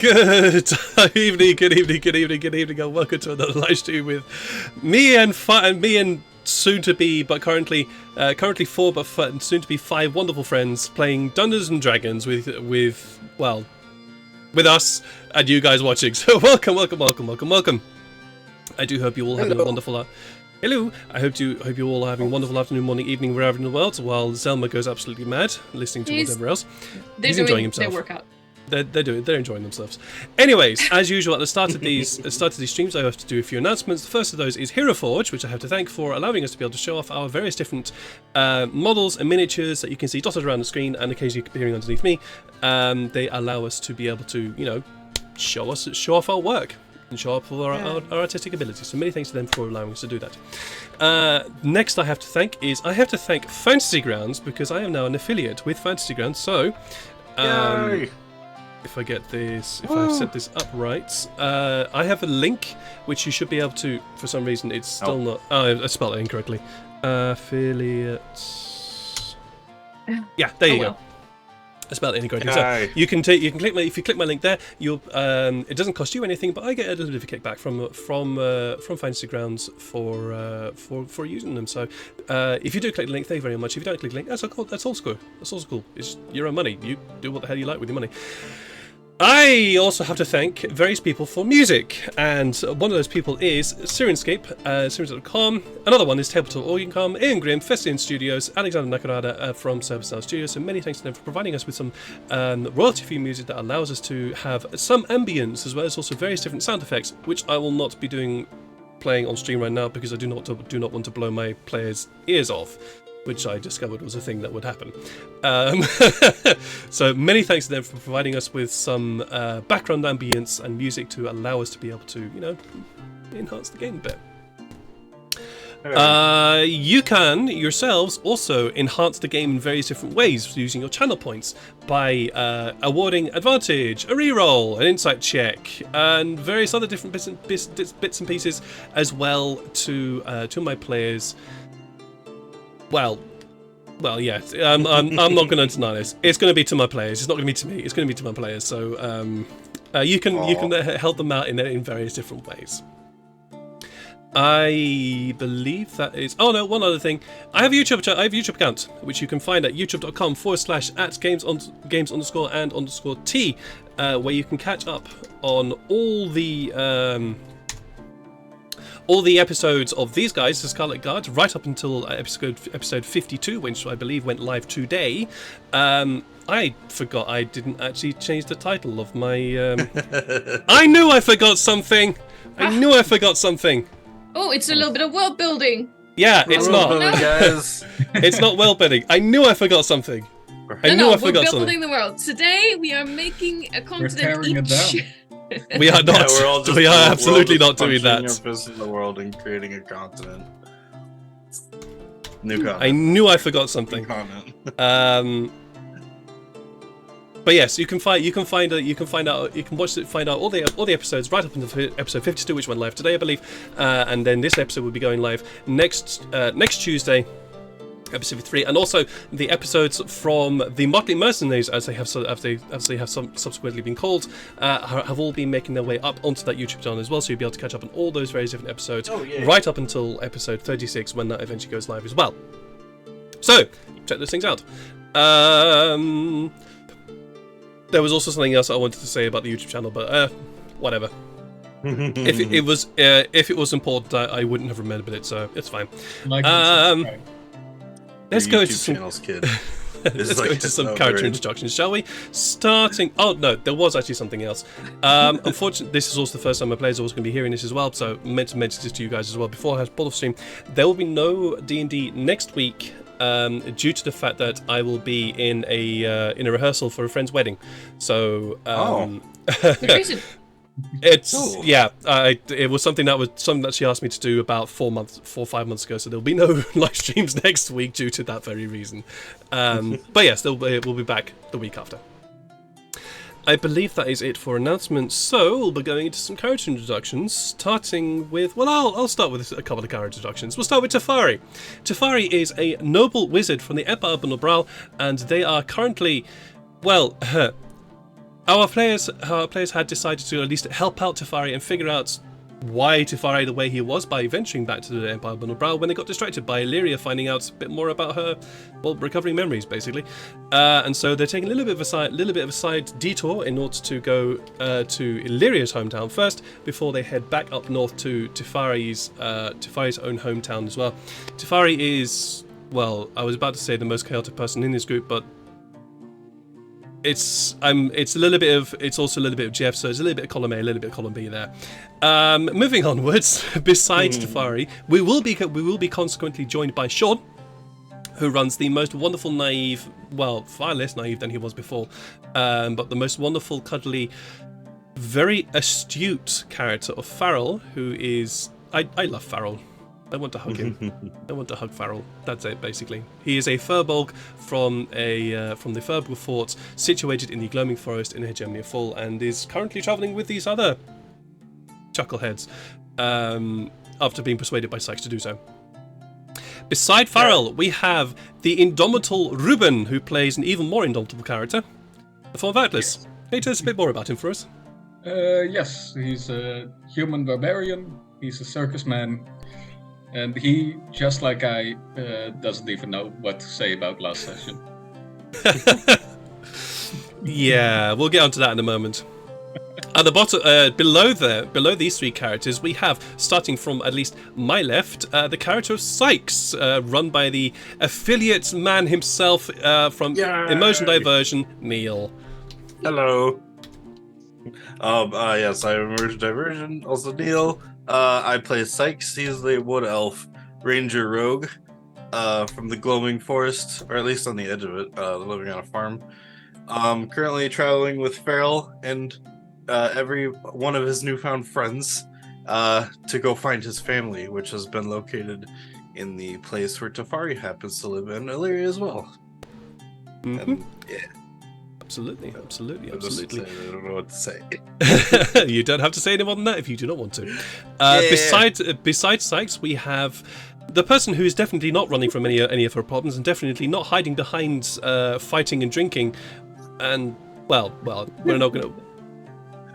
Good evening, and welcome to another live stream with me and soon to be, but currently four, but soon to be five wonderful friends playing Dungeons and Dragons with us and you guys watching. So welcome. I do hope you all having a wonderful. Hello. I hope you all are having a wonderful afternoon, morning, evening, wherever in the world. While Zelma goes absolutely mad listening to whatever else. He's enjoying himself. Their workout. They're enjoying themselves. Anyways, as usual, at the start of these streams, I have to do a few announcements. The first of those is Heroforge, which I have to thank for allowing us to be able to show off our various different models and miniatures that you can see dotted around the screen and occasionally appearing underneath me. They allow us to be able to, show off our work and show off our artistic abilities. So many thanks to them for allowing us to do that. Next, I have to thank Fantasy Grounds, because I am now an affiliate with Fantasy Grounds. So. Yay! If I get this, if I set this up right, I have a link which you should be able to. For some reason, it's still not. Oh, I spelled it incorrectly. Affiliate. Yeah, there you go. I spelled it incorrectly. So you can click if you click my link there, you'll. It doesn't cost you anything, but I get a little bit of a kickback from Fantasy Grounds for using them. So if you do click the link, thank you very much. If you don't click the link, that's all cool. That's also cool. It's your own money. You do what the hell you like with your money. I also have to thank various people for music, and one of those people is Sirenscape, Sirens.com. Another one is Tabletop.com, Ian Grimm, Festian Studios, Alexander Nakarada from Service Studios. So many thanks to them for providing us with some royalty-free music that allows us to have some ambience, as well as also various different sound effects, which I will not be playing on stream right now because I do not want to blow my players' ears off, which I discovered was a thing that would happen. So many thanks to them for providing us with some background ambience and music to allow us to be able to, enhance the game a bit. You can yourselves also enhance the game in various different ways using your channel points by awarding advantage, a reroll, an insight check, and various other different bits and pieces as well to my players. Well, yes. I'm not going to deny this. It's going to be to my players. It's not going to be to me. It's going to be to my players. So you can help them out in various different ways. I believe that is. Oh no! One other thing. I have a YouTube account which you can find at youtube.com/@games_and_t, where you can catch up on all the episodes of these guys, the Scarlet Guard, right up until episode 52, which I believe went live today. I forgot I didn't actually change the title of my. I knew I forgot something. Oh, it's a little bit of world building. Yeah, it's not. Guys. It's not world building. I knew I forgot something. We're building the world. Today we are making a continent each. We are not. Yeah, we are absolutely not doing that. Your fist in the world and creating a continent. New continent. I knew I forgot something. But yes, you can find out all the episodes right up until episode 52, which went live today, I believe, and then this episode will be going live next Tuesday. Episode 53, and also the episodes from the Motley Mercenaries, as they have subsequently been called, have all been making their way up onto that YouTube channel as well. So you'll be able to catch up on all those various different episodes, right up until episode 36 when that eventually goes live as well. So check those things out. There was also something else I wanted to say about the YouTube channel, but whatever. If it was important, I wouldn't have remembered it, so it's fine. Let's go into some character introductions, shall we? Starting. Oh no, there was actually something else. Unfortunately, this is also the first time my players are also going to be hearing this as well, so I meant to mention this to you guys as well before I pull off stream. There will be no D&D next week, due to the fact that I will be in a rehearsal for a friend's wedding. So. Good reason. It was something that she asked me to do about 4 or 5 months ago, so there'll be no live streams next week due to that very reason. But yes, we'll be back the week after. I believe that is it for announcements, so we'll be going into some character introductions, starting with, I'll start with a couple of character introductions. We'll start with Tyfari. Tyfari is a noble wizard from the Empire of Nobral, and they are currently, our players had decided to at least help out Tyfari and figure out why Tyfari the way he was by venturing back to the Empire Bundle Brow when they got distracted by Elyria finding out a bit more about her, well, recovering memories basically, and so they're taking a little bit of a side detour in order to go to Illyria's hometown first before they head back up north to Tyfari's own hometown as well. Tyfari is, well, I was about to say the most chaotic person in this group, but it's also a little bit of Jeff, so it's a little bit of column A, a little bit of column B there. Moving onwards, besides Tyfari, we will be consequently joined by Sean, who runs the most wonderful naive, well, far less naive than he was before, but the most wonderful, cuddly, very astute character of Farrel, who is, I love Farrel. I want to hug him. I want to hug Farrel. That's it, basically. He is a Furbolg from the Furbolg fort, situated in the Gloaming Forest in Hegemnia Fall, and is currently travelling with these other chuckleheads, after being persuaded by Sykes to do so. Beside Farrel, we have the indomitable Ruben, who plays an even more indomitable character, the form of Atlas. Yes. Can you tell us a bit more about him for us? Yes, he's a human barbarian. He's a circus man. And he, just like I, doesn't even know what to say about last session. Yeah, we'll get onto that in a moment. At the bottom, below these three characters, we have, starting from at least my left, the character of Sykes, run by the affiliate man himself from Immersion Diversion, Neil. Hello. Yes, I'm Immersion Diversion, also Neil. I play Sykes. He's the Wood Elf Ranger Rogue from the Gloaming Forest, or at least on the edge of it, living on a farm. Currently traveling with Farrel and every one of his newfound friends to go find his family, which has been located in the place where Tyfari happens to live in, Elyria as well. And, yeah. Absolutely. I don't know what to say. You don't have to say any more than that if you do not want to. Besides Sykes, we have the person who is definitely not running from any of her problems and definitely not hiding behind fighting and drinking. And well, we're not going to.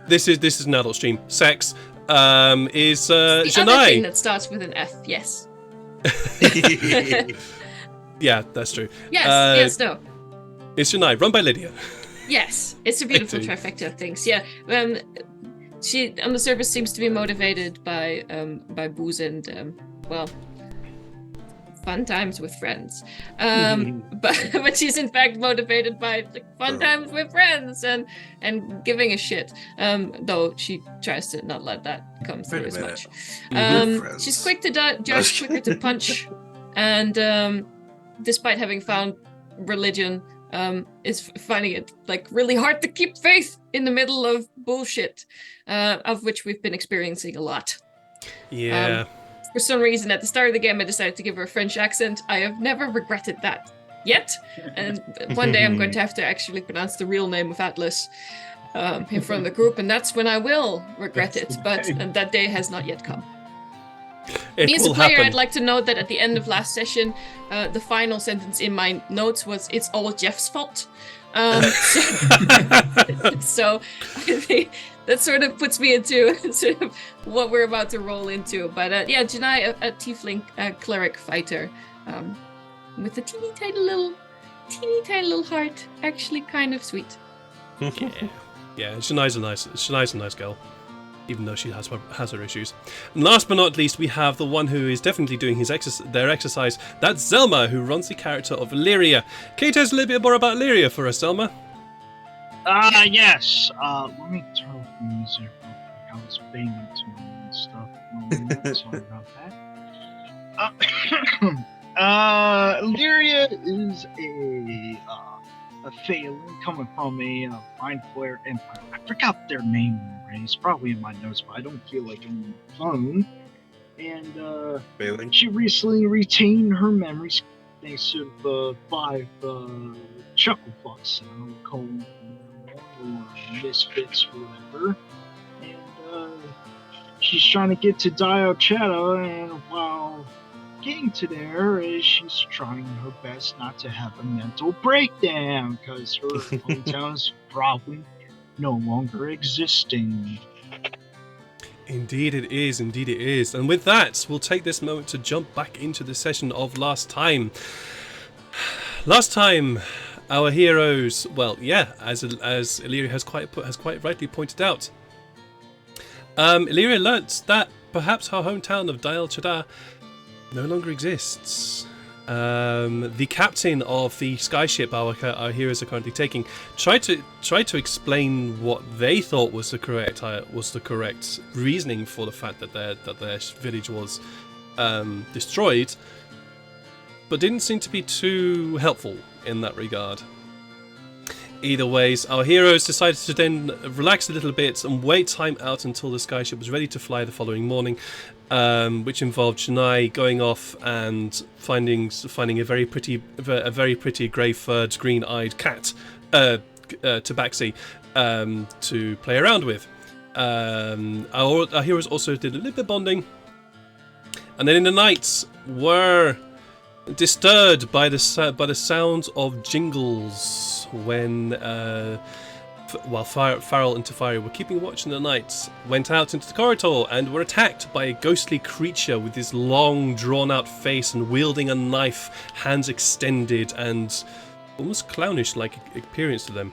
This is an adult stream. Sex is the Yannae. other thing that starts with an F. Yes. Yeah, that's true. Yes. No. It's Yannae, run by Lydia. Yes, it's a beautiful trifecta of things. Yeah, she on the surface seems to be motivated by booze and well, fun times with friends. But she's in fact motivated by fun times with friends and giving a shit. Though she tries to not let that come through as much. She's quick to judge, quicker to punch, and despite having found religion, is finding it really hard to keep faith in the middle of bullshit, of which we've been experiencing a lot. Yeah. For some reason, at the start of the game, I decided to give her a French accent. I have never regretted that yet, and one day I'm going to have to actually pronounce the real name of Atlas in front of the group, and that's when I will regret it. But that day has not yet come. Me as a player, I'd like to note that at the end of last session, the final sentence in my notes was, "It's all Jeff's fault." So I think that sort of puts me into sort of what we're about to roll into. But Yannae, a tiefling cleric fighter, with a teeny tiny little heart, actually kind of sweet. Yeah. Yannae's a nice girl, even though she has her issues. And last but not least, we have the one who is definitely doing their exercise. That's Zelma, who runs the character of Elyria. Can you tell us a little bit more about Elyria for us, Zelma? Yes. Let me turn off the music. I was banging to me and stuff. Sorry about that. Elyria is a Phelan coming from a Mind Flare Empire. I forgot their name already. It's probably in my notes, but I don't feel like I'm on the phone. And she recently retained her memories thanks to the 5 chuckle fucks, I'll call them, or misfits, or whatever. And she's trying to get to Dio Chatta, and while getting to there, she's trying her best not to have a mental breakdown, because her hometown's probably no longer existing. Indeed it is, indeed it is. And with that, we'll take this moment to jump back into the session of last time. Last time, our heroes, well, yeah, as Elyria has quite rightly pointed out, Elyria learnt that perhaps her hometown of Dial Chadar no longer exists. The captain of the Skyship our heroes are currently taking tried to explain what they thought was the correct reasoning for the fact that their village was destroyed, but didn't seem to be too helpful in that regard. Either ways, our heroes decided to then relax a little bit and wait time out until the Skyship was ready to fly the following morning, which involved Yannae going off and finding a very pretty grey-furred, green-eyed cat, Tabaxi, to play around with. Our heroes also did a little bit of bonding, and then in the night were disturbed by the sounds of jingles when while Farrel and Tyfari were keeping watch in the night, went out into the corridor and were attacked by a ghostly creature with this long drawn-out face and wielding a knife, hands extended and almost clownish-like appearance to them.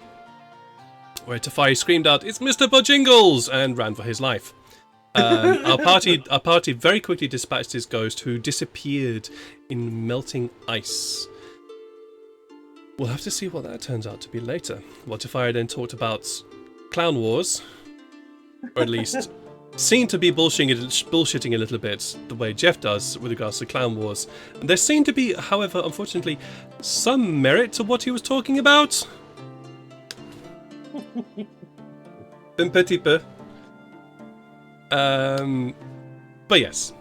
Where Tyfari screamed out, "It's Mr. Bojingles!" and ran for his life. Our party very quickly dispatched his ghost, who disappeared in melting ice. We'll have to see what that turns out to be later. While Tyfari then talked about clown wars, or at least seemed to be bullshitting a little bit the way Jeff does with regards to clown wars. And there seemed to be, however, unfortunately, some merit to what he was talking about. Un petit peu. But yes.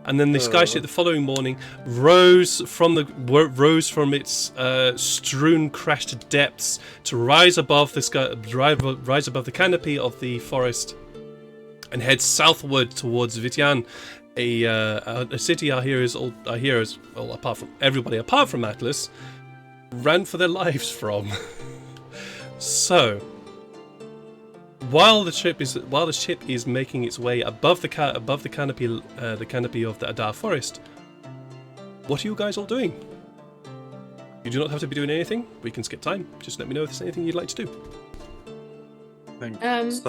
And then the Skyship the following morning rose from its strewn, crashed depths to rise above the canopy of the forest and head southward towards Vityan, a city our heroes, apart from Atlas, ran for their lives from. So, while the ship is making its way above the canopy of the Adar forest, what are you guys all doing? You do not have to be doing anything. We can skip time. Just let me know if there's anything you'd like to do.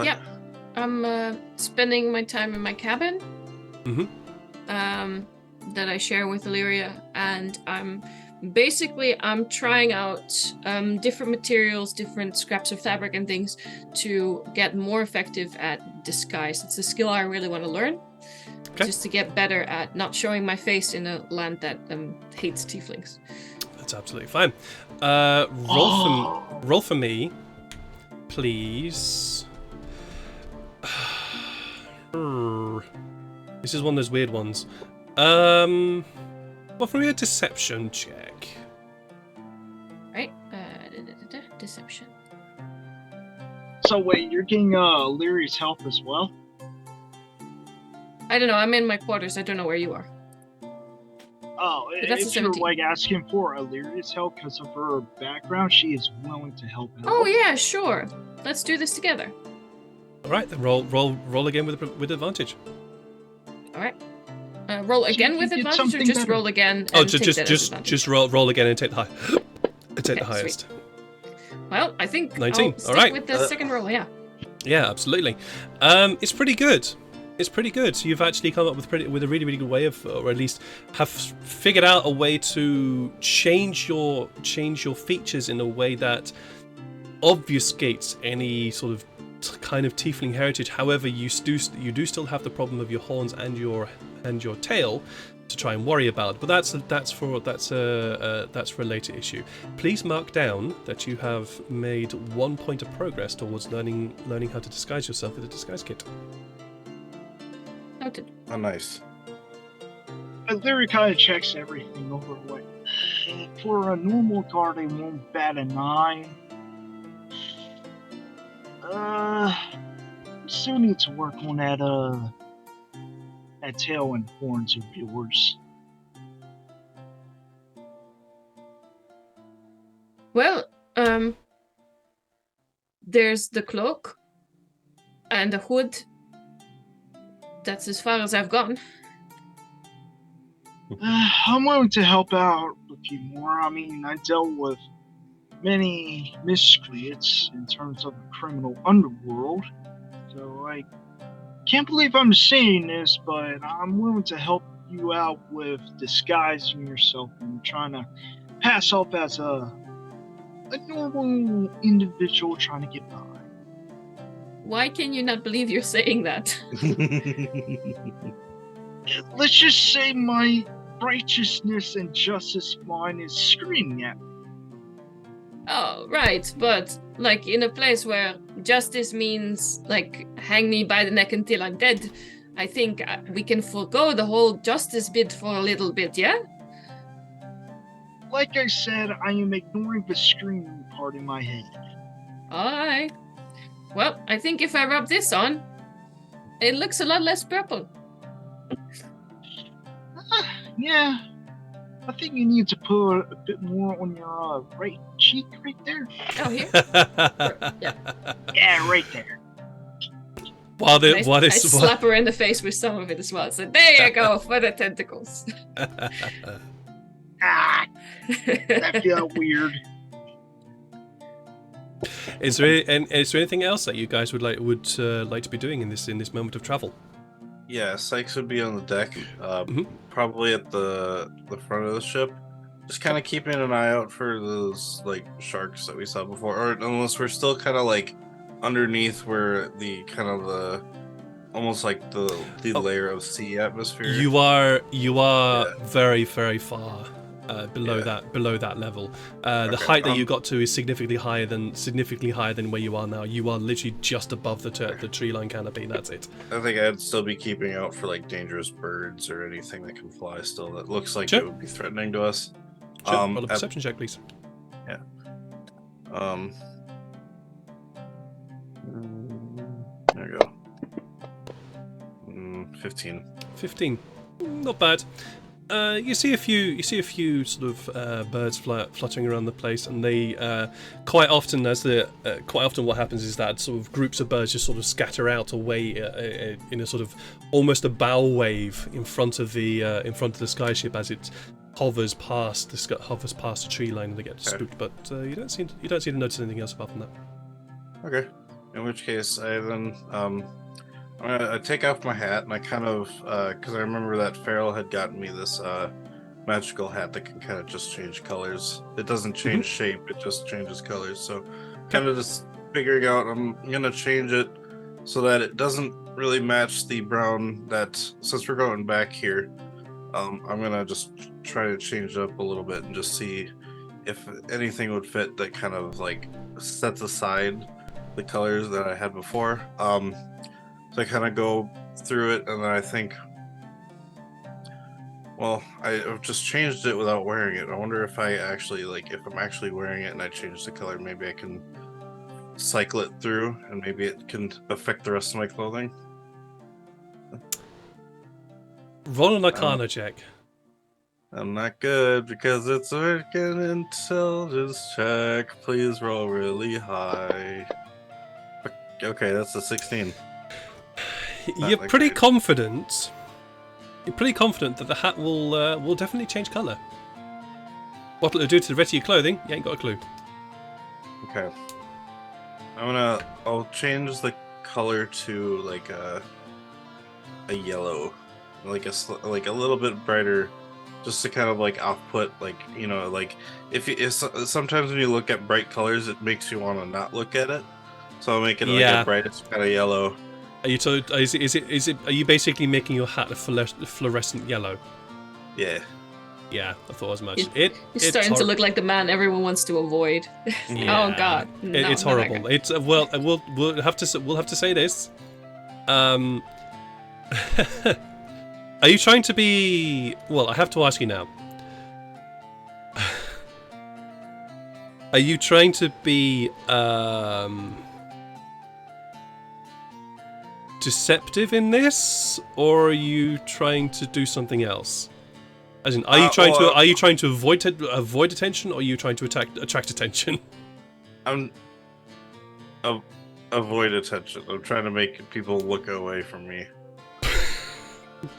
Yeah, I'm spending my time in my cabin. That I share with Elyria, and I'm trying out different materials, different scraps of fabric and things to get more effective at disguise. It's a skill I really want to learn, just to get better at not showing my face in a land that hates tieflings. That's absolutely fine. Roll for me, please. This is one of those weird ones. Well, for me, a deception check. Right. Deception. So wait, you're getting Elyria's help as well? I don't know. I'm in my quarters. I don't know where you are. Oh, But that's a if you're 17. asking for Elyria's help because of her background, she is willing to help out. Oh yeah, sure. Let's do this together. All right, then roll again with advantage. All right. Roll again with advantage, or just roll again? Oh, And just roll again and take the the highest. Sweet. Well, I think 19. I'll stick All right. with the second roll. Yeah. Yeah, absolutely. It's pretty good. So you've actually come up with a really, really good way of, or at least have figured out a way to change your features in a way that obfuscates any sort of kind of tiefling heritage. However, you do still have the problem of your horns and your tail to try and worry about. But that's for a later issue. Please mark down that you have made 1 point of progress towards learning how to disguise yourself with a disguise kit. Noted. Oh, nice. Elyria kind of checks everything over. Like, for a normal guard, they won't bat a 9. Still need to work on that tail and horns of yours. Well, there's the cloak and the hood. That's as far as I've gotten. I'm willing to help out a few more. I mean, I dealt with many miscreants in terms of the criminal underworld. So I can't believe I'm saying this, but I'm willing to help you out with disguising yourself and trying to pass off as a normal individual trying to get by. Why can you not believe you're saying that? Let's just say my righteousness and justice mind is screaming at me. Oh, right, but like in a place where justice means like hang me by the neck until I'm dead, I think we can forego the whole justice bit for a little bit, yeah? Like I said, I am ignoring the screaming part in my head. Alright. Well, I think if I rub this on, it looks a lot less purple. Yeah, I think you need to put a bit more on your right cheek right there. Oh, here? Yeah. Yeah, right there. I slap her in the face with some of it as well. So there you go for the tentacles. Ah, that felt weird. Is there anything else that you guys would like to be doing in this moment of travel? Yeah, Sykes would be on the deck, probably at the front of the ship, just kind of keeping an eye out for those like sharks that we saw before, or unless we're still kind of like underneath where the kind of the almost like the layer of sea atmosphere. You are very, very far below that level. The height that you got to is significantly higher than where you are now. You are literally just above the tree line canopy. That's it. I think I'd still be keeping out for like dangerous birds or anything that can fly still that looks like Sure. it would be threatening to us. Sure. Roll a perception check, please. Yeah. There we go. 15. 15. Not bad. You see a few sort of birds fluttering around the place, and they quite often what happens is that sort of groups of birds just sort of scatter out away in a sort of almost a bow wave in front of the skyship as it hovers past the tree line and they get spooked. But you don't seem to notice anything else apart from that. Okay. In which case, I then I take off my hat and I kind of because I remember that Farrel had gotten me this magical hat that can kind of just change colors. It doesn't change shape; it just changes colors. So, kind of just figuring out I'm gonna change it so that it doesn't really match the brown. That since we're going back here, I'm gonna just try to change it up a little bit and just see if anything would fit that kind of like sets aside the colors that I had before. So I kind of go through it, and then I think, well, I've just changed it without wearing it. I wonder if I actually, if I'm actually wearing it and I change the color, maybe I can cycle it through, and maybe it can affect the rest of my clothing. Roll an Arcana check. I'm not good because it's an intelligence check. Please roll really high. Okay, that's a 16. You're pretty confident. You're pretty confident that the hat will definitely change colour. What it'll do to the rest of your clothing, you ain't got a clue. Okay. I'll change the color to like a yellow, like a little bit brighter, just to kind of like off-put, if sometimes when you look at bright colors, it makes you want to not look at it. So I'll make it like a brightest kind of yellow. Are you basically making your hat a fluorescent yellow? Yeah. Yeah, I thought as much. It's starting to look like the man everyone wants to avoid. Yeah. Oh God, no, it's horrible. It's we'll have to say this. Are you trying to be? Well, I have to ask you now. Are you trying to be deceptive in this, or are you trying to do something else? As in, are you trying to avoid attention, or are you trying to attract attention? avoid attention. I'm trying to make people look away from me.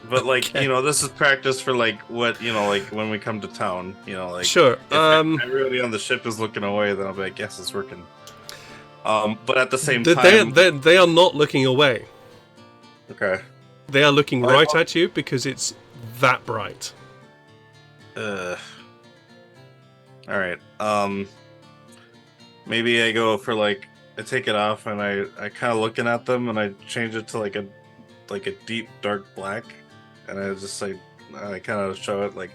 But like, Okay. this is practice for like what, like when we come to town, like Sure. if everybody on the ship is looking away, then I'll be like, yes, it's working. But at the same time, they are not looking away. okay. They are looking Well, right at you because it's that bright. All right. Maybe I go for like I take it off and I kind of looking at them and I change it to like a deep dark black, and I just like I kind of show it like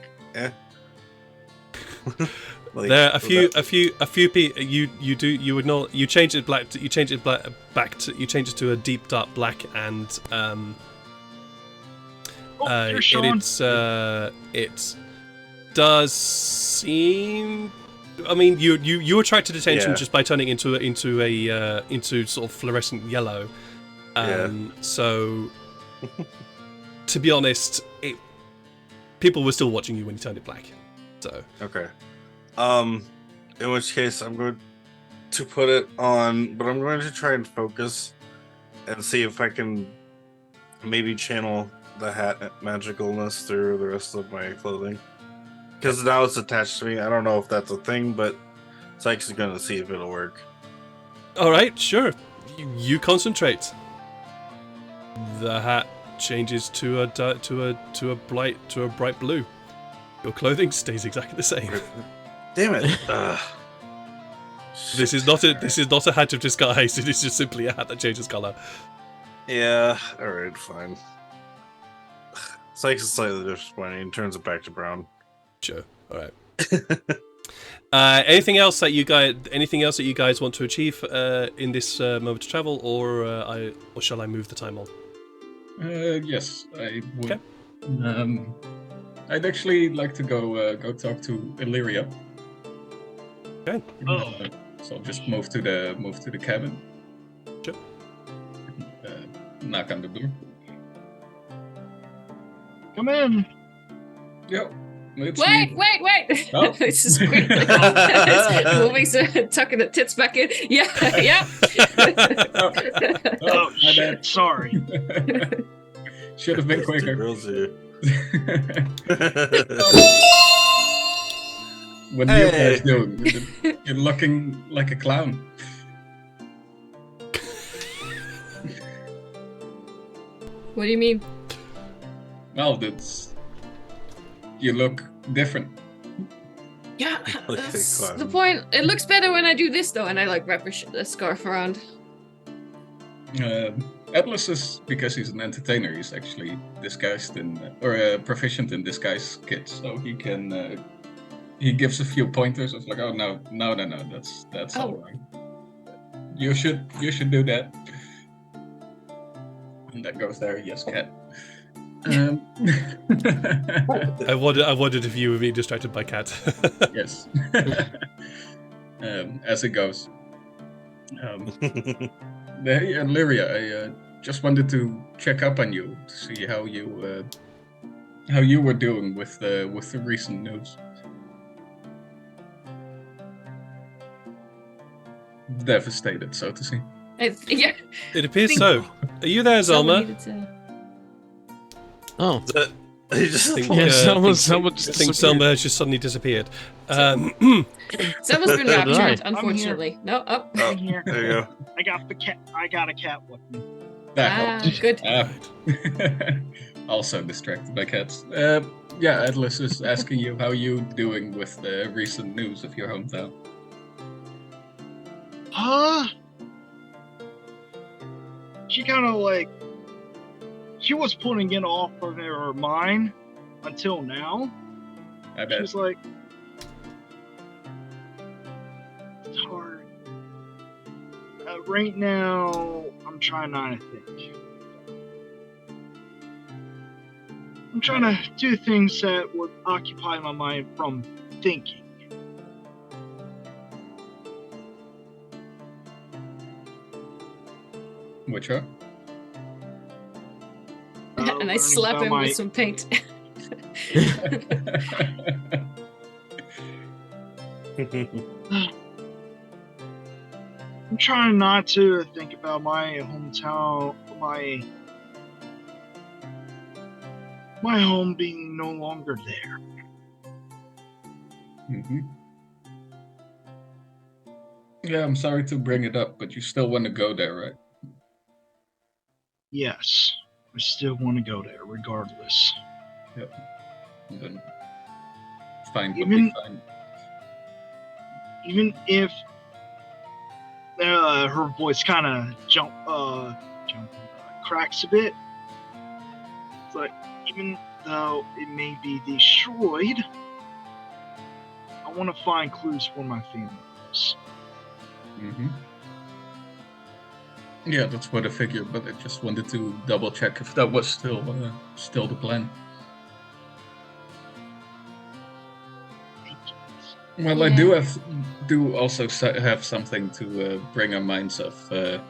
like, There a few people you would not you change it black to, you change it back to you change it to a deep dark black and There's Sean. it does seem. I mean, you attracted attention just by turning into sort of fluorescent yellow. So, to be honest, people were still watching you when you turned it black. So okay. In which case I'm going to put it on, but I'm going to try and focus and see if I can maybe channel the hat magicalness through the rest of my clothing. Because now it's attached to me. I don't know if that's a thing, but Sykes is going to see if it'll work. all right, sure. You concentrate. The hat changes to a bright blue. Your clothing stays exactly the same. Damn it! This is not a hat of disguise. It is just simply a hat that changes color. Yeah. All right. Fine. Sykes is slightly disappointed and turns it back to brown. Sure. All right. Anything else that you guys want to achieve in this moment of travel, or shall I move the time on? Yes, I would. Okay. I'd actually like to go talk to Elyria. Okay. So I'll just move to the cabin. Sure. Knock on the door. Come in. Yep. Wait! Oh. It's just quick. Moving, tucking the tits back in. Yeah. Oh, Oh, my shit. bad. Sorry. Should have been quicker. Girls here. What are you guys doing? You're looking like a clown. What do you mean? Well, you look different. Yeah, Like a that's clown. the point. It looks better when I do this, though, and I like wrap the scarf around. Atlas is, because he's an entertainer, he's actually disguised proficient in disguise kits, so he can. He gives a few pointers of like, oh no, that's all right. You should do that. And that goes there. Yes, cat. I wondered if you were being distracted by Cat. Yes. As it goes. Hey, Elyria, I just wanted to check up on you to see how you were doing with the recent news. Devastated, so to see. Yeah. It appears so. Are you there, someone Zelma? needed to- Oh, He just I think, yeah, I someone think just Selma has just suddenly disappeared. Someone's been did I. raptured, unfortunately. No, up. Oh, I'm here. there you go. I got the cat. I got a cat with me. That helps. Good. Also distracted by cats. Yeah, Atlas is asking you how you doing with the recent news of your hometown. She kind of like. She was putting it off of her mind until now. I She bet. was like, it's hard. Right now, I'm trying not to think. I'm trying to do things that would occupy my mind from thinking. Which are? And I learning slap about him my- with some paint. I'm trying not to think about my hometown, my home being no longer there. Mm-hmm. Yeah, I'm sorry to bring it up, but you still want to go there, right? Yes, I still want to go there, regardless. Yep. And then fine, would Even- be fine. Even if her voice kind of cracks a bit, it's like, even though it may be destroyed, I want to find clues for my family. Mm-hmm. Yeah, that's what I figured, but I just wanted to double check if that was still the plan. Well, I do also have something to bring our minds of that.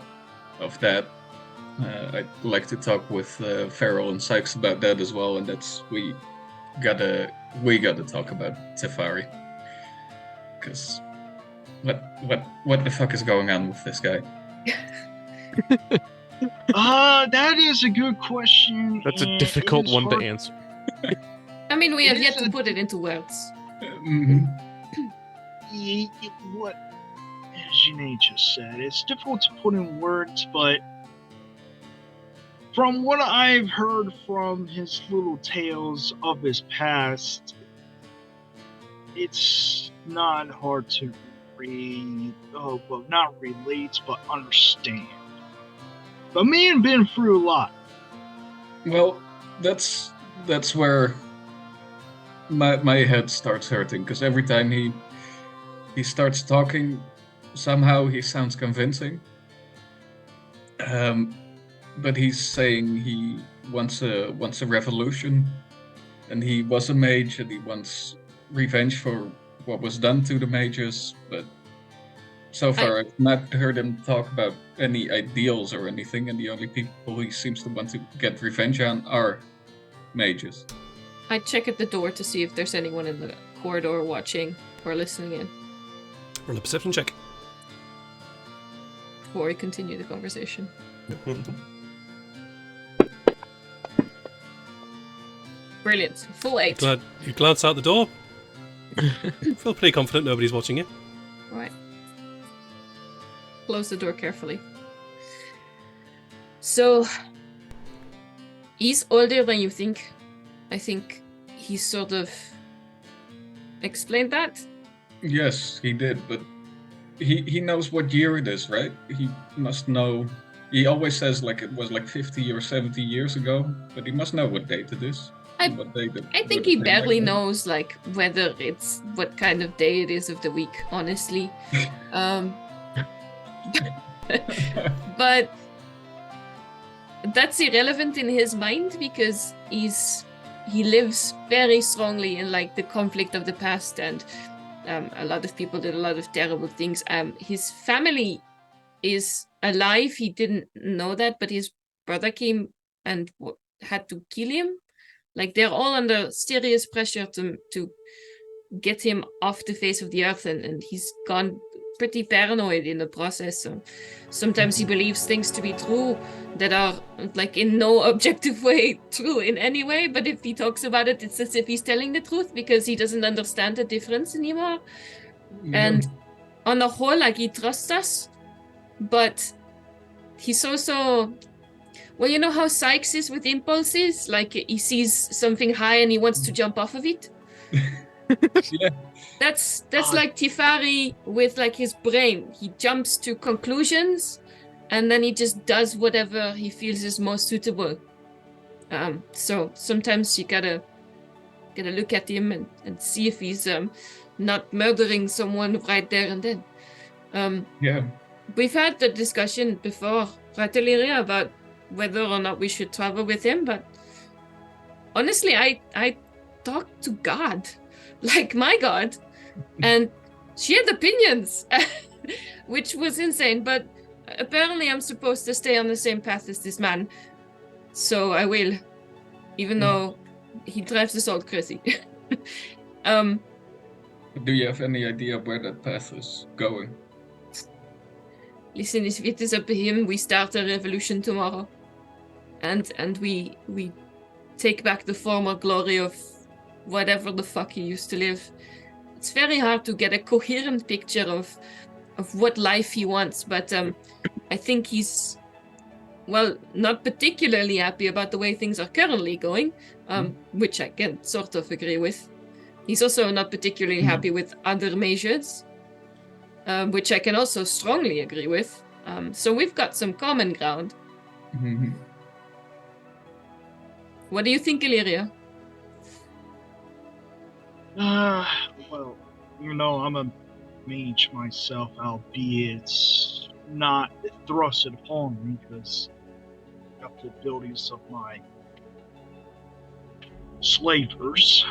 I'd like to talk with Farrel and Sykes about that as well, and that's we gotta talk about Tyfari, because what the fuck is going on with this guy? That is a good question. That's a difficult one to answer. I mean, we It have is yet to a- put it into words. Mm-hmm. What Yannae just said, it's difficult to put in words, but from what I've heard from his little tales of his past, it's not hard to not relate, but understand. But man been through a lot. Well, that's where my head starts hurting, because every time he starts talking, somehow he sounds convincing. But he's saying he wants a revolution, and he was a mage, and he wants revenge for what was done to the mages. But so far, I've not heard him talk about any ideals or anything, and the only people he seems to want to get revenge on are mages. I check at the door to see if there's anyone in the corridor watching or listening in Roll a perception check. before we continue the conversation. Brilliant. Full 8. You glance out the door. Feel pretty confident nobody's watching you. Right. Close the door carefully. So, he's older than you think. I think he sort of explained that. Yes, he did, but he knows what year it is, right? He must know. He always says like it was like 50 or 70 years ago, but he must know what date it is. I think he barely knows like whether it's what kind of day it is of the week, honestly. But that's irrelevant in his mind because he lives very strongly in like the conflict of the past, and a lot of people did a lot of terrible things. His family is alive. He didn't know that, but his brother came and had to kill him. Like they're all under serious pressure to get him off the face of the earth, and he's gone pretty paranoid in the process. So sometimes he believes things to be true that are like in no objective way true in any way, but if he talks about it, it's as if he's telling the truth because he doesn't understand the difference anymore. And on the whole, like, he trusts us, but he's also, well, you know how Sykes is with impulses? Like, he sees something high and he wants to jump off of it. Yeah. That's like Tyfari with like his brain. He jumps to conclusions and then he just does whatever he feels is most suitable. So sometimes you gotta look at him and see if he's not murdering someone right there and then. Yeah. We've had the discussion before, right, Elyria, about whether or not we should travel with him, but honestly, I talked to God, like my God, and she had opinions, which was insane, but apparently I'm supposed to stay on the same path as this man, so I will, even though he drives us all crazy. Do you have any idea where that path is going? Listen, if it is up to him, we start a revolution tomorrow. And we take back the former glory of whatever the fuck he used to live. It's very hard to get a coherent picture of what life he wants, but I think he's, well, not particularly happy about the way things are currently going, which I can sort of agree with. He's also not particularly happy with other measures, which I can also strongly agree with. So we've got some common ground. Mhm. What do you think, Elyria? Well, I'm a mage myself, albeit not thrusted upon me because of the abilities of my slavers.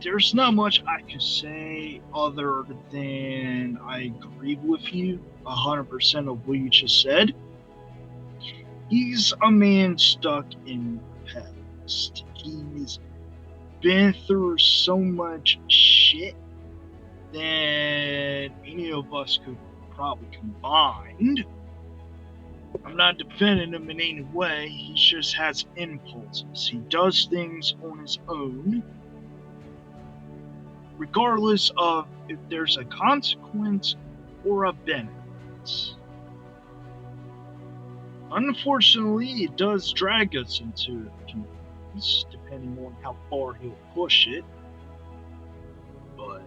There's not much I could say other than I agree with you 100% of what you just said. He's a man stuck in the past. He's been through so much shit than any of us could probably combined. I'm not defending him in any way. He just has impulses. He does things on his own, regardless of if there's a consequence or a benefit. Unfortunately, it does drag us into convenience, depending on how far he'll push it. But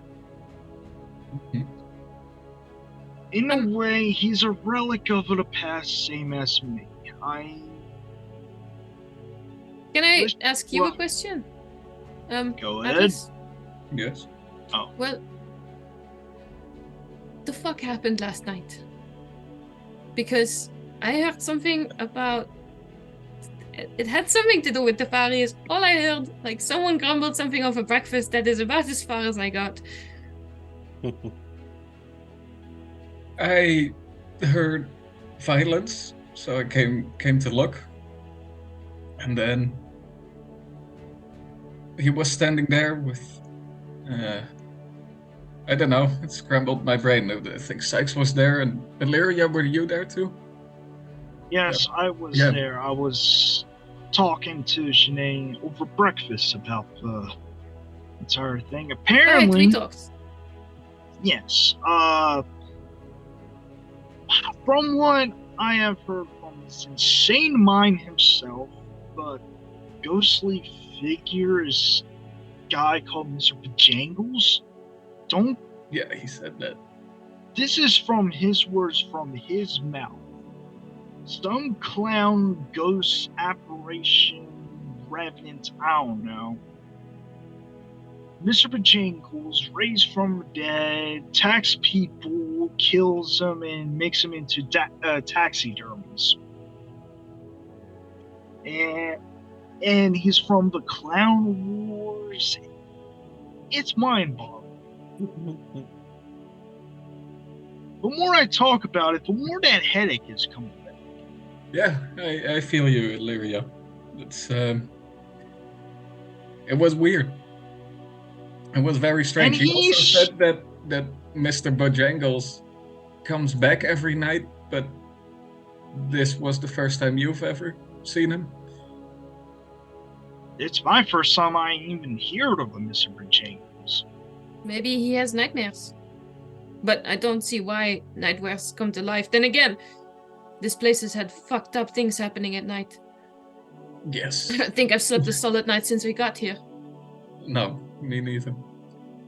in a way, he's a relic of the past, same as me. Can I ask you a question? Go ahead. Atlas? Yes. Oh. Well, the fuck happened last night? Because I heard something about... It had something to do with Tyfari. Is all I heard. Like, someone grumbled something over breakfast. That is about as far as I got. I heard violence, so I came to look. And then he was standing there with... I don't know, it scrambled my brain. I think Sykes was there, and Elyria, were you there too? Yes, I was there. I was talking to Yannae over breakfast about the entire thing. Apparently, we talked. Yes. From what I have heard from this insane mind himself, the ghostly figure is a guy called Mr. Bojangles. Yeah, he said that. This is from his words from his mouth. Some clown, ghost, apparition, revenant, I don't know. Mr. Bojangles, raised from the dead, attacks people, kills them, and makes them into taxidermies. And he's from the Clown Wars. It's mind-boggling. The more I talk about it, the more that headache is coming back. Yeah, I feel you, Elyria. It's it was weird. It was very strange. And He also said that Mr. Bojangles comes back every night, but this was the first time you've ever seen him. It's my first time I even heard of a Mr. Bojangles. Maybe he has nightmares. But I don't see why nightmares come to life. Then again, this place has had fucked up things happening at night. Yes. I don't think I've slept a solid night since we got here. No, me neither.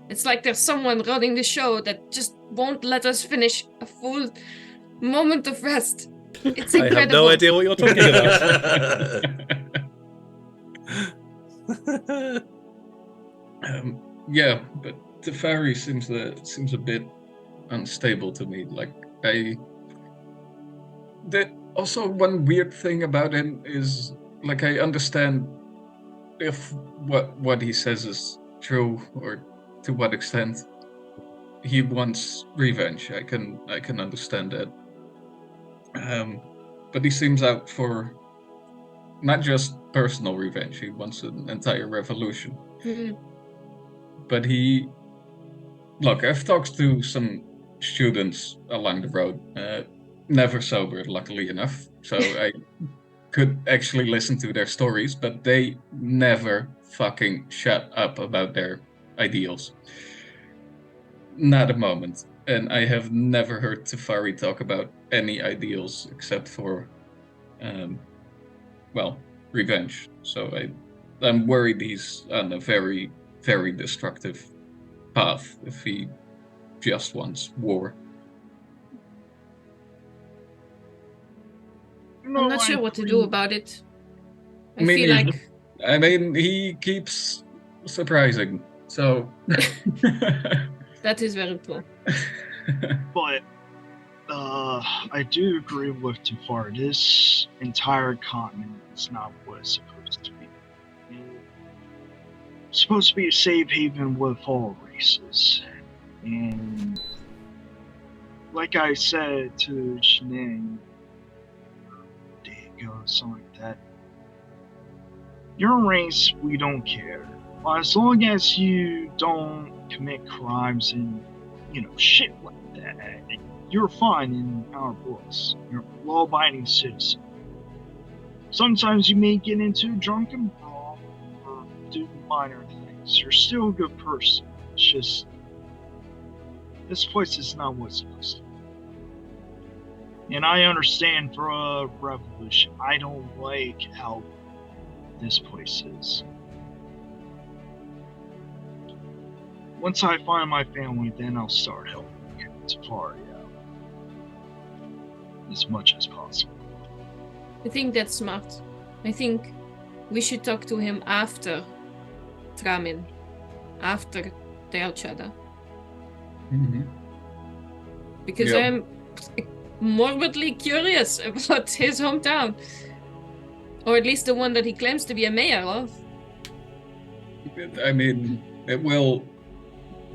It's like there's someone running the show that just won't let us finish a full moment of rest. It's incredible. I have no idea what you're talking about. Yeah, but Tyfari seems a bit unstable to me. Like also one weird thing about him is, like, I understand if what he says is true, or to what extent he wants revenge. I can understand that. But he seems out for not just personal revenge. He wants an entire revolution. Mm-hmm. But he look, I've talked to some students along the road, never sober, luckily enough, so I could actually listen to their stories, but they never fucking shut up about their ideals. Not a moment. And I have never heard Tyfari talk about any ideals except for, revenge. So I'm worried he's on a very, very destructive path if he just wants war. I'm not sure what to do about it. I Me feel neither. like I mean, he keeps surprising, so... that is very true. But I do agree with Tyfari. This entire continent is not what it's supposed to be. It's supposed to be a safe haven with all races. And like I said to Yannae a day ago, something like that, your race, we don't care. As long as you don't commit crimes and, shit like that, you're fine in our books. You're a law-abiding citizen. Sometimes you may get into a drunken brawl or do minor things. You're still a good person. It's just, this place is not what it's supposed to be. And I understand for a revolution, I don't like how this place is. Once I find my family, then I'll start helping Tyfari out as much as possible. I think that's smart. I think we should talk to him after Traamin, after the Alchada. Mm-hmm. Because I'm morbidly curious about his hometown. Or at least the one that he claims to be a mayor of. I mean,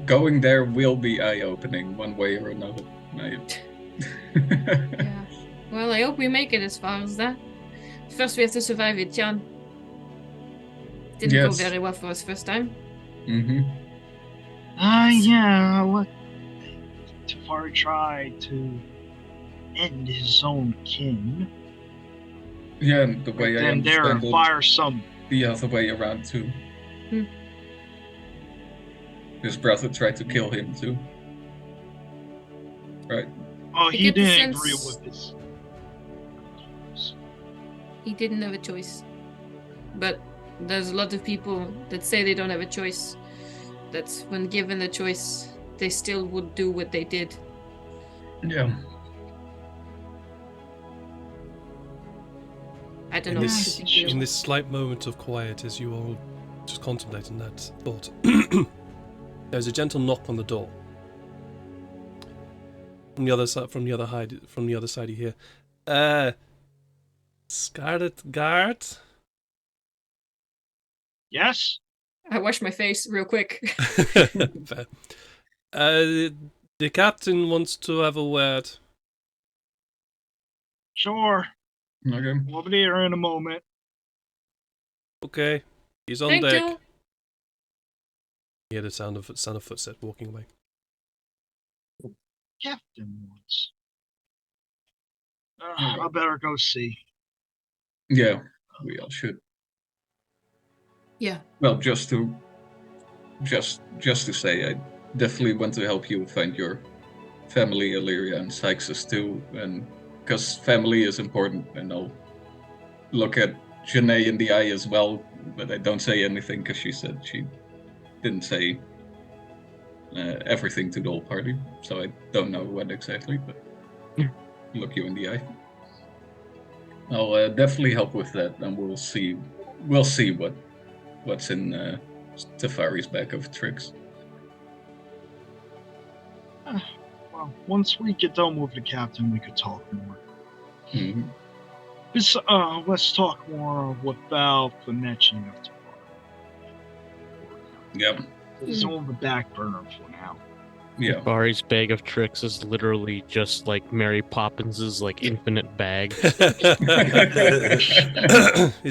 going there will be eye-opening one way or another. Yeah. Well, I hope we make it as far as that. First, we have to survive Vityan. Didn't go very well for us first time. Mm-hmm. Yeah, Tyfari tried to end his own kin. Yeah, and the way I then there understand fire some. The other way around too. His brother tried to kill him too. Right? Oh, he didn't agree with this. He didn't have a choice. But there's a lot of people that say they don't have a choice. That when given a choice, they still would do what they did. Yeah. I don't know. In this slight moment of quiet, as you all just contemplating that thought, there's a gentle knock on the door. From the other side, you hear, Scarlet Guard? Yes? I wash my face real quick. The captain wants to have a word. Sure. Okay. We'll be here in a moment. Okay. He's on Thank deck. you. You hear the sound of footsteps walking away. Captain wants. I better go see. Yeah, we all should. Yeah. Well, just to say, I definitely want to help you find your family, Elyria and Sykes too, and because family is important, and I'll look at Yannae in the eye as well, but I don't say anything because she said she didn't say everything to the whole party, so I don't know what exactly, but look you in the eye. I'll definitely help with that, and we'll see what's in Tyfari's bag of tricks. Well, once we get done with the captain, we could talk more. Mm-hmm. Let's talk more without the mentioning of Tyfari. Yep. It's on the back burner for now. Yeah. Tyfari's bag of tricks is literally just like Mary Poppins's like infinite bag. Is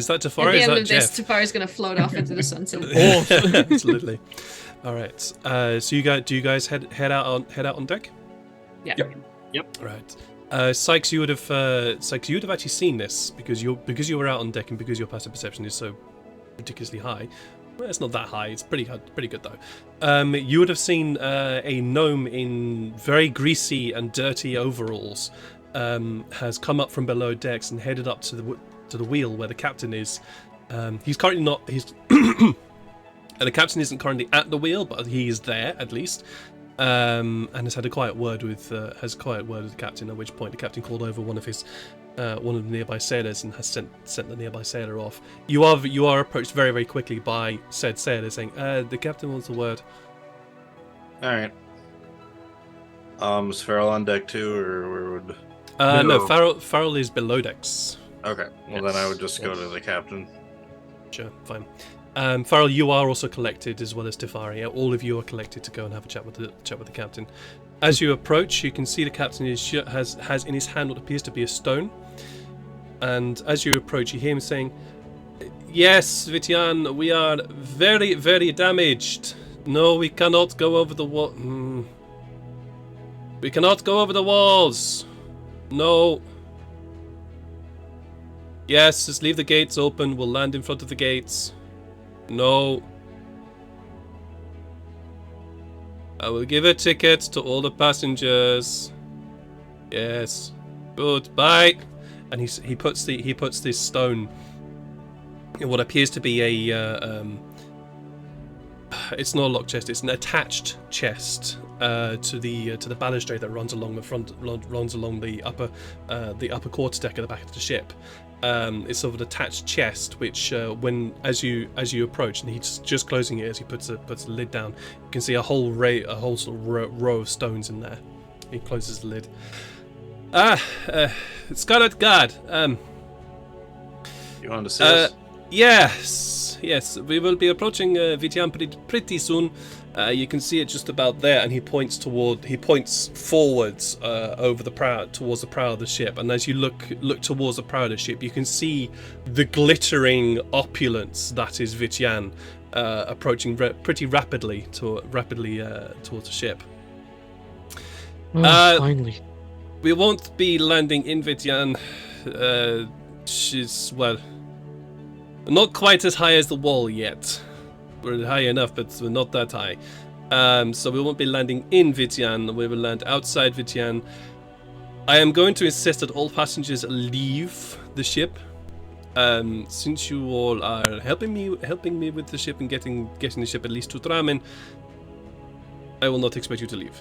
that Tyfari? At the Is end that of Jeff? this, Tyfari's going to float off into the sunset. Absolutely. All right. So do you guys head out on deck? Yeah. Yep. Right. Sykes, you would have actually seen this because you were out on deck and because your passive perception is so ridiculously high. Well, it's not that high. It's pretty good though. You would have seen a gnome in very greasy and dirty overalls has come up from below decks and headed up to the wheel where the captain is. He's currently not. The captain isn't currently at the wheel, but he is there at least. And has had a quiet word with the captain. At which point the captain called over one of the nearby sailors and has sent the nearby sailor off. You are approached very, very quickly by said sailor saying, "The captain wants a word." All right. Is Farrel on deck too, or where would? No, Farrel is below decks. Okay. Well, then I would just go to the captain. Sure, fine. Farrel, you are also collected as well as Tyfari. All of you are collected to go and have a chat with the captain. As you approach, you can see the captain has in his hand what appears to be a stone. And as you approach, you hear him saying, "Yes, Vityan, we are very, very damaged. No, we cannot go over the wall. We cannot go over the walls. No. Yes, just leave the gates open. We'll land in front of the gates. No. I will give a ticket to all the passengers. Yes. Goodbye." And he puts this stone in what appears to be it's not a locked chest. It's an attached chest to the balustrade that runs along the upper quarterdeck at the back of the ship. It's sort of an attached chest, which as you approach, and he's just closing it as he puts the lid down, you can see a whole sort of row of stones in there. He closes the lid. Scarlet Guard. You want to see us? Yes, we will be approaching Vityan pretty soon. You can see it just about there, and he points forwards over the prow towards the prow of the ship. And as you look towards the prow of the ship, you can see the glittering opulence that is Vityan approaching pretty rapidly towards the ship. Finally. We won't be landing in Vityan. She's not quite as high as the wall yet. We're high enough, but we're not that high. So we won't be landing in Vityan. We will land outside Vityan. I am going to insist that all passengers leave the ship. Since you all are helping me with the ship and getting the ship at least to Traamin, I will not expect you to leave.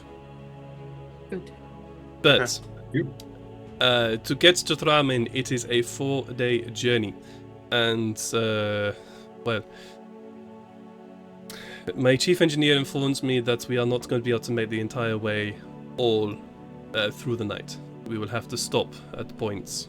Good. But to get to Traamin, it is a 4-day journey. And, my chief engineer informs me that we are not going to be able to make the entire way all through the night. We will have to stop at points.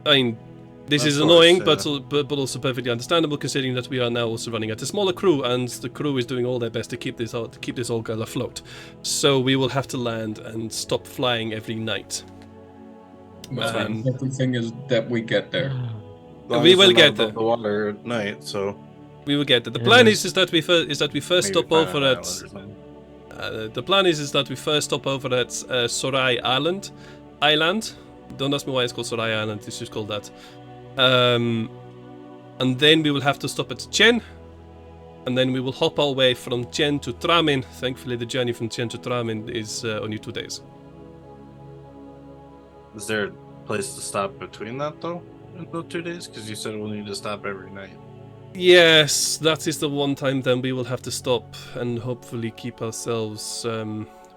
I mean, this is annoying, but also perfectly understandable, considering that we are now also running at a smaller crew, and the crew is doing all their best to keep this all girl afloat. So we will have to land and stop flying every night. The important thing is that we get there. We will get there. The water at night, so we will get there. The plan is that we first stop over at. The plan is that we first stop over at Sorai Island. Don't ask me why it's called Sorai Island. It's just called that. And then we will have to stop at Chen, and then we will hop our way from Chen to Traamin. Thankfully, the journey from Chen to Traamin is only 2 days. Is there a place to stop between that though? In those 2 days, because you said we'll need to stop every night. Yes, that is the one time then we will have to stop and hopefully keep ourselves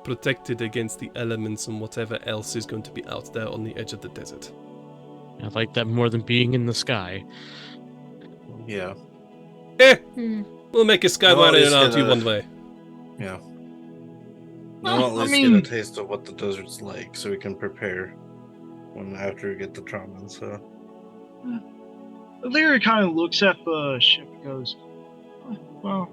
protected against the elements and whatever else is going to be out there on the edge of the desert. I like that more than being in the sky. Yeah. We'll make a skywire out you one way. Yeah. We'll at least get a taste of what the desert's like, so we can prepare after we get the Traamin. So. Elyria kind of looks at the ship and goes, "Well,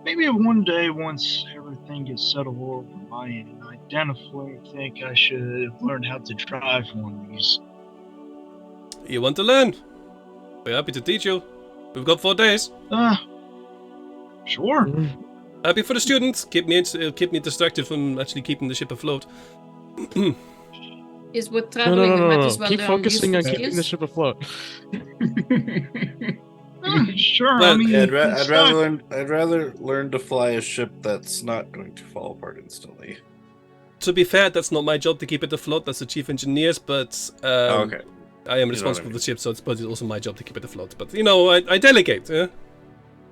maybe one day, once everything gets settled over my end, I definitely think I should learn how to drive one of these. You want to learn? We're happy to teach you. We've got 4 days. Sure. Happy for the students. Keep me distracted from actually keeping the ship afloat. Is what traveling might as well Keep learn focusing on useful keeping the skills? ship afloat. Sure. Well, I mean, Yeah, it's not- I'd rather learn to fly a ship that's not going to fall apart instantly. To be fair, that's not my job to keep it afloat. That's the chief engineer's, but Okay. I am responsible for the ship, so it's also my job to keep it afloat. But you know, I delegate. Yeah?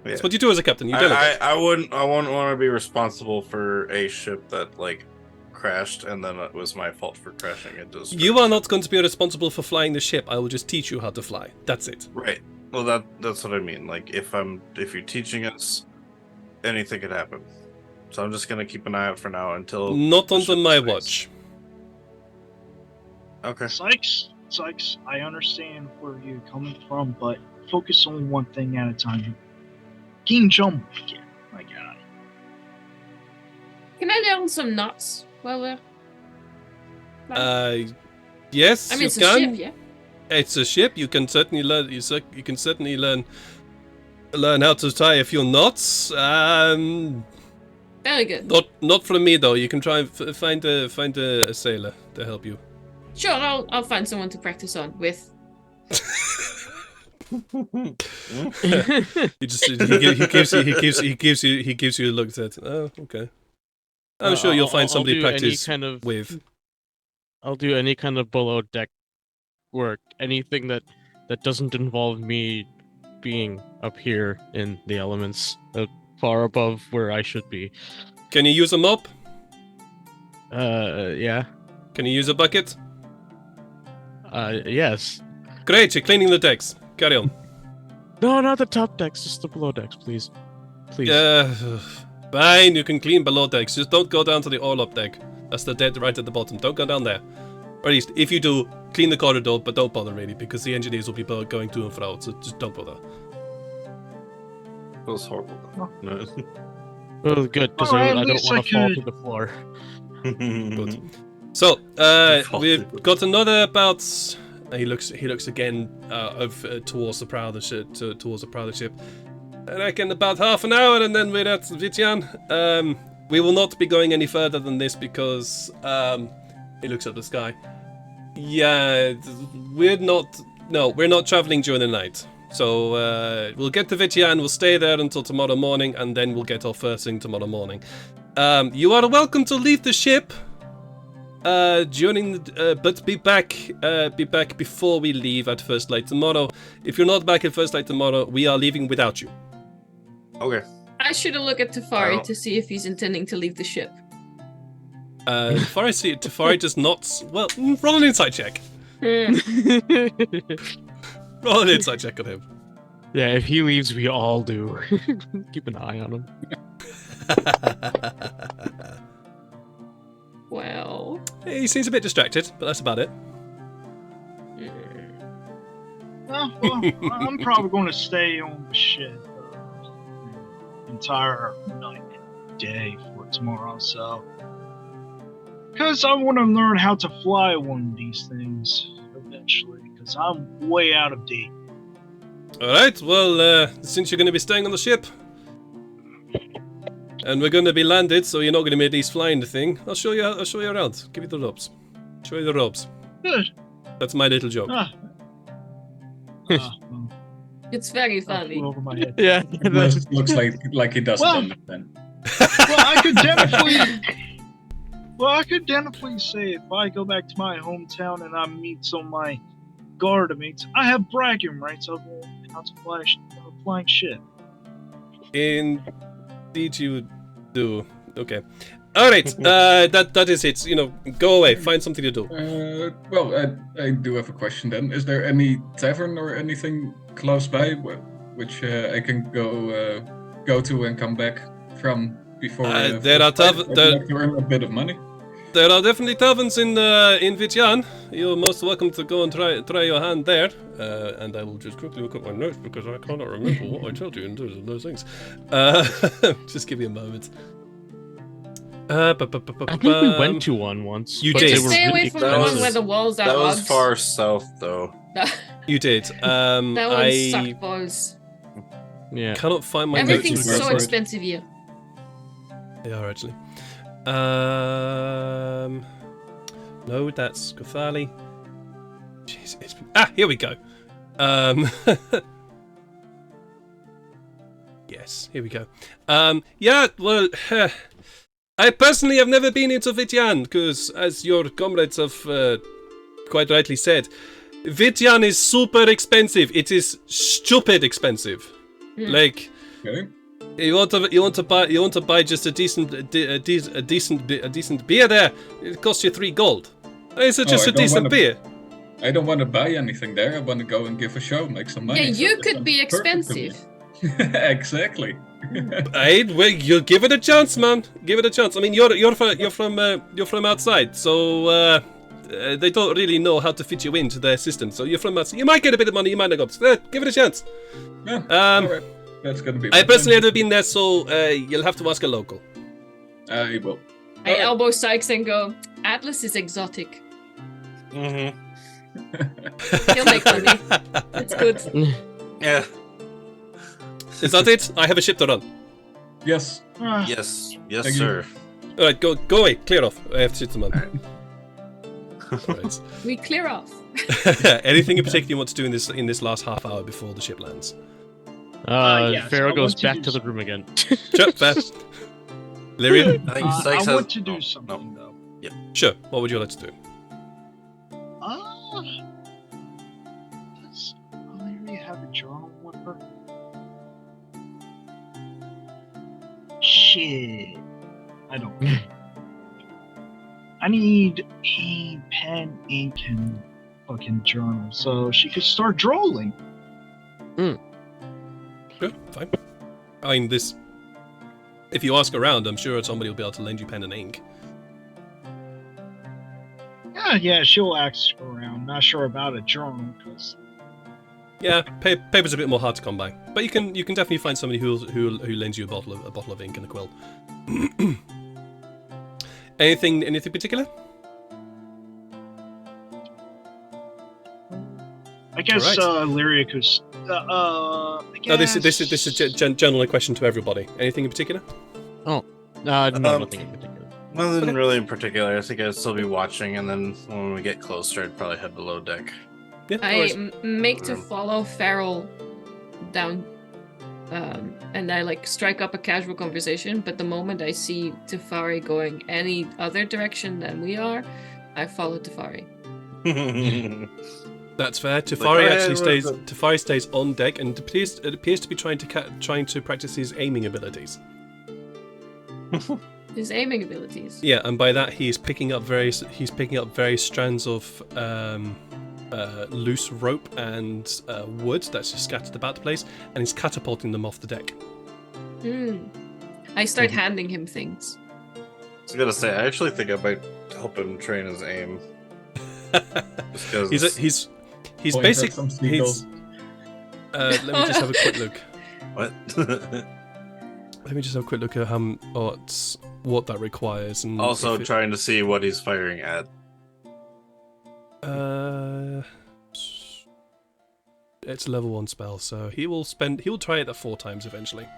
That's what you do as a captain. You delegate. I wouldn't want to be responsible for a ship that like crashed and then it was my fault for crashing it. You are not going to be responsible for flying the ship. I will just teach you how to fly. That's it. Right. Well, that's what I mean. Like if you're teaching us, anything could happen. So I'm just gonna keep an eye out for now until. Not the under ship my sinks. watch. Okay. Sykes, I understand where you're coming from, but focus on one thing at a time. Game jump again, my guy. Can I learn some knots while we're... Yes, I mean, you it's a can. ship, yeah? It's a ship. You can certainly learn. You can certainly learn how to tie a few knots. Very good. Not from me though. You can try and find a sailor to help you. Sure, I'll find someone to practice on with. He gives you a look at. Oh, okay. I'm sure you'll find somebody to practice with. I'll do any kind of below deck work, anything that doesn't involve me being up here in the elements, far above where I should be. Can you use a mop? Yeah. Can you use a bucket? Yes. Great, you're cleaning the decks. Carry on. No, not the top decks, just the below decks, please. Please. Fine, you can clean below decks. Just don't go down to the orlop deck. That's the deck right at the bottom. Don't go down there. Or at least, if you do, clean the corridor, but don't bother really, because the engineers will be going to and fro, so just don't bother. It was horrible. No. Oh, good, because I don't want to fall to the floor. Good. So, we've got another about. He looks again towards the prow of the ship. Towards the prow of the ship. I reckon about half an hour, and then we're at Vityan. We will not be going any further than this because he looks at the sky. Yeah, we're not traveling during the night. So we'll get to Vityan. We'll stay there until tomorrow morning, and then we'll get off first thing tomorrow morning. You are welcome to leave the ship. But be back before we leave at first light tomorrow. If you're not back at first light tomorrow, we are leaving without you. Okay. I should have looked at Tyfari to see if he's intending to leave the ship. Tyfari does not. Well, roll an insight check. Roll an insight check on him. Yeah, if he leaves, we all do. Keep an eye on him. Well, He seems a bit distracted, but that's about it. Well, I'm probably going to stay on the ship the entire night and day for tomorrow, so. Because I want to learn how to fly one of these things eventually, because I'm way out of date. Alright, well, since you're going to be staying on the ship, and we're going to be landed, so you're not going to be at least flying the thing, I'll show you around. Give you the ropes. Show you the ropes. Good. That's my little joke. Well, it's very that funny. flew over my head. Yeah, It looks like he doesn't Well- understand. Well, I could definitely say if I go back to my hometown and I meet some of my guard mates, I have bragging rights of how to fly a flying ship. Indeed you do. Okay. Alright, that is it. Go away, find something to do. Well, I do have a question then. Is there any tavern or anything close by which I can go to and come back from before? There are I'd like to earn a bit of money. there are definitely taverns in Vityan. You're most welcome to go and try your hand there. And I will just quickly look at my notes because I cannot remember what I told you in those things. Just give me a moment. I think we went to one once. You but did. they Just were stay away really from the one expensive. where the walls are That was logs. far south, though. You did. That one I sucked balls. Yeah. cannot find my Everything's notes. so expensive here. They are actually. No, that's Gothali. Jeez, it's been... here we go. Yes, here we go. Yeah, well, I personally have never been into Vityan because, as your comrades have quite rightly said, Vityan is super expensive. It is stupid expensive. Like. Okay. You want to buy just a decent beer there. It costs you 3 gold. It's just I a don't decent wanna- beer. I don't want to buy anything there. I want to go and give a show, make some money. Yeah, so you that could sounds be perfect to me. expensive. Exactly. Well, you give it a chance, man. Give it a chance. I mean, you're from outside, so they don't really know how to fit you into their system. So you're from outside. You might get a bit of money. You might not go. Give it a chance. Yeah, all right. That's gonna be. I fun. personally have never been there, so you'll have to ask a local. I will. I elbow Sykes and go, Atlas is exotic. Mm-hmm. He'll make money. It's good. Yeah. Is that it? I have a ship to run. Yes. Yes. Yes, Thank you. sir. All right, go away. Clear off. I have shit to run. Right. We clear off. Anything in particular you want to do in this last half hour before the ship lands? Yes, Farrel I goes want to back do to the some- room again. Sure, fair. Lyrian? I think I Sykes has... want to do oh, something no. though. Sure. What would you like to do? Does Elyria have a journal with her? Shit. I don't. I need a pen, ink, and fucking journal so she could start drawing. Sure, fine. I mean, this... If you ask around, I'm sure somebody will be able to lend you pen and ink. Yeah, she'll ask around. Not sure about a journal because Yeah, paper's a bit more hard to come by, but you can definitely find somebody who lends you a bottle of ink and a quill. Anything particular? I guess Alright. Elyria could. I guess. No, this is generally a question to everybody. Anything in particular? No, nothing in particular. Nothing really in particular. I think I'd still be watching, and then when we get closer, I'd probably head below deck. Yeah. no I worries. make to follow Farrel down, and I like strike up a casual conversation. But the moment I see Tyfari going any other direction than we are, I follow Tyfari. That's fair. oh, Tyfari yeah, actually it stays. was Tyfari stays on deck and it appears to be trying to practice his aiming abilities. His aiming abilities. Yeah, and by that he's picking up various strands of loose rope and wood that's just scattered about the place, and he's catapulting them off the deck. I start handing him things. I was gonna say, I actually think I might help him train his aim. Just 'cause- He's Point at basic. some seagulls. He's. Let me just have a quick look. What? Let me just have a quick look at what that requires, and Also if it- trying to see what he's firing at. It's a level 1 spell, so he will try it 4 times eventually.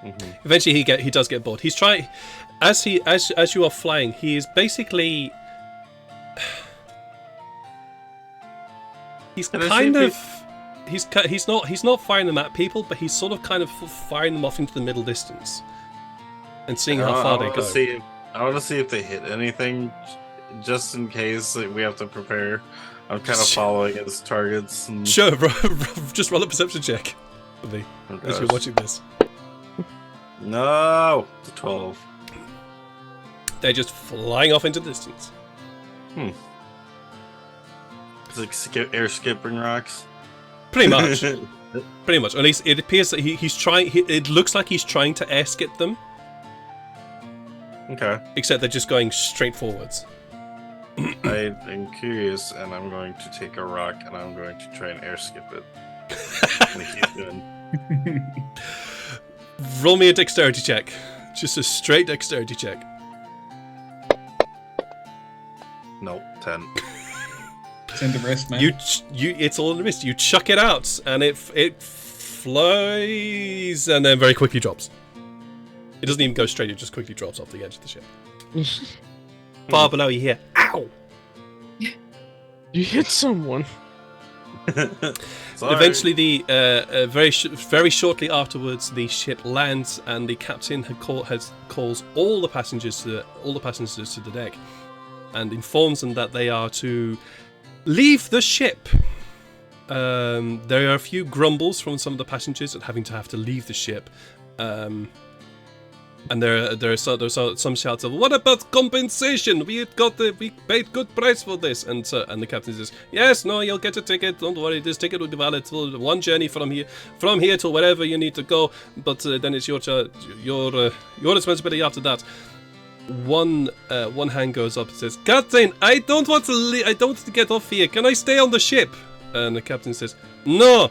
Mhm. Eventually he does get bored. He's trying as you are flying, he is basically he's Can I kind see of he's not firing them at people, but he's sort of kind of firing them off into the middle distance and seeing how far they go. I want to see if they hit anything, just in case we have to prepare. I'm kind of following his targets. And... Sure, just roll a perception check for me Oh, as you're gosh. watching this. No, it's a 12. They're just flying off into the distance. It's like air skipping rocks. Pretty much. Pretty much. At least it appears that he's trying. It looks like he's trying to air skip them. Okay. Except they're just going straight forwards. I am curious, and I'm going to take a rock, and I'm going to try and air skip it. And keep doing. Roll me a dexterity check. Just a straight dexterity check. Nope, 10. It's in the wrist, man. It's all in the wrist. You chuck it out, and it flies, and then very quickly drops. It doesn't even go straight. It just quickly drops off the edge of the ship. Far below, you hear, "Ow!" You hit someone. Eventually, very shortly afterwards, the ship lands, and the captain calls all the passengers to the deck, and informs them that they are to leave the ship. There are a few grumbles from some of the passengers at having to have to leave the ship, and there are some shouts of, "What about compensation? We paid good price for this." And the captain says, "Yes, no, you'll get a ticket. Don't worry, this ticket will be valid for one journey from here to wherever you need to go. But then it's your responsibility after that." One hand goes up and says, "Captain, I don't want to get off here. Can I stay on the ship?" And the captain says, "No,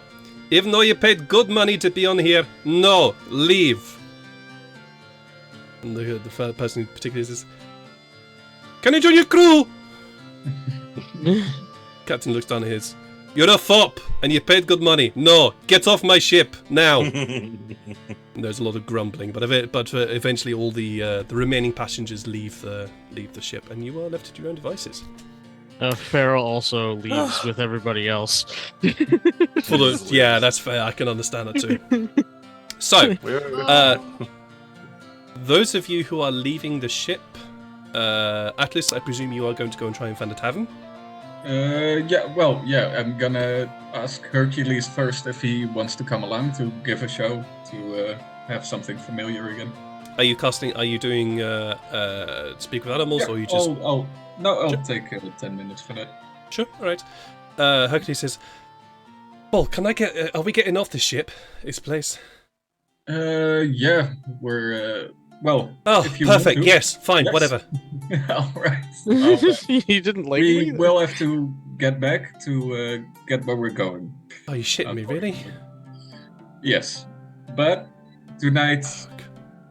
even though you paid good money to be on here, no, leave." And the person in particular says, "Can I join your crew?" Captain looks down at his. "You're a fop, and you paid good money. No, get off my ship now." And there's a lot of grumbling, but eventually all the remaining passengers leave the ship, and you are left to your own devices. Farrel also leaves with everybody else. Yeah, that's fair. I can understand that too. So, those of you who are leaving the ship, Atlas, I presume you are going to go and try and find a tavern? I'm gonna ask Hercules first if he wants to come along to give a show, to have something familiar again. Are you doing Speak with Animals, or you just... I'll take 10 minutes for that. Sure, alright. Hercules says, "Well, are we getting off the ship, this place?" Yeah, we're, Oh, perfect, yes, fine, yes. Whatever. Alright. You didn't like me? We will have to get back to get where we're going. Oh, you shitting me, really? Yes. But tonight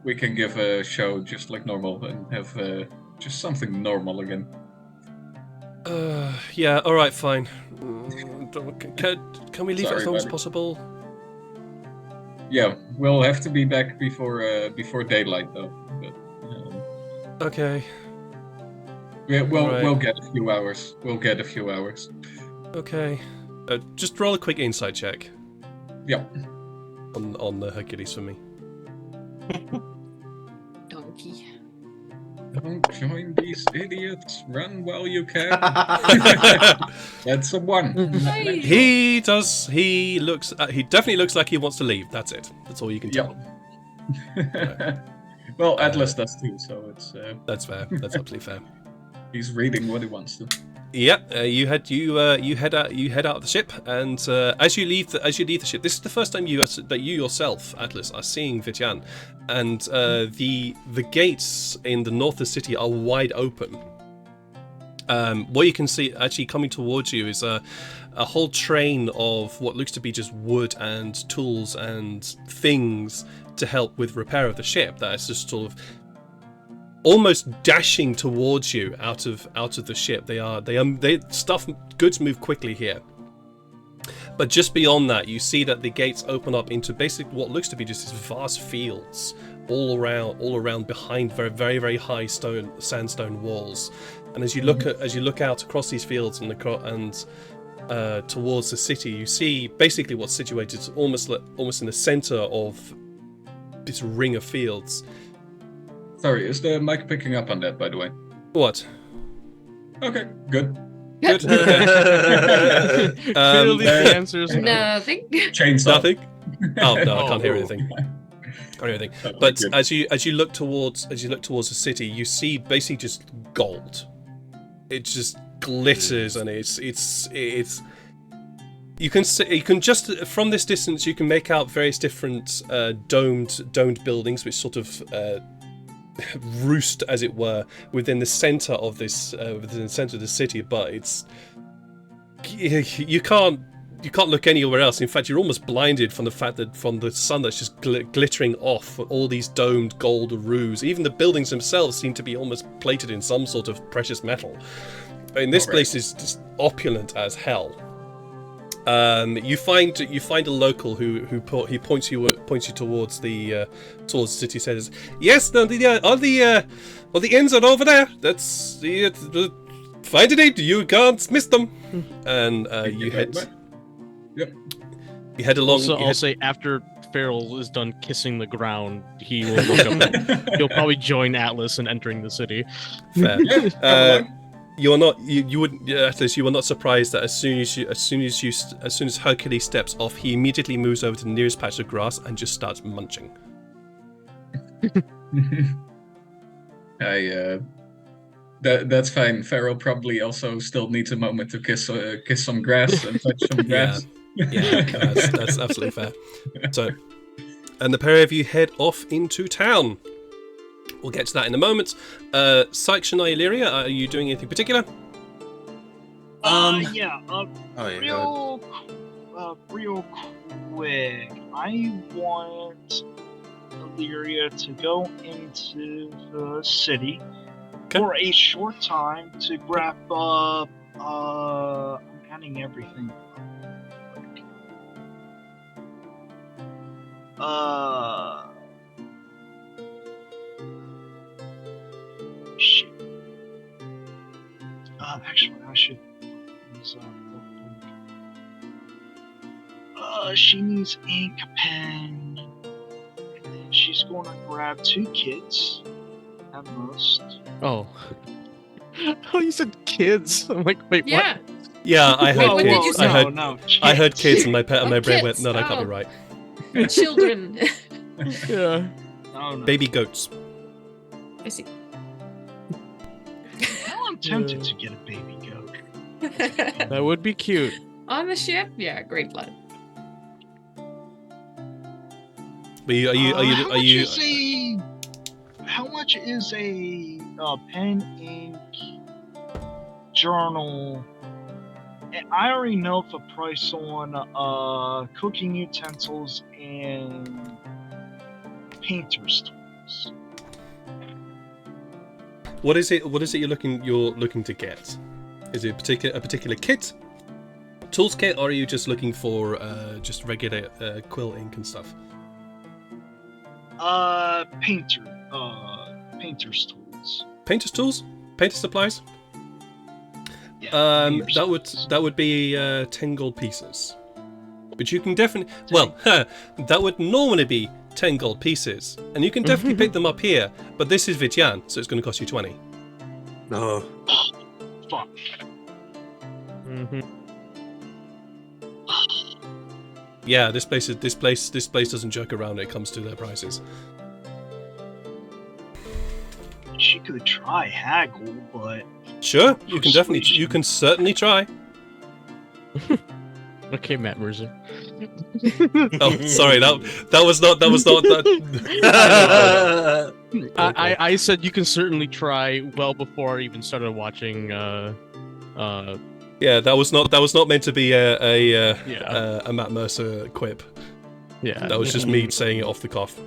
we can give a show just like normal and have just something normal again. Yeah, alright, fine. Can we leave as long as possible? Yeah, we'll have to be back before daylight, though. But, okay. Yeah, we'll get a few hours. Okay. Just roll a quick insight check. Yeah. On the Hercules for me. Donkey. Don't join these idiots. Run while you can. That's a 1. He does. He definitely looks like he wants to leave. That's it. That's all you can tell. Right. Well, Atlas does too, so it's. That's fair. That's absolutely fair. He's reading what he wants to. Yeah, you head out of the ship, and as you leave the ship, this is the first time that you yourself, Atlas, are seeing Vityan, and the gates in the north of the city are wide open. What you can see actually coming towards you is a whole train of what looks to be just wood and tools and things to help with repair of the ship. That is just sort of almost dashing towards you out of the ship. Goods move quickly here. But just beyond that, you see that the gates open up into basically what looks to be just these vast fields all around behind very, very, very high sandstone walls. And as you look out across these fields and towards the city, you see basically what's situated almost in the center of this ring of fields. Sorry, is the mic picking up on that, by the way? What? Okay, good. Good. The answers nothing. Chainsaw. Nothing. Oh no, I can't hear anything. But as you look towards the city, you see basically just gold. It just glitters, and it's. You can just from this distance you can make out various different domed buildings, which sort of roost, as it were, within the center of this, within the center of the city. But it's you can't look anywhere else. In fact, you're almost blinded from the fact that from the sun that's just glittering off all these domed gold roofs. Even the buildings themselves seem to be almost plated in some sort of precious metal. I mean, this place is just opulent as hell. You find a local who points you towards the city. Says, "Yes, all the inns are over there. That's find it. You can't miss them." And you head. Yep. You head along. Also, I'll say after Farrel is done kissing the ground, he will look up. He'll probably join Atlas in entering the city. Fair. You are not. You would. Atlas, you are not surprised that as soon as Hercules steps off, he immediately moves over to the nearest patch of grass and just starts munching. That's fine. Farrel probably also still needs a moment to kiss some grass and touch some grass. Yeah, that's absolutely fair. So, and the pair of you head off into town. We'll get to that in a moment. Sykes and Elyria, are you doing anything particular? Real quick. I want Elyria to go into the city for a short time to grab up. I'm adding everything. Shit. Actually, I should use she needs ink, pen, and then she's going to grab 2 kids at most. Oh. Oh, you said kids. I'm like, wait, Yeah. what? Yeah, I heard What did you kids. say? I heard kids, and my brain kids. went, "No, that can't be right." Children. Yeah. No. Baby goats. I see. Well, I'm tempted to get a baby goat. That would be cute. On the ship? Yeah, great blood. But how much is a pen, ink, journal? And I already know the price on cooking utensils and painter's tools. What is it you're looking to get? Is it a particular kit? Tools kit, or are you just looking for just regular quill ink and stuff? Painter's tools. Painter's tools? Painter supplies? Yeah, that would be 10 gold pieces. But you can definitely... Well, that would normally be 10 gold pieces. And you can definitely pick them up here. But this is Vityan, so it's going to cost you 20. Oh. Fuck. Mm-hmm. Yeah, this place doesn't joke around when it comes to their prices. She could try haggle, but Sure, you can certainly try. Okay, Matt Mercer. Oh, sorry, that was not that. I said you can certainly try well before I even started watching. Yeah, that was not meant to be a Matt Mercer quip. Yeah, That was just me saying it off the cuff.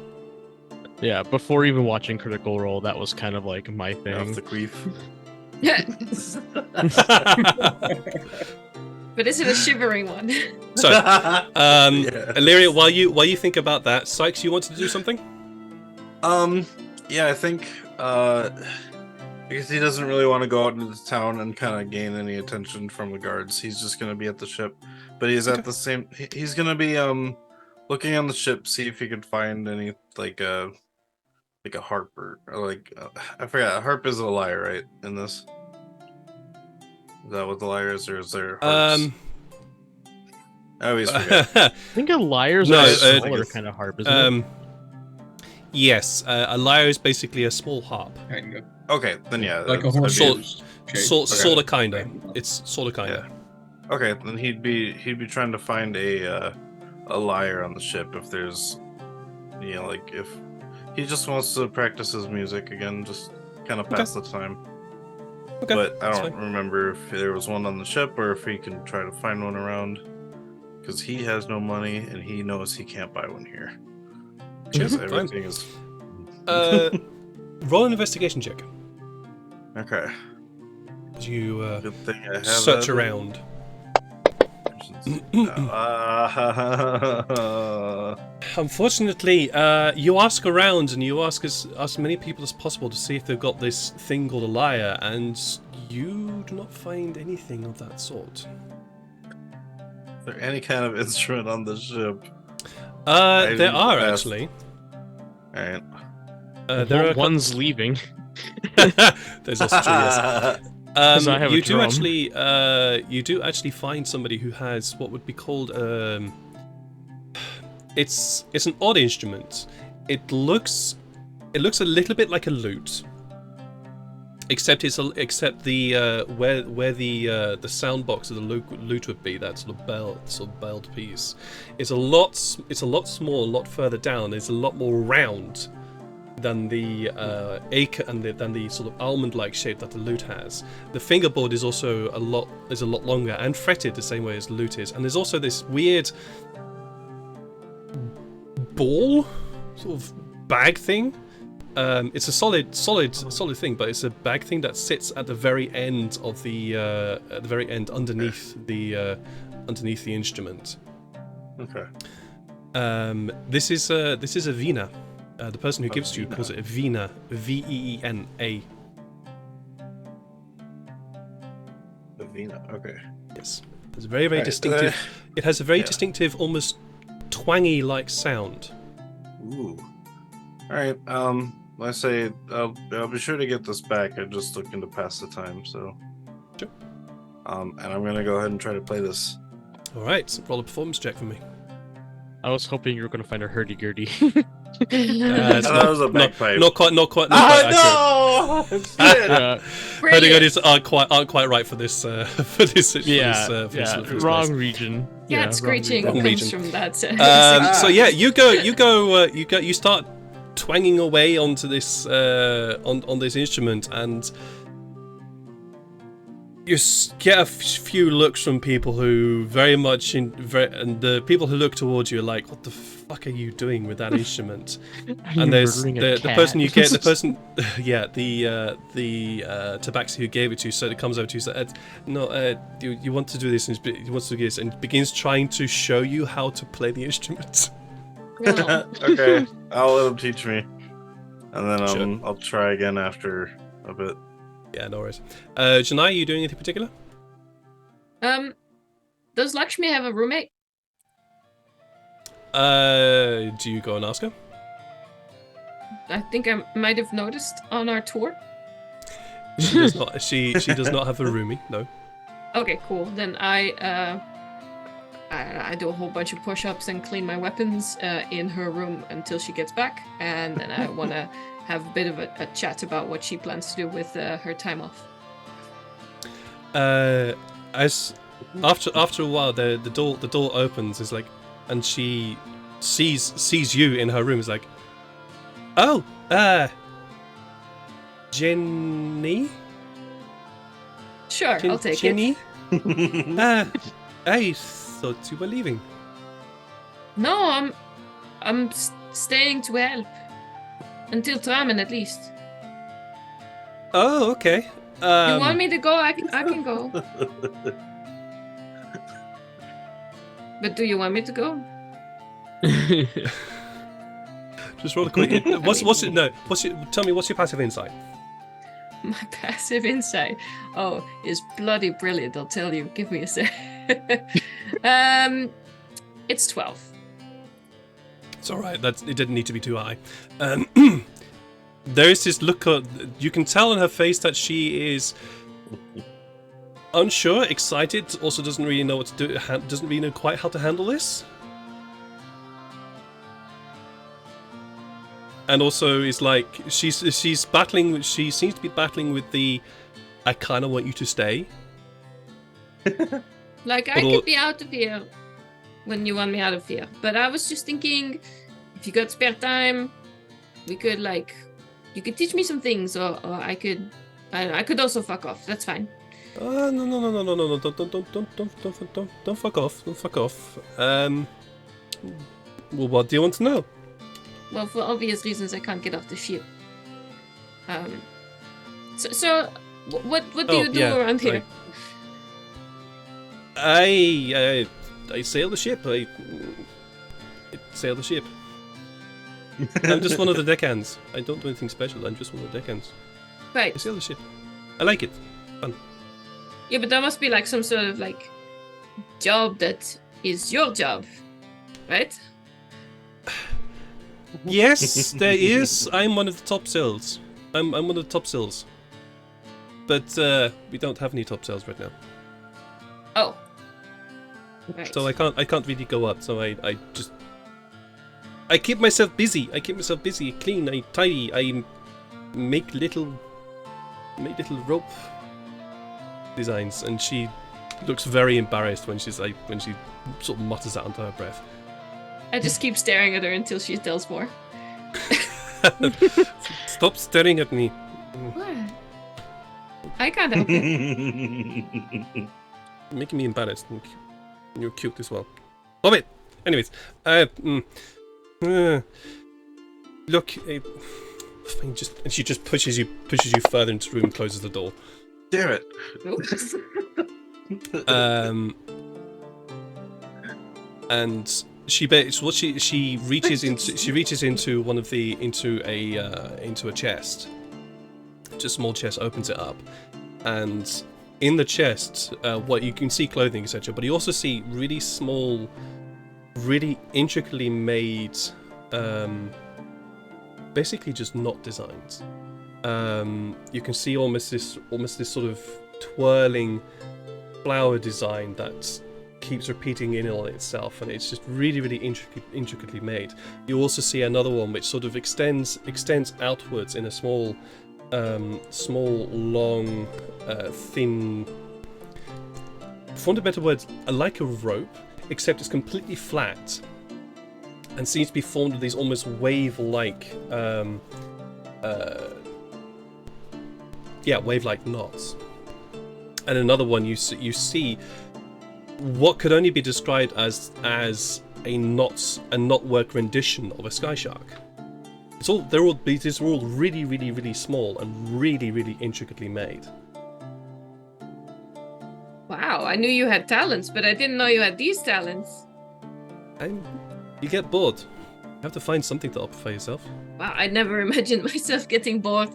Yeah, before even watching Critical Role, that was kind of like my thing. Off the queef. But is it a shivering one? So, Elyria, while you think about that, Sykes, you wanted to do something? Yeah, I think because he doesn't really want to go out into the town and kind of gain any attention from the guards. He's just gonna be at the ship, but he's at the same. He's gonna be looking on the ship, see if he could find any like a harp or like I forgot. A harp is a lyre, right? In this, is that what the lyre is, or is there harps? I always forget. I think a lyre's a smaller kind of harp, isn't it? Yes, a lyre is basically a small harp. Kind of. Okay, then yeah, Like a horse. Sort of kinda. It's sort of kinda. Yeah. Okay, then he'd be trying to find a lyre on the ship if there's, like if He just wants to practice his music again, just kind of pass the time. Okay, But I that's don't fine. remember if there was one on the ship or if he can try to find one around. Because he has no money and he knows he can't buy one here. Because Sure, fine. everything is. Roll an investigation check. Okay. As you Good thing I have search that. around. Unfortunately, you ask around and you ask as many people as possible to see if they've got this thing called a lyre, and you do not find anything of that sort. Is there any kind of instrument on the ship? There are asked. actually. Alright. There are One's leaving. There's also true, yes. 'Cause I have a you do drum. actually find somebody who has what would be called it's an odd instrument. It looks a little bit like a lute, except the where the sound box of the lute would be, that sort of belled piece. It's a lot smaller, a lot further down. It's a lot more round than the than the sort of almond-like shape that the lute has. The fingerboard is also a lot longer and fretted the same way as the lute is, and there's also this weird ball sort of bag thing. It's a solid thing, but it's a bag thing that sits at the very end of the underneath the instrument. Okay. This is a vina. The person who gives it to you calls it a vina, V-E-E-N-A. The Vina. Okay. Yes, it's very distinctive. It has a very distinctive, almost twangy-like sound. Ooh. All right. I say I'll be sure to get this back. I'm just looking to pass the time. So. Sure. And I'm gonna go ahead and try to play this. All right, roll a performance check for me. I was hoping you were going to find a hurdy-gurdy. It's That was a bagpipe. not quite accurate. No! Hurdy-gurdies aren't quite right for this for this. Wrong region. Cat screeching wrong comes region. from that. So yeah, you start twanging away onto this on this instrument, and you get a few looks from people who and the people who look towards you are like, "What the fuck are you doing with that instrument?" And there's the person you get, the person, the tabaxi who gave it to you, so it comes over to you, says, "No, you want to do this," and he wants to do this, and begins trying to show you how to play the instrument. No. Okay, I'll let him teach me, and then Sure. I'll try again after a bit. Yeah, no worries. Janai, are you doing anything particular? Does Lakshmi have a roommate? Do you go and ask her? I think I might have noticed on our tour. She does not. She does not have a roomie. No. Okay, cool. Then I do a whole bunch of push-ups and clean my weapons in her room until she gets back, and then I want to have a bit of a chat about what she plans to do with her time off. As after a while, the door opens. Is like, and she sees you in her room. Is like, oh, Jenny. Sure, I'll take Jenny. it. I thought you were leaving. No, I'm staying to help until Traamin at least. Oh, okay. You want me to go? I can go. But do you want me to go? Just roll a quick. Tell me, what's your passive insight? My passive insight, is bloody brilliant. I'll tell you. Give me a sec. It's 12. It's all right. It didn't need to be too high. There is this look. You can tell on her face that she is unsure, excited. Also, doesn't really know what to do. Doesn't really know quite how to handle this. And also is like she's battling. She seems to be battling with the "I kind of want you to stay." Like, I could be out of here when you want me out of here. But I was just thinking, if you got spare time, We could like, you could teach me some things, or I could also fuck off. That's fine. No, don't fuck off. Don't fuck off. Well, what do you want to know? Well, for obvious reasons, I can't get off the ship. So what do you do around here? I sail the ship. I sail the ship. I'm just one of the deckhands. I don't do anything special. I'm just one of the deckhands. Right. I sail the ship. I like it. Fun. Yeah, but there must be like some sort of like job that is your job, right? Yes, there is. I'm one of the top sails. I'm one of the top sails. But we don't have any top sails right now. Oh. Right. So I can't really go up. So I keep myself busy. I clean, I tidy, I make little rope designs, and she looks very embarrassed when she sort of mutters that under her breath. I just keep staring at her until she tells more. Stop staring at me. What? I can't help it. You're making me embarrassed. You're cute as well. Stop it! Anyways, look, fine, and she just pushes you further into the room and closes the door. Damn it. And she reaches into a chest. Just a small chest, opens it up, and in the chest, what you can see clothing, etc. But you also see really small, really intricately made, basically just knot designs. You can see almost this sort of twirling flower design that keeps repeating in on itself, and it's just really, really intricately made. You also see another one which sort of extends outwards in a small, long, thin, for want of better words, like a rope, except it's completely flat and seems to be formed of these almost wave-like, wave-like knots. And another one you see what could only be described as a knotwork rendition of a sky shark. These are all really, really, really small and really, really intricately made. Wow, I knew you had talents, but I didn't know you had these talents. You get bored. You have to find something to occupy yourself. Wow, I never imagined myself getting bored.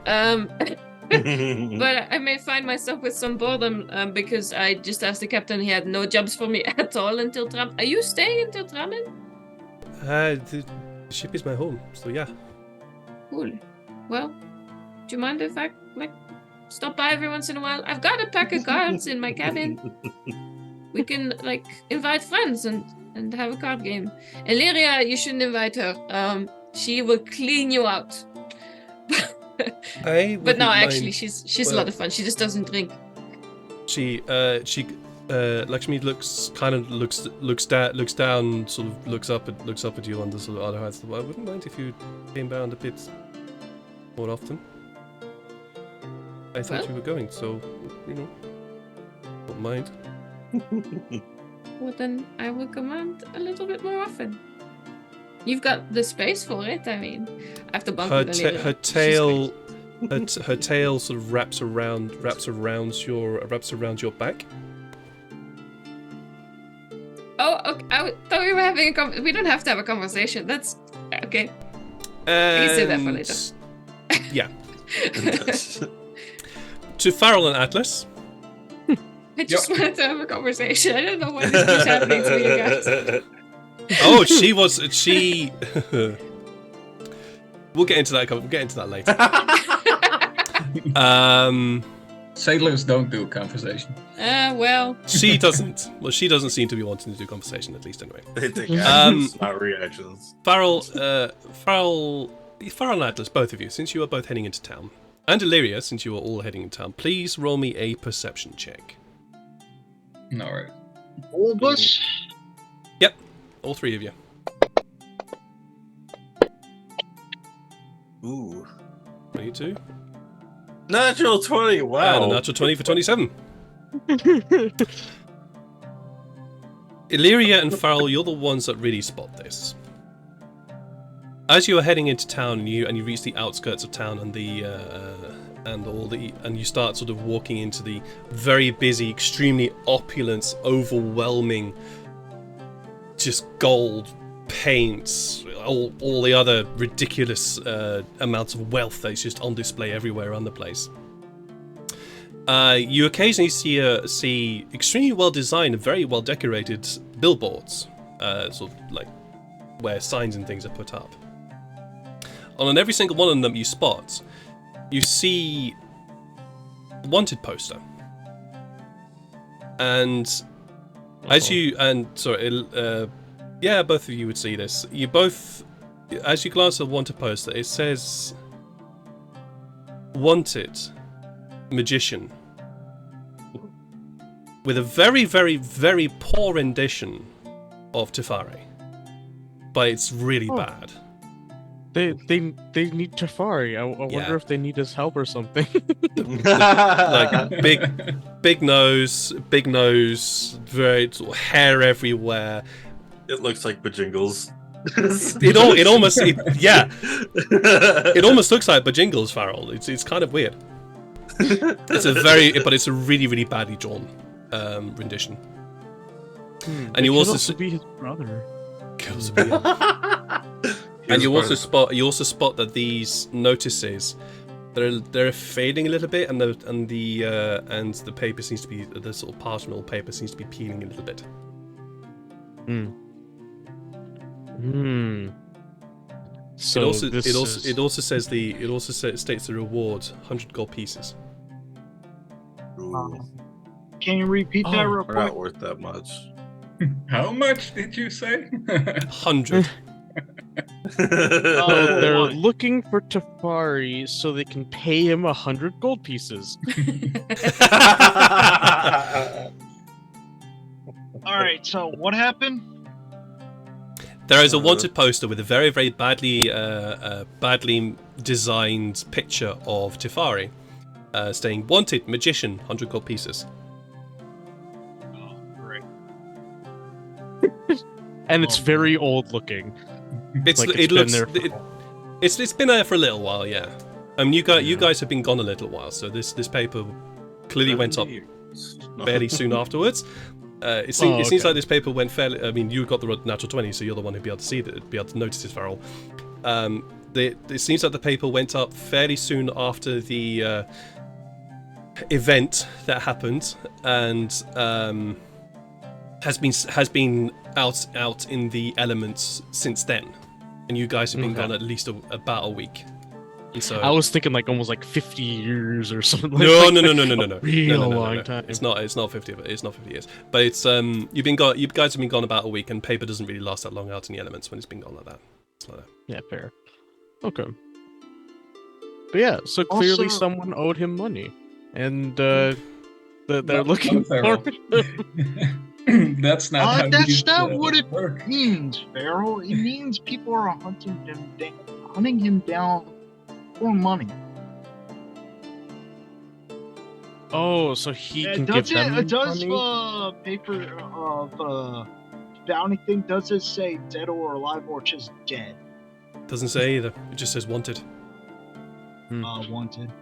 But I may find myself with some boredom because I just asked the captain. He had no jobs for me at all until Traamin. Are you staying until Traamin? The ship is my home, so yeah. Cool. Well, do you mind if I stop by every once in a while? I've got a pack of cards in my cabin. We can invite friends and have a card game. Elyria, you shouldn't invite her. She will clean you out. But no, actually, she's a lot of fun. She just doesn't drink. Lakshmi looks down, sort of looks up at you on the sort of other hand. I wouldn't mind if you came down a bit more often. I thought you were going, so don't mind. Well, then I will command a little bit more often. You've got the space for it. I mean, I have to bump with Elyria. Her tail sort of wraps around your back. Oh, okay. I thought we were having a we don't have to have a conversation. That's okay. I can say that for later. Yeah. To Farrel and Atlas. I just wanted to have a conversation. I don't know why this keeps happening to you guys. Oh, she. We'll get into that. We'll get into that later. Sailors don't do conversation. Well. She doesn't. Well, she doesn't seem to be wanting to do conversation, at least anyway. They take actions, not reactions. Farrel and Atlas, both of you, since you are both heading into town, and Elyria, since you are all heading into town, please roll me a perception check. Alright. All of us? Yep, all three of you. Ooh. 22. Natural 20. Wow. And a natural 20 for 27. Elyria and Farrel, you're the ones that really spot this. As you are heading into town, and you reach the outskirts of town, and you start sort of walking into the very busy, extremely opulent, overwhelming, just gold paints, all the other ridiculous amounts of wealth that is just on display everywhere around the place. You occasionally see extremely well designed and very well decorated billboards, sort of like where signs and things are put up. On every single one of them you spot, you see a wanted poster. And both of you would see this. You both, as you glance at the wanted poster, it says "Wanted Magician," with a very, very, very poor rendition of Tyfari, but it's really bad. They need Tyfari. I wonder if they need his help or something. Like big nose, very sort of hair everywhere. It looks like Bajingles. It almost looks like Bajingles, Farrel. It's kind of weird. But it's a really, really badly drawn rendition. And you also be his brother. And you also spot that these notices, they're fading a little bit, and the paper seems to be, the sort of parchment paper seems to be peeling a little bit. So it also states the reward 100 gold pieces. Can you repeat that real We're quick? not worth that much. How much did you say? 100. They're looking for Tyfari so they can pay him 100 gold pieces. All right. So what happened? There is a wanted poster with a very, very badly designed picture of Tyfari, saying "Wanted Magician, 100 gold pieces." Oh, great. And it's very old looking. It's been there for a little while, yeah. You guys have been gone a little while, so this paper clearly went up fairly soon afterwards. It seems like this paper went fairly. I mean, you got the natural 20, so you're the one who'd be able to see that, be able to notice this, Farrel. It seems like the paper went up fairly soon after the event that happened, and has been out in the elements since then. And you guys have been gone at least about a week. And so I was thinking like almost like 50 years or something. No. Real long time. It's not 50. It's not 50 years. But it's you guys have been gone about a week, and paper doesn't really last that long out in the elements when it's been gone like that. It's like that. Yeah, fair. Okay. But yeah, so clearly someone owed him money, and they're looking for him. That's not how That's these, not what it work. means, Farrel. It means people are hunting him down for money. Oh, so he can give them Does money? paper of bounty thing, does it say dead or alive or just dead? Doesn't say either. It just says wanted. Wanted.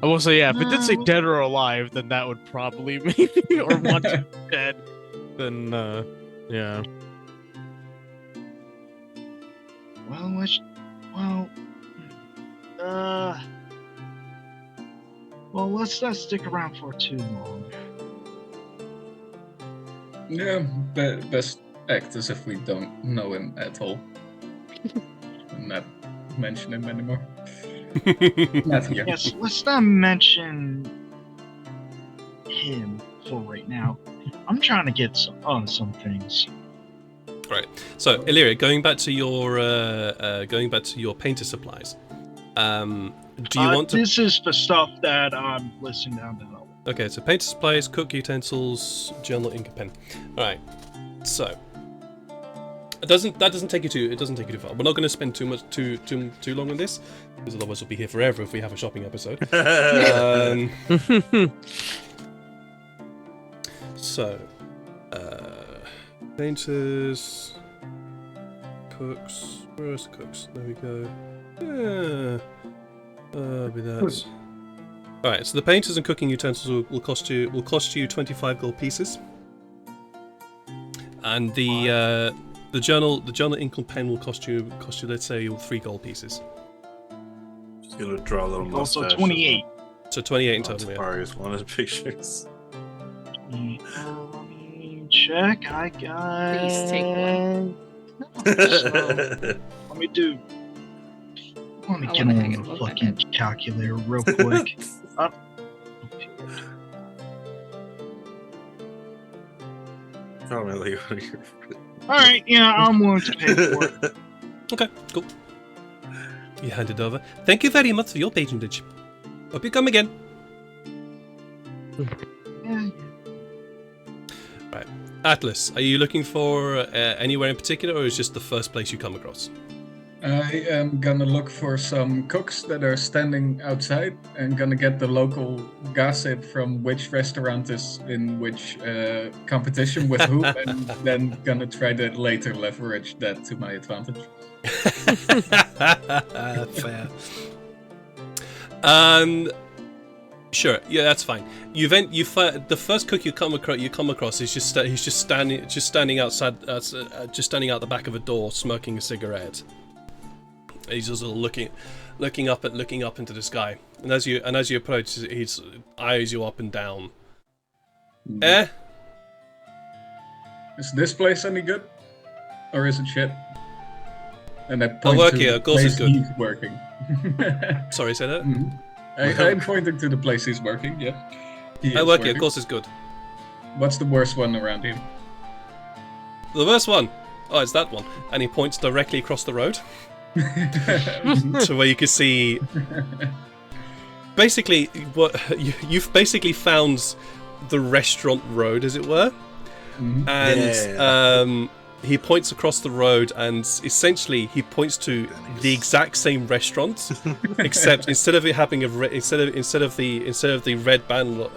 I will say, yeah, if it did say dead or alive, then that would probably maybe, or wanted dead, then, yeah. Well, let's not stick around for too long. Yeah, best act as if we don't know him at all. And not mention him anymore. Not here. Yes, let's not mention him for right now. I'm trying to get some things. Right. So, Elyria, going back to your painter supplies. Do you want to? This is the stuff that I'm listing down below. Okay, so painter supplies, cook utensils, journal, ink, and pen. All right. So, That doesn't take you too. It doesn't take you too far. We're not going to spend too long on this, because otherwise we'll be here forever if we have a shopping episode. So, painters, cooks. Where's the cooks? There we go. Be that. All right. So the painters and cooking utensils will cost you 25 gold pieces, and the journal ink and pen will cost you let's say 3 gold pieces. Just gonna draw a little Also mustache. 28. So 28 in total. Yeah. Tyfari's wanted pictures. Let me check. I got. Please take one. Let me do. Let me I get wanna on hang it the up like fucking calculator real quick. Probably like All right, yeah, I'm willing to pay for it. Okay, cool. You hand it over. Thank you very much for your patronage. Hope you come again. Yeah. Right, Atlas, are you looking for anywhere in particular, or is just the first place you come across? I am gonna look for some cooks that are standing outside and gonna get the local gossip from which restaurant is in which competition with who, and then gonna try to later leverage that to my advantage. Fair. Sure. Yeah, that's fine. The first cook you come across is he's just standing outside, just standing out the back of a door, smoking a cigarette. He's just looking up into the sky, and as you approach, he's eyes you up and down. Is this place any good, or is it shit? And I point work to here, the of course it's place good. he's working. Sorry, say that. I'm pointing to the place he's working. Yeah. I work here, of course it's good. What's the worst one around here? The worst one. Oh, it's that one, and he points directly across the road. To where you can see basically what you've basically found the restaurant road, as it were, and he points across the road, and essentially he points to the exact same restaurant, except instead of it having instead of the red banner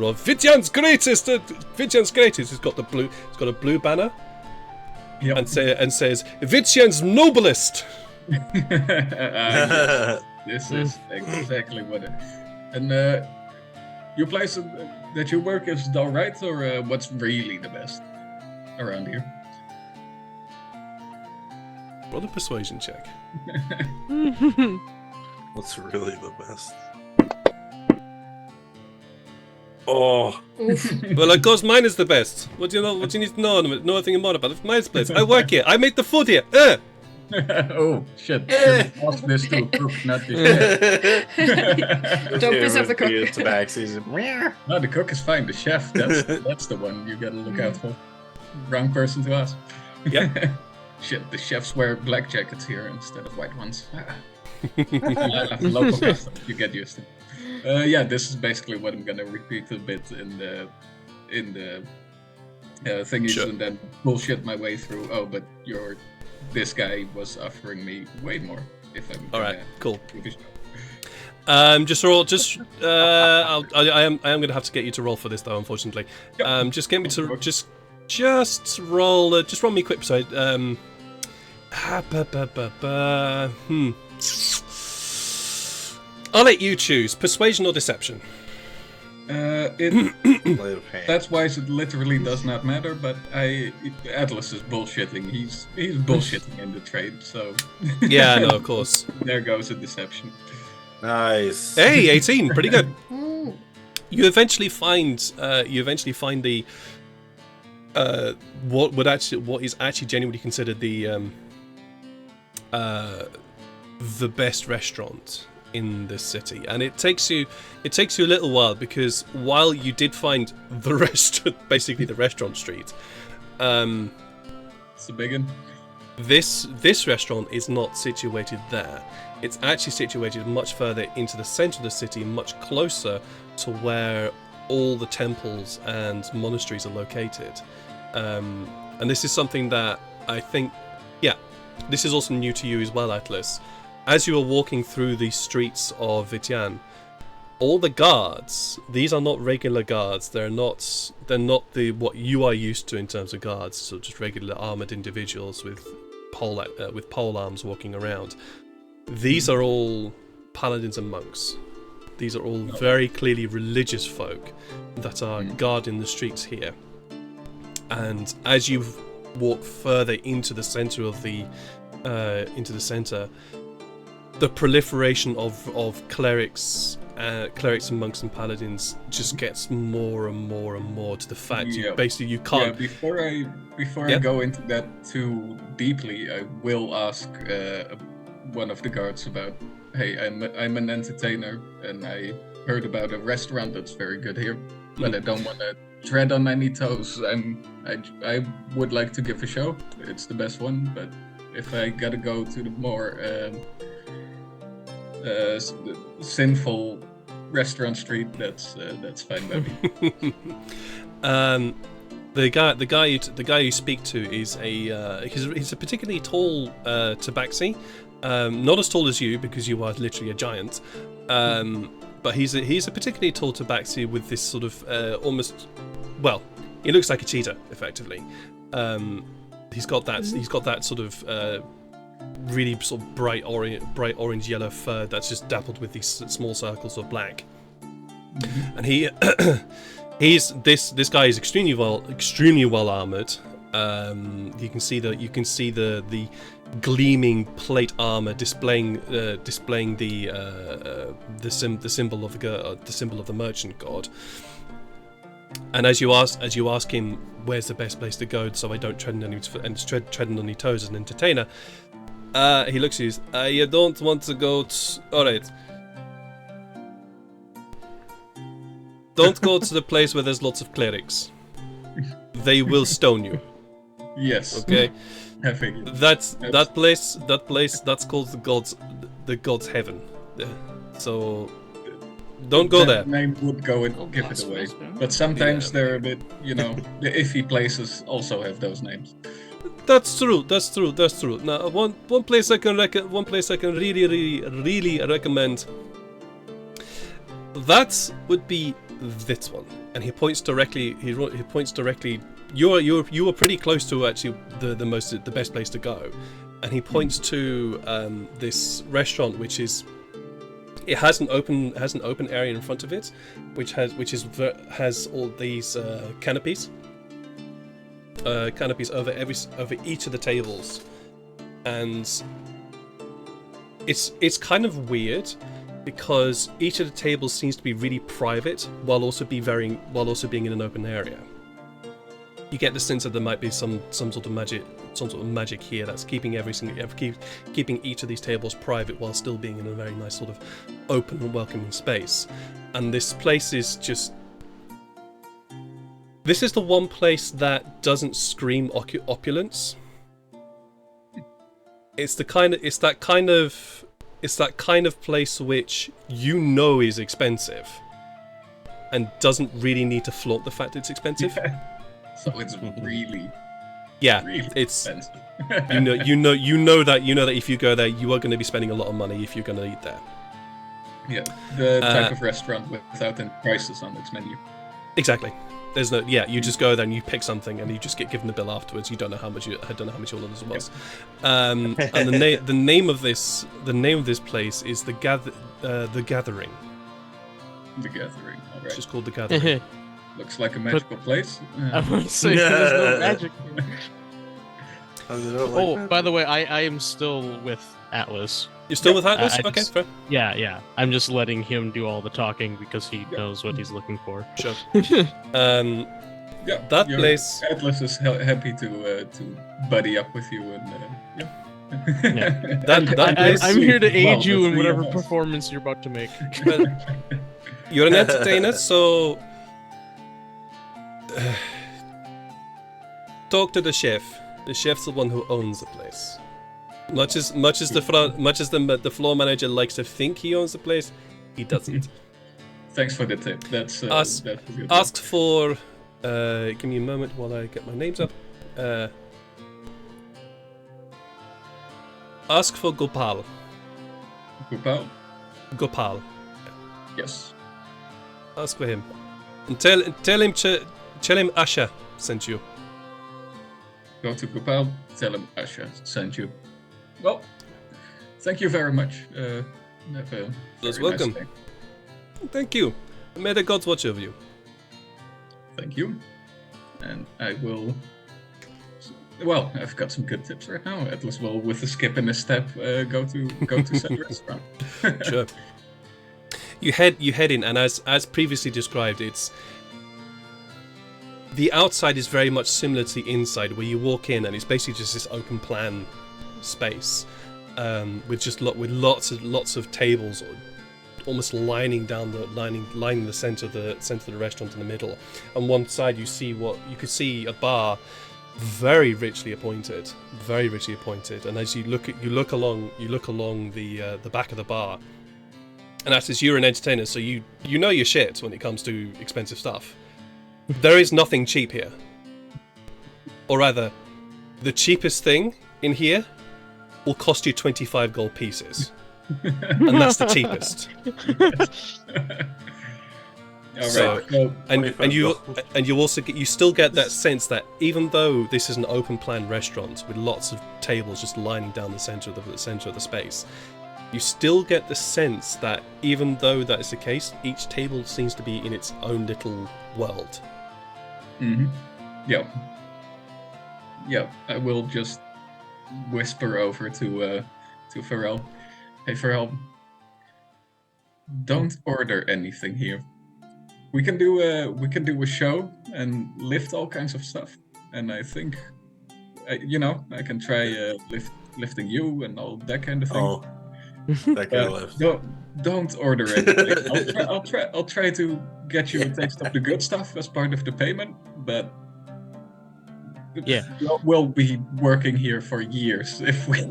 of Vityan's greatest, it's got a blue banner. Yep. And says Vityan's noblest. This is exactly what it. And your place that you work is all right, or what's really the best around here? Roll a persuasion check. What's really the best? Oh, Well, of course, mine is the best. What do you know? What do you need to know nothing more about? It's my place. I work here. I make the food here. Oh shit! Ask this to a cook, not the chef. Don't piss off the cook. It's back season. No, the cook is fine. The chef, that's the one you gotta look out for. Wrong person to ask. Yep. Shit, the chefs wear black jackets here instead of white ones. Local custom, you get used to. Yeah, this is basically what I'm gonna repeat a bit in the thingies, Sure. and then bullshit my way through. Oh, but this guy was offering me way more. If I'm All right, cool. do the show. Just roll. I am going to have to get you to roll for this, though. Unfortunately, Yep. just get me to just roll. Just roll me quick. Sorry. I'll let you choose persuasion or deception. That's why it literally does not matter. But Atlas is bullshitting. He's bullshitting in the trade. So Yeah, no, of course. there goes a deception. Nice. Hey, 18, pretty good. Ooh. You eventually find the what is actually genuinely considered the best restaurant in this city, and it takes you a little while, because while you did find the restaurant, basically the restaurant street, It's a big one. this restaurant is not situated there. It's actually situated much further into the center of the city, much closer to where all the temples and monasteries are located. And this is something that I think, yeah, this is also new to you as well, Atlas. As you are walking through the streets of Vityan, all the guards, these are not regular guards. They're not the what you are used to in terms of guards, so just regular armored individuals with pole arms walking around. These are all paladins and monks. These are all very clearly religious folk that are guarding the streets here. And as you walk further into the center of the the proliferation of clerics and monks and paladins just gets more and more and more, to the fact you can't. Yeah, before I go into that too deeply, I will ask one of the guards about, hey, I'm an entertainer and I heard about a restaurant that's very good here, but I don't want to tread on any toes. I would like to give a show. It's the best one, but if I gotta go to the more sinful restaurant street, that's fine by me. The guy you speak to is he's a particularly tall tabaxi. Not as tall as you, because you are literally a giant. But he's a particularly tall tabaxi with this sort of almost, well, he looks like a cheetah effectively. He's got that sort of really sort of bright orange yellow fur that's just dappled with these small circles of black. And this guy is extremely well armored. You can see the gleaming plate armor displaying the symbol of the merchant god. And as you ask him where's the best place to go, so I don't tread on any toes as an entertainer, he looks at you. You don't want to go. All right. Don't go to the place where there's lots of clerics. They will stone you. Yes. Okay. I figured. That place. That's called the god's heaven. So don't go there. Name would go and give it away, but sometimes they're a bit, the iffy places also have those names. That's true. Now, one place I can really recommend. That would be this one, and he points directly. He points directly. You were pretty close to actually the best place to go, and he points to this restaurant, which has an open area in front of it, which has all these canopies over each of the tables, and it's kind of weird because each of the tables seems to be really private while also being in an open area. You get the sense that there might be some sort of magic here that's keeping keeping each of these tables private while still being in a very nice sort of open and welcoming space. And this place is just. This is the one place that doesn't scream opulence. It's that kind of place which is expensive and doesn't really need to flaunt the fact it's expensive. So it's really it's expensive. you know that if you go there, you are going to be spending a lot of money if you're going to eat there. Yeah, the type of restaurant without any prices on its menu. Exactly. There's no. Yeah, you just go there and you pick something and you just get given the bill afterwards. You don't know how much your orders was. And the name of this place is the Gathering. The Gathering. All right. It's just called the Gathering. Looks like a magical place. I would say there's no magic. By the way, I am still with Atlas. You're still with Atlas? Okay, fair. Yeah. I'm just letting him do all the talking because he knows what he's looking for. Sure. That place. Atlas is happy to buddy up with you and. That place. I'm here to aid you in whatever performance you're about to make. Well, you're an entertainer, so. Talk to the chef. The chef's the one who owns the place. Much as the floor manager likes to think he owns the place, he doesn't. Thanks for the tip. That's good. Ask for. Give me a moment while I get my names up. Ask for Gopal. Gopal? Gopal. Yes. Ask for him. And tell him Asha sent you. Go to Gopal, tell him Asha sent you. Well, thank you very much. Have a Most very welcome. nice day. Thank you. May the gods watch over you. Thank you. And I will... Well, I've got some good tips right now. Atlas will, with a skip and a step, go to said restaurant. Sure. You head in, and as previously described, it's the outside is very much similar to the inside, where you walk in and it's basically just this open plan space with lots of tables, almost lining the center of the restaurant in the middle. On one side, you could see a bar. Very richly appointed, and as you look along the back of the bar, and as you're an entertainer, so you know your shit when it comes to expensive stuff. There is nothing cheap here, or rather, the cheapest thing in here will cost you 25 gold pieces, and that's the cheapest. All So, right. Well, you still get that sense that even though this is an open plan restaurant with lots of tables just lining down the center of the space, you still get the sense that even though that is the case, each table seems to be in its own little world. mm-hmm. Yeah. Yeah. I will just whisper over to Farrel. Hey, Farrel. Don't order anything here. We can do a show and lift all kinds of stuff, and I think, I can try lifting you and all that kind of thing. Oh, that kind of lift. Don't order anything. I'll try to get you a taste of the good stuff as part of the payment, but Yeah. we'll be working here for years if we.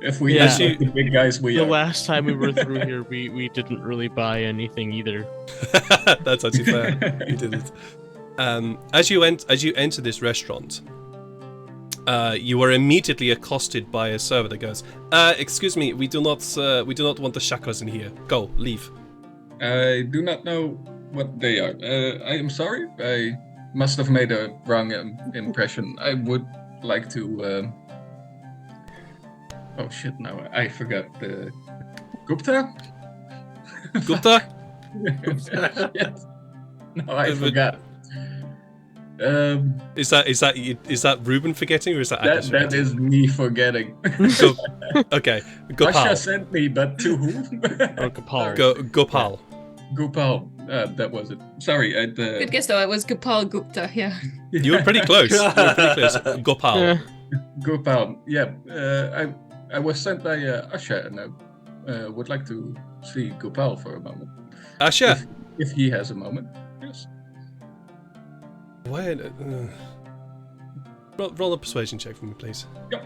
If we Yeah. have the big guys we The are. last time we were through here, we didn't really buy anything either. That's actually fair. You didn't. As you enter this restaurant, you are immediately accosted by a server that goes, "Excuse me, we do not want the chakras in here. Go, leave." I do not know what they are. I am sorry. I must have made a wrong impression. I would like to. Oh shit! No, I forgot the Gupta. Gupta? Shit. No, I forgot. Is that Ruben forgetting, or is that Agnes That forgetting? is me forgetting. Okay, Asha Gopal. sent me, but to whom? Or Gopal. Gopal. Gopal. That was it. Sorry. Good guess though, it was Gopal Gupta, yeah. You were pretty close. Gopal. Yeah. Gopal. Yeah. I was sent by Asha, and I would like to see Gopal for a moment. Asha. If he has a moment. Yes. Why? Roll a persuasion check for me, please. Yep.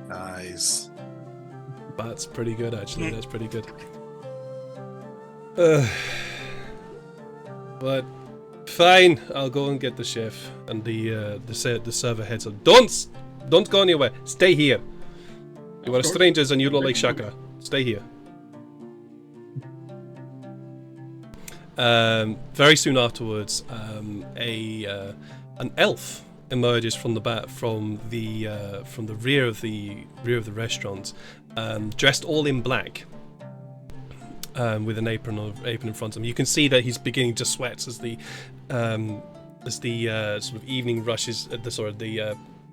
Nice. That's pretty good, actually. That's pretty good. But fine, I'll go and get the chef. And the server heads up. Don't go anywhere. Stay here. You are strangers and you don't like chakra. Stay here. Very soon afterwards, an elf emerges from the rear of the restaurant, dressed all in black, with an apron in front of him. You can see that he's beginning to sweat as the sort of evening rushes.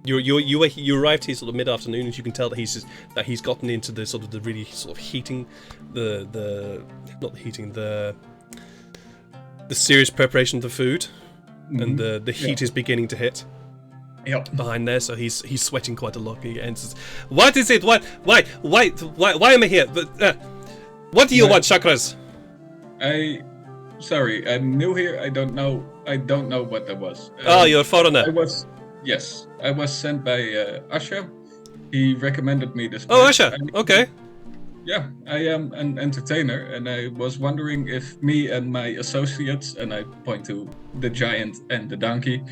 You arrived here sort of mid-afternoon, and you can tell that he's gotten into the sort of the really sort of heating, the serious preparation of the food, and the heat is beginning to hit. Yep. Behind there, so he's sweating quite a lot. He enters. What is it? Why am I here? What do you want, chakras? Sorry, I'm new here. I don't know what that was. You're a foreigner. I was sent by Asha. He recommended me this Oh, place. Asha. Okay. Yeah, I am an entertainer, and I was wondering if me and my associates, and I point to the giant and the donkey.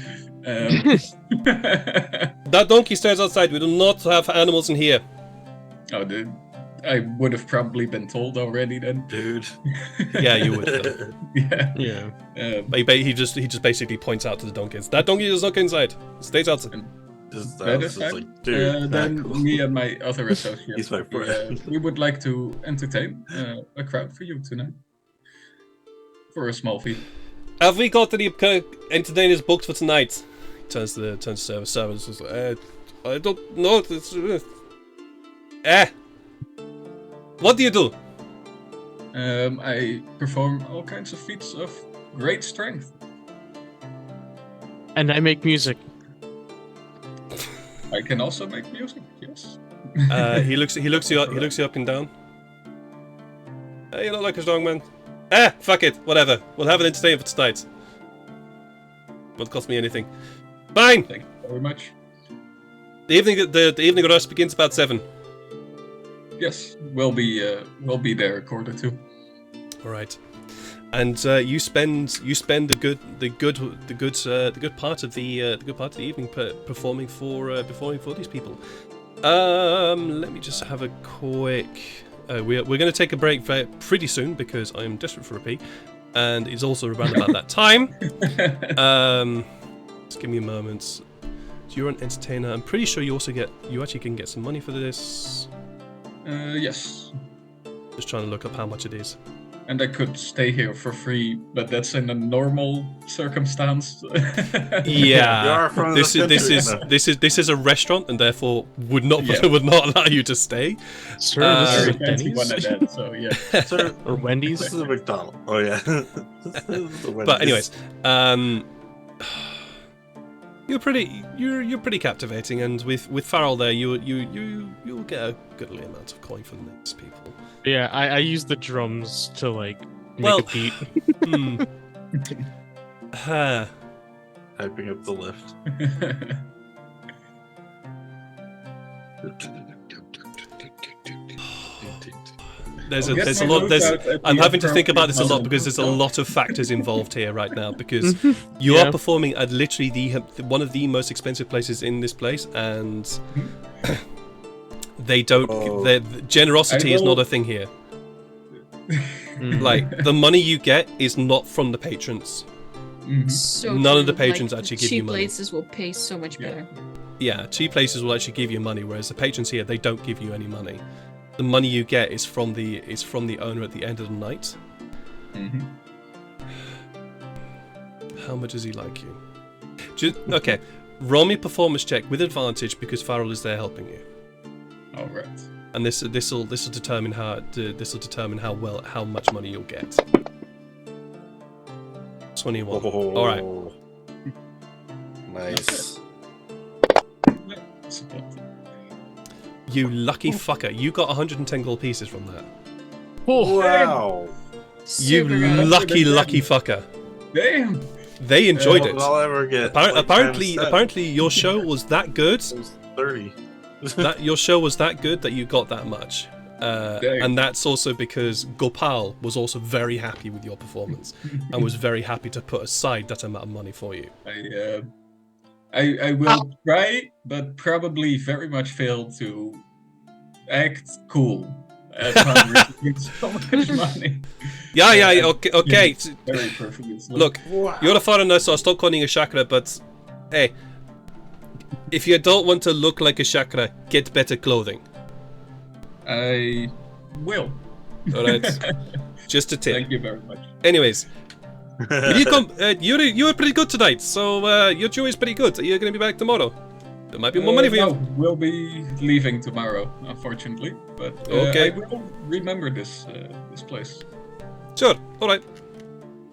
That donkey stays outside. We do not have animals in here. Oh, I would have probably been told already then. Dude. Yeah, you would. Though. Yeah. He just basically points out to the donkeys. That donkey does not go inside. It stays outside. That is fine. like, dude, then cool. me and my other associates, He's my friend. we would like to entertain a crowd for you tonight. For a small fee. Have we got any entertainers booked for tonight? He turns to service. Service is I don't know. What do you do? I perform all kinds of feats of great strength. And I make music. I can also make music. Yes. He looks you up and down. You look like a strong man. Fuck it. Whatever. We'll have an entertainment for tonight. Won't cost me anything. Fine. Thank you very much. The evening rush begins about 7. Yes, we'll be there 1:45. All right. And you spend the good part of the evening performing for these people. Let me just have a quick. We're going to take a break pretty soon because I'm desperate for a pee, and it's also around about that time. Just give me a moment. So you're an entertainer. I'm pretty sure you actually can get some money for this. Yes. Just trying to look up how much it is. And I could stay here for free, but that's in a normal circumstance. Yeah, this is a restaurant, and therefore would not allow you to stay. Sir, this is a Denny's? One at that, so yeah. Sir, or Wendy's. This is a McDonald's. Oh yeah. But anyways, you're pretty captivating, and with Farrel there, you'll get a goodly amount of coin from these people. Yeah, I use the drums to like make a beat. Typing up the lift. There's a lot. I'm having to think about this a lot because there's a lot of factors involved here right now. Because you are performing at literally one of the most expensive places in this place, and they don't. Generosity is not a thing here. Like the money you get is not from the patrons. So none of the patrons actually give you money. Cheap places will pay so much better. Yeah, cheap places will actually give you money, whereas the patrons here, they don't give you any money. The money you get is from the owner at the end of the night. How much does he like you? Okay, roll me performance check with advantage because Farrel is there helping you. All right. And this will determine how much money you'll get. 21. Oh, all right. Nice. You lucky fucker! You got 110 gold pieces from that. Oh, wow! You lucky fucker! Damn! They enjoyed it. I'll ever get. Apparently, your show was that good. It was 30. That your show was that good that you got that much. And that's also because Gopal was also very happy with your performance and was very happy to put aside that amount of money for you. I will try, but probably very much fail to act cool. So much money. Yeah, okay. Very perfect. Look, you're a foreigner, so I'll stop calling you chakra, but hey, if you don't want to look like a chakra, get better clothing. I will. Alright. Just a tip. Thank you very much. Anyways. Will you come? You were pretty good tonight, so your Jew is pretty good. Are you going to be back tomorrow? There might be more money for you. No, we'll be leaving tomorrow, unfortunately. But okay. I will remember this place. Sure. All right.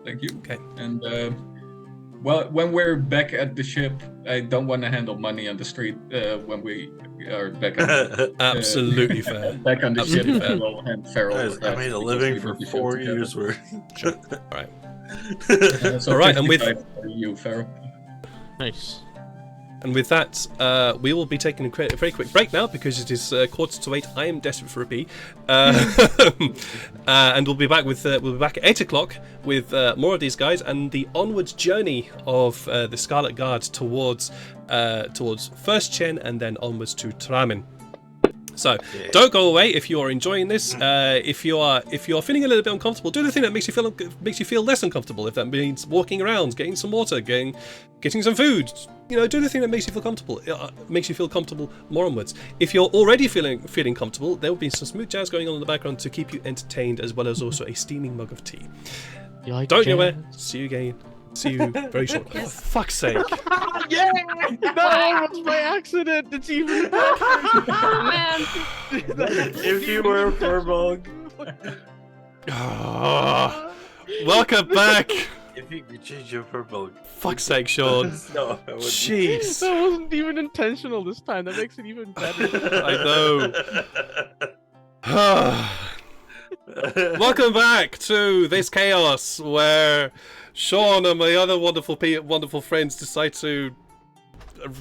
Thank you. Okay. And well, when we're back at the ship, I don't want to handle money on the street. When we are back on absolutely fair. Back on the ship, we'll hand Farrel. I made a living for 4 years worth. Sure. All right. So all right, and with you, Farrel. Nice. And with that, we will be taking a very quick break now because it is 7:45. I am desperate for a pee, and we'll be back at 8:00 with more of these guys and the onwards journey of the Scarlet Guard towards first Chen and then onwards to Traamin. So don't go away if you are enjoying this. If you are feeling a little bit uncomfortable, do the thing that makes you feel less uncomfortable. If that means walking around, getting some water, getting some food, do the thing that makes you feel comfortable. Makes you feel comfortable more onwards. If you're already feeling comfortable, there will be some smooth jazz going on in the background to keep you entertained, as well as also a steaming mug of tea. Don't go away. See you again. See you very shortly. For fuck's sake. Yeah! That was by accident. It's even Man. If you were a furbog. Welcome back. If you could change your furbog. Fuck's sake, Sean. No, I wouldn't. Jeez. That wasn't even intentional this time. That makes it even better. I know. Welcome back to this chaos where Sean and my other wonderful friends decide to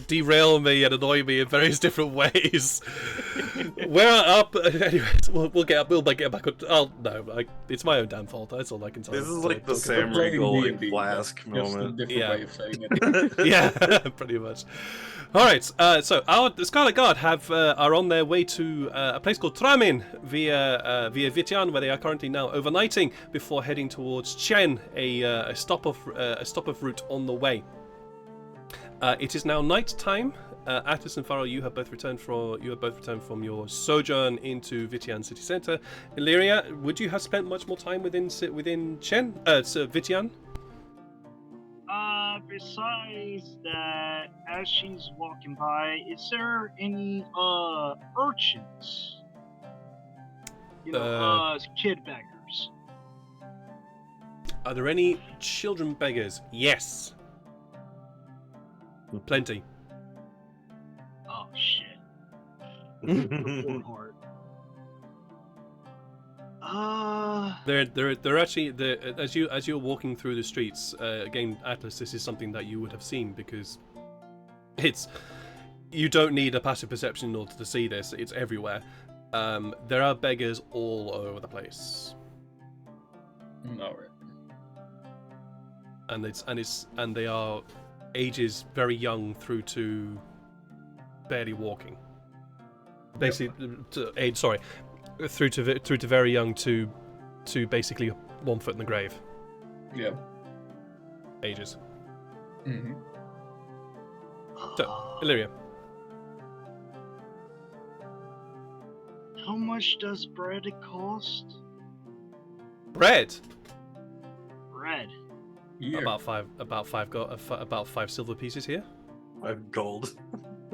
derail me and annoy me in various different ways. We're up. Anyways, we'll get up. We'll get back on. Oh no, it's my own damn fault. That's all I can tell. This is like the Sam Riegel in Flask moment. Just a different way of saying it. Yeah, pretty much. All right, so the Scarlet Guard are on their way to a place called Traamin via Vityan, where they are currently now overnighting before heading towards Chen, a stop of route on the way. It is now night time. Atlas and Farrel, you have both returned from your sojourn into Vityan city centre. Elyria, would you have spent much more time within Chen, Vityan? Besides that, as she's walking by, is there any urchins? Kid beggars. Are there any children beggars? Yes. Plenty. Oh shit. Poor heart. They're actually as you're walking through the streets. Again, Atlas, this is something that you would have seen because you don't need a passive perception in order to see this. It's everywhere. There are beggars all over the place. Alright. And they are ages very young through to barely walking. Basically, through to very young to basically 1 foot in the grave. Yeah. Ages. Mm-hmm. So, Elyria. How much does bread cost? Bread. Bread. Here. About five silver pieces here. 5 gold.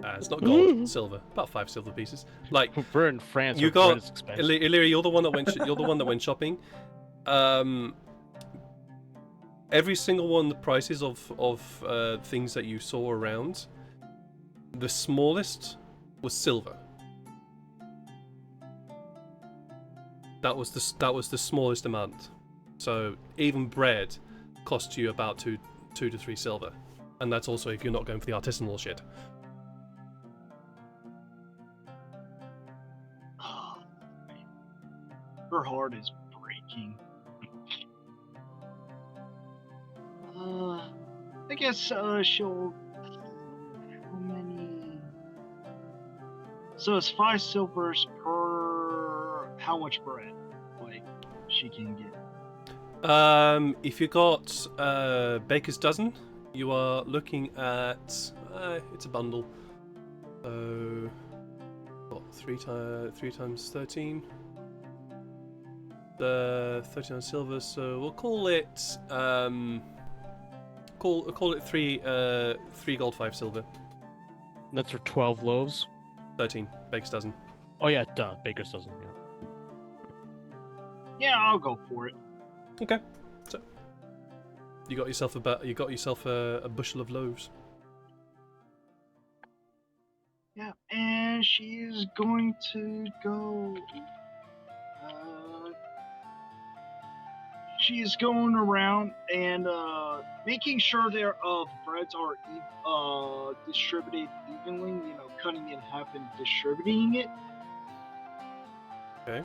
It's not gold, it's silver. About 5 silver pieces. Like We're in France. you where got bread is expensive. Elyria, you're the one that went shopping. Every single one of the prices of things that you saw around, the smallest was silver. That was the smallest amount. So even bread costs you about 2 to 3 silver, and that's also if you're not going for the artisanal shit. Her heart is breaking. I guess she'll. How many? So it's 5 silvers per. How much bread? Like she can get. If you got baker's dozen, you are looking at it's a bundle. So what, 3 times 13. The 39 silver, so we'll call it call it 3 gold, 5 silver. That's for 12 loaves. 13 baker's dozen. Oh yeah, duh. Baker's dozen. Yeah. Yeah, I'll go for it. Okay, so you got yourself a bushel of loaves. Yeah, and she's going to go. She is going around and making sure their breads are distributed evenly. You know, cutting it in half and distributing it. Okay.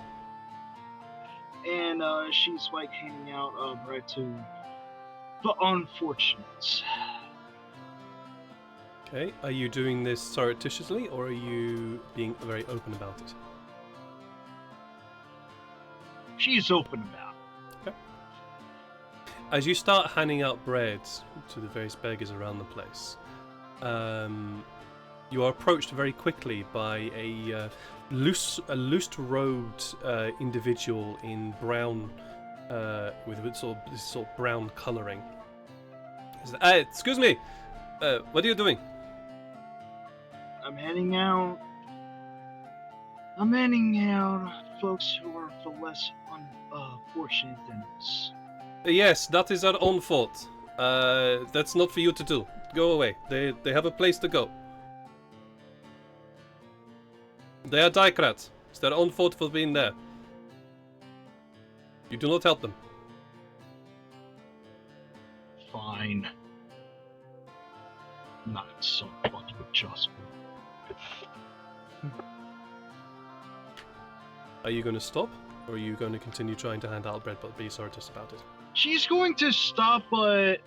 And she's like handing out bread to the unfortunates. Okay. Are you doing this surreptitiously, or are you being very open about it? She's open about it. Okay. As you start handing out bread to the various beggars around the place, you are approached very quickly by a loose-robed individual in brown, with this sort of brown colouring. Excuse me, what are you doing? I'm handing out folks who are the less unfortunate than us. Yes, that is our own fault. That's not for you to do. Go away. They have a place to go. They are Daikrats. It's their own fault for being there. You do not help them. Fine. Not so much with just. Are you going to stop, or are you going to continue trying to hand out bread but be surreptitious about it? She's going to stop, but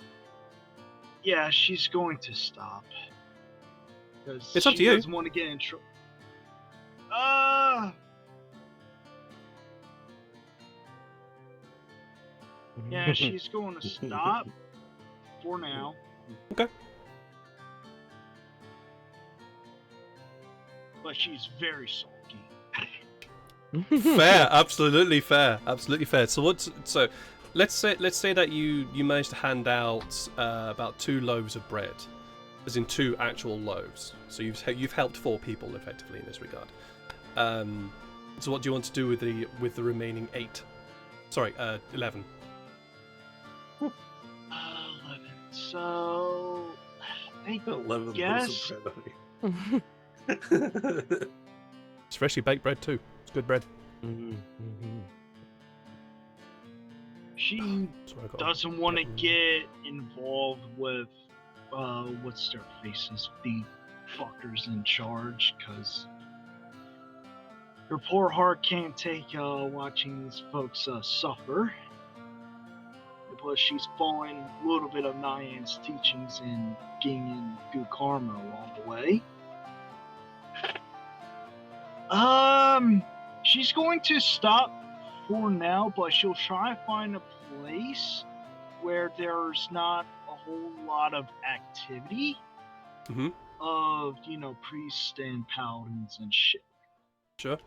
yeah, she's going to stop. It's up to you. She doesn't want to get in trouble. Yeah, she's going to stop for now. Okay. But she's very sulky. Fair, absolutely fair, absolutely fair. So let's say that you managed to hand out about 2 loaves of bread, as in 2 actual loaves. So you've helped 4 people effectively in this regard. So what do you want to do with the remaining 8? Sorry, 11. 11. So I 11 guess. loaves of bread. It's freshly baked bread too. It's good bread. She Sorry, I got doesn't want to get involved with what's their faces, the fuckers in charge, because her poor heart can't take watching these folks suffer. Plus, she's following a little bit of Nyan's teachings and gaining good karma along the way. She's going to stop for now, but she'll try to find a place where there's not a whole lot of activity of, priests and paladins and shit. Sure.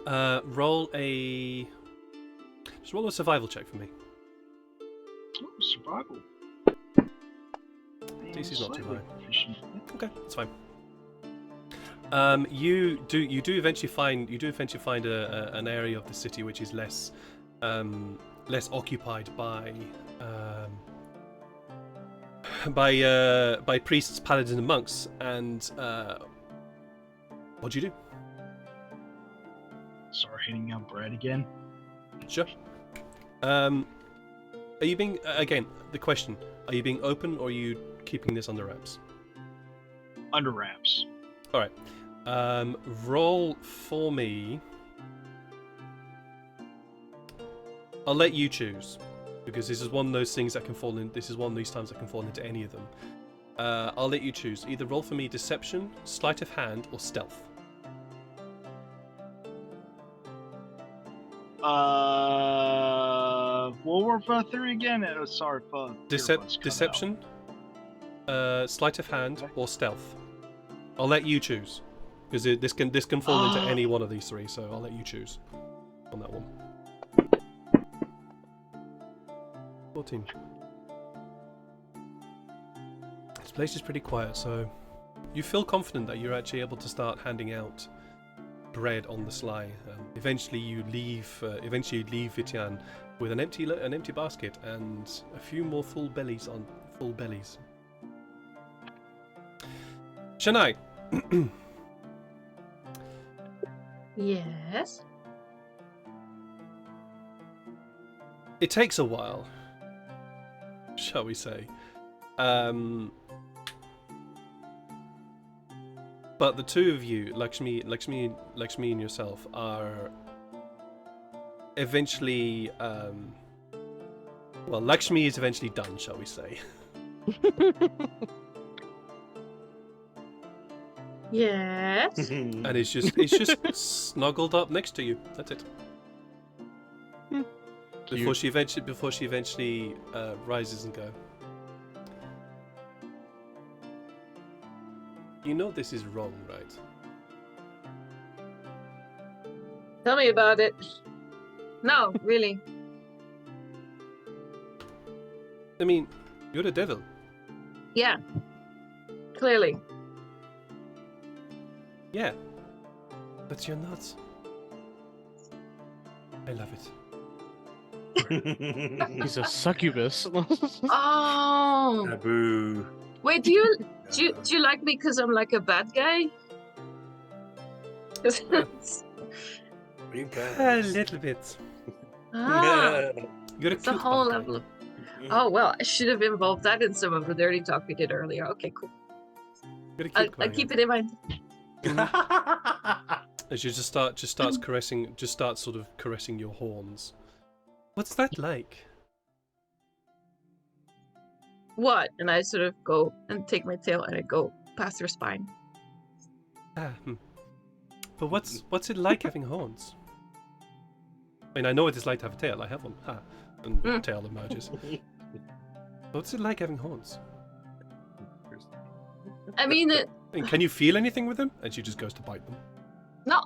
Roll a survival check for me. Oh, survival. DC's not too high. Efficient. Okay, that's fine. You do eventually find an area of the city which is less occupied by priests, paladins, and monks. And what do you do? Start hitting out bread again. Sure. Are you being again the question? Are you being open, or are you keeping this under wraps? Under wraps. All right. Roll for me. I'll let you choose, because this is one of those things that can fall in. This is one of these times that can fall into any of them. I'll let you choose. Either roll for me deception, sleight of hand, or stealth. What were the 3 again? Oh, sorry, Deception, sleight of hand, or stealth. I'll let you choose, because this can fall into any one of these 3. So I'll let you choose on that one. 14. This place is pretty quiet, so you feel confident that you're actually able to start handing out bread on the sly. Eventually, you leave Vityan with an empty basket and a few more full bellies. Yannae. Yes. It takes a while, shall we say. But the two of you, Lakshmi and yourself, are eventually, well, Lakshmi is eventually done, shall we say. Yes. And it's just snuggled up next to you. That's it. Before she eventually rises and go. You know this is wrong, right? Tell me about it. No, really. I mean, you're the devil. Yeah. Clearly. Yeah. But you're not. I love it. He's a succubus. Oh. Taboo. Wait, do you like me because I'm like a bad guy? A little bit. Ah, You're a it's a cute whole bad guy. level. Oh well, I should have involved that in some of the dirty talk we did earlier. Okay, cool. You're a I'll cute keep it in mind. As you starts caressing, sort of caressing your horns. What's that like? What? And I sort of go and take my tail and I go past her spine. But what's it like having horns? I mean, I know what it's like to have a tail. I have one. And the tail emerges. What's it like having horns? I mean, And can you feel anything with them? And she just goes to bite them. no.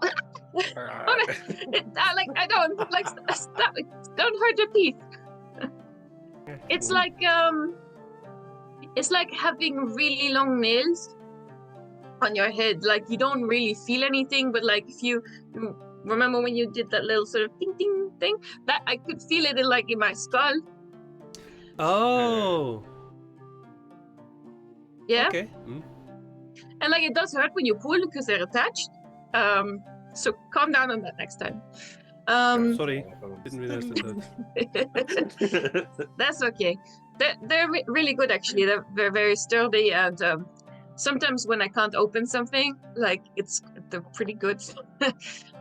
I don't like stop it. Don't hurt your teeth. It's like having really long nails on your head. Like you don't really feel anything, but like if you remember when you did that little sort of ding ding thing, that I could feel it in my skull. Oh. Yeah. Okay. And like it does hurt when you pull because they're attached. So calm down on that next time. Sorry, didn't realize that. That's okay. They're really good actually. They're very sturdy and sometimes when I can't open something, like they're pretty good.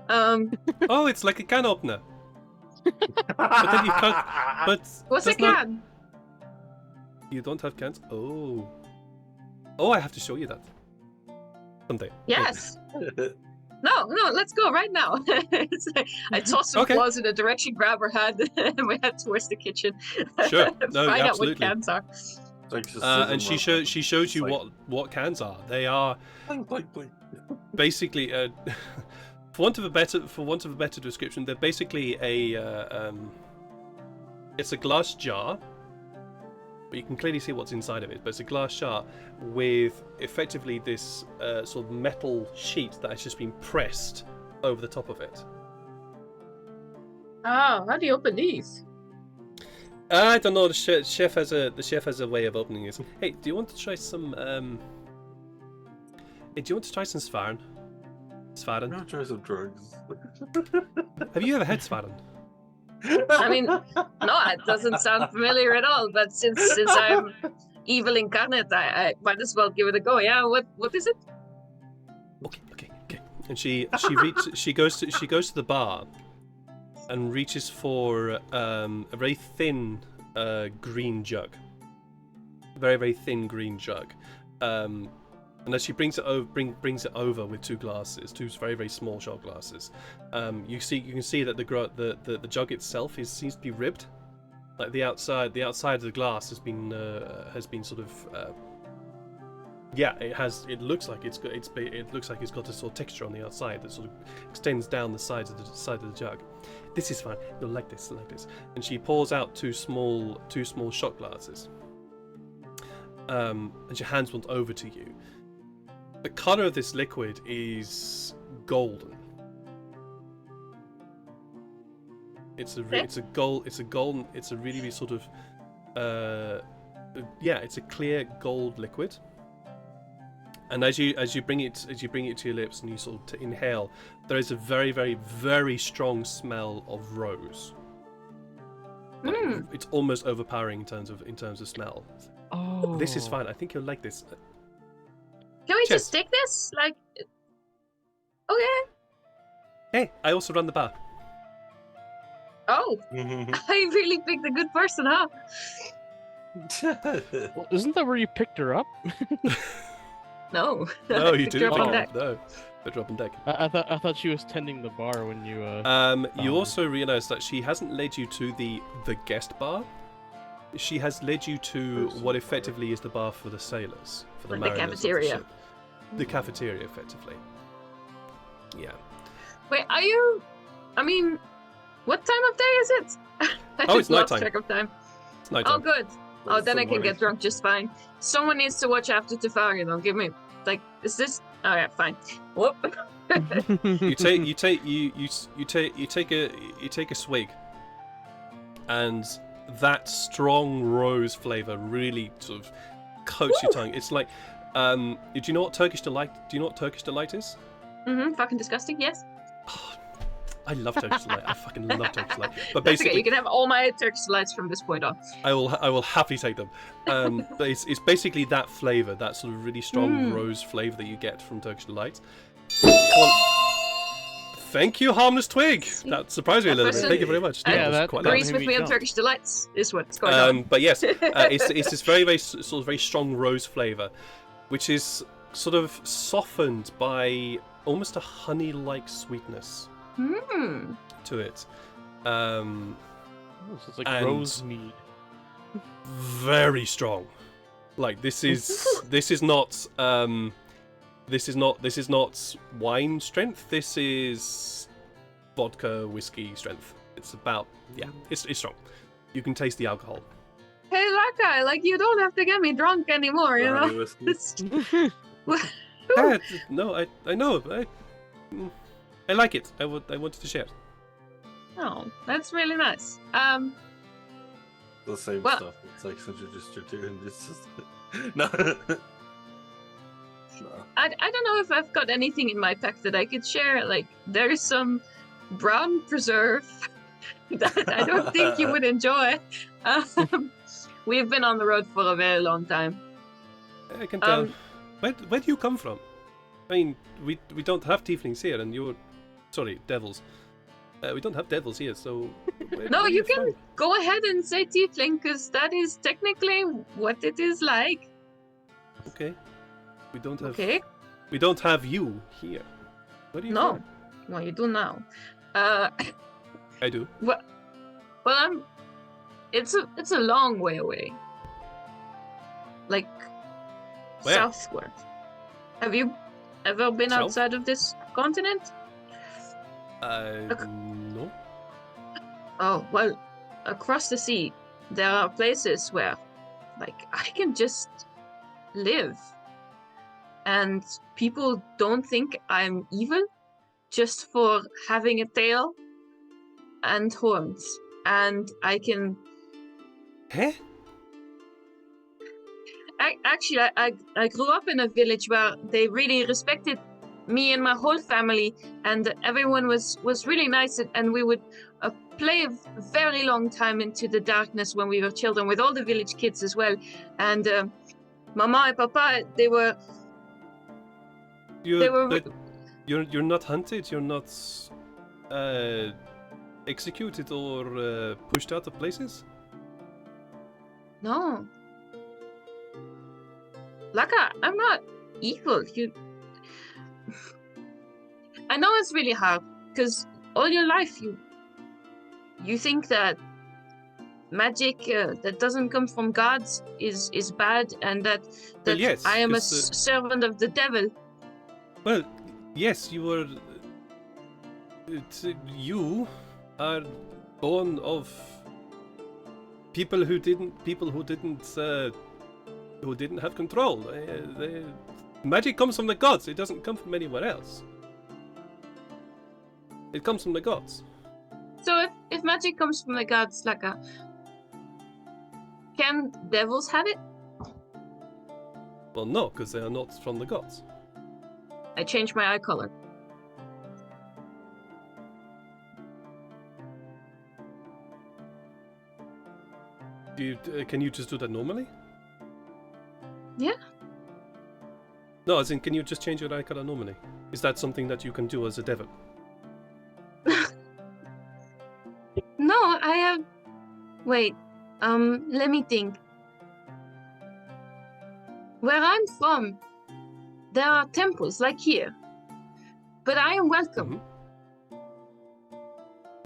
Oh, it's like a can opener. But then you can't. But What's a that's not- can? You don't have cans? Oh. Oh, I have to show you that. Someday. Yes. No, let's go right now. It's like, I tossed some Okay. claws in a direction, grab her hand, and we head towards the kitchen. Sure. No, Find absolutely. out what cans are. And she shows you what cans are. They are basically, for want of a better description, they're basically it's a glass jar, but you can clearly see what's inside of it. But it's a glass jar with effectively this sort of metal sheet that has just been pressed over the top of it. Oh, how do you open these? I don't know. The chef has a way of opening this. Hey, do you want to try some? Hey, do you want to try some Svarin? I'm gonna try some drugs. Have you ever had Svarin? I mean, no, it doesn't sound familiar at all. But since I'm evil incarnate, I might as well give it a go. Yeah, what is it? Okay. And she goes to the bar and reaches for a very thin green jug. Very, very thin green jug. And as she brings it over with two very, very small shot glasses, you can see that the jug itself seems to be ribbed. Like the outside of the glass has been sort of it looks like it's got a sort of texture on the outside that sort of extends down the sides of the jug. This is fine. You'll like this. And she pours out two small shot glasses. And she hands one over to you. The color of this liquid is golden. It's a really sort of it's a clear gold liquid. And as you bring it to your lips and you sort of inhale, there is a very, very, very strong smell of rose. Like, it's almost overpowering in terms of smell. Oh, This is fine. I think you'll like this. Can we Cheers. just take this? Like, okay. Hey, I also run the bar. Oh, I really picked a good person, huh? Well, isn't that where you picked her up? No. No, you Picked her didn't. up on pick deck. her. No, put her up on deck. I thought she was tending the bar when you. You also realise that she hasn't led you to the guest bar. She has led you to what effectively is the bar for the sailors, for the Like the mariners of cafeteria. ship. The cafeteria, effectively. Yeah. Wait, are you? I mean, what time of day is it? I Oh, it's just lost nighttime. track of time. It's nighttime. Oh, good. Oh, It's then the I can morning. get drunk just fine. Someone needs to watch after Tyfari, though. Give me, like, is this? All right, fine. Whoop. You take a swig, and that strong rose flavor really sort of coats your tongue. It's like, do you know what Turkish delight? Do you know what Turkish delight is? Fucking disgusting. Yes. I love Turkish delight. I fucking love Turkish delight. But That's okay. basically, You can have all my Turkish delights from this point on. I will happily take them. But it's basically that flavor, that sort of really strong rose flavor that you get from Turkish delight. Thank you, Harmless Twig. That surprised me a little bit. person- Thank you very much. Yeah, was that quite got loud. Agrees with made me me on jump. Turkish delights is what's going on. But yes, it's this very sort of very strong rose flavor, which is sort of softened by almost a honey-like sweetness to it. Oh, so it's like And- rose mead. Very strong. Like this is not wine strength. This is vodka whiskey strength. It's about it's strong. You can taste the alcohol. Hey, that guy, like, you don't have to get me drunk anymore, you know? Honey whiskey. It's- No, I know. I like it. I wanted to share. Oh, that's really nice. The same Well- stuff. It's like since you're just doing it's just no. No. I don't know if I've got anything in my pack that I could share. Like, there's some brown preserve that I don't think you would enjoy. We've been on the road for a very long time. I can tell. Where do you come from? I mean, we don't have tieflings here, and you're devils. We don't have devils here, so. No, where are you can from? go ahead and say tiefling, because that is technically what it is like. Okay. We don't have. Okay? We don't have you here. Where are you No. from? Well, you do now. I do. Well, it's a long way away. Like, Where? southward. Have you ever been South? outside of this continent? No. Oh, well, across the sea, there are places where, like, I can just live. And people don't think I'm evil just for having a tail and horns. And I can... Huh? I grew up in a village where they really respected me and my whole family, and everyone was really nice, and we would play a very long time into the darkness when we were children with all the village kids as well. And Mama and Papa, they were But you're not hunted. You're not executed or pushed out of places. no. Laka, I'm not evil. I know it's really hard because all your life you think that magic that doesn't come from gods is bad, and that Well, yes, I am a it's, servant of the devil. Well, yes, you were. You are born of people who didn't have control. Magic comes from the gods. It doesn't come from anywhere else. It comes from the gods. So if magic comes from the gods, Laka, can devils have it? Well, no, because they are not from the gods. I changed my eye color. Can you just do that normally? Yeah. No, as in, can you just change your eye color normally? Is that something that you can do as a devil? No, I have. Wait. Let me think. Where I'm from, there are temples like here, but I am welcome.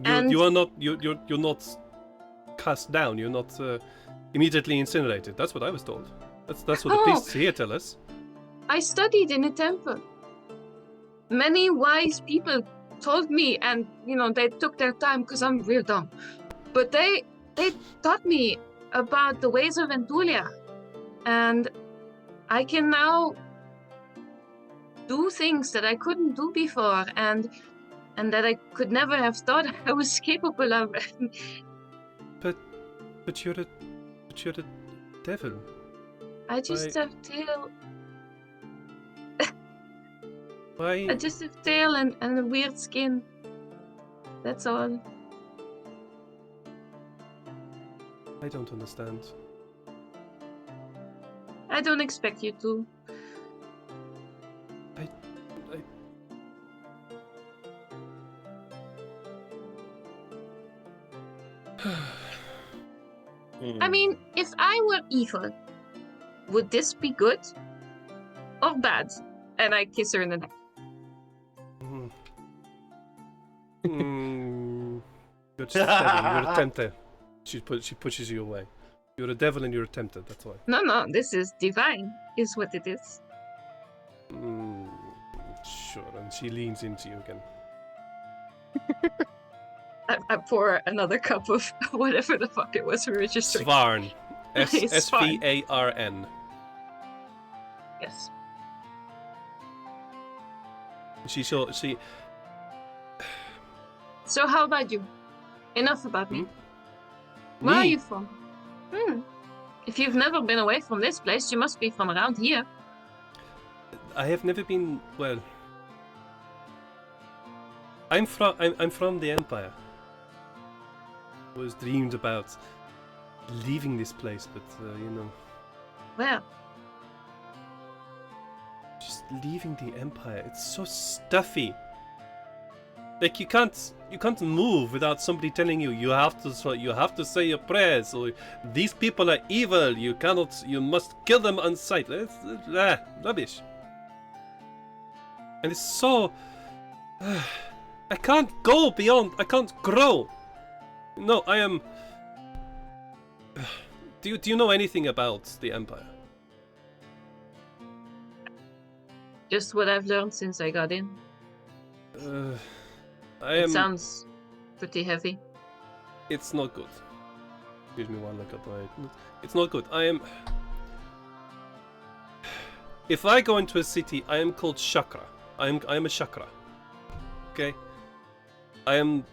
And- You're not cast down. You're not immediately incinerated. That's what I was told. That's what the Oh. priests here tell us. I studied in a temple. Many wise people told me, and they took their time because I'm real dumb. But they taught me about the ways of Antulia, and I can now do things that I couldn't do before, and that I could never have thought I was capable of. But you're a devil. I just have tail. Why? I just have tail and a weird skin. That's all. I don't understand. I don't expect you to. I mean, if I were evil, would this be good or bad? And I kiss her in the neck. You're just a devil. You're a tempter. She pushes you away. You're a devil and you're a tempter. That's why. No, this is divine, is what it is. Sure. And she leans into you again. I pour another cup of whatever the fuck it was we were just drinking. Svarn. Svarn. Svarn. Yes. She. So how about you? Enough about me. Where Me? are you from? If you've never been away from this place, you must be from around here. I have never been. Well, I'm from the Empire. I was dreamed about leaving this place, but Where? just leaving the Empire. It's so stuffy. Like you can't move without somebody telling you you have to say your prayers, or these people are evil. You must kill them on sight. It's rubbish. And it's so I can't go beyond. I can't grow. No, I am. Do you know anything about the Empire? Just what I've learned since I got in. It sounds pretty heavy. It's not good. Excuse me while I look up my. It's not good. I am. If I go into a city, I am called Chakra. I am a Chakra. Okay. I'm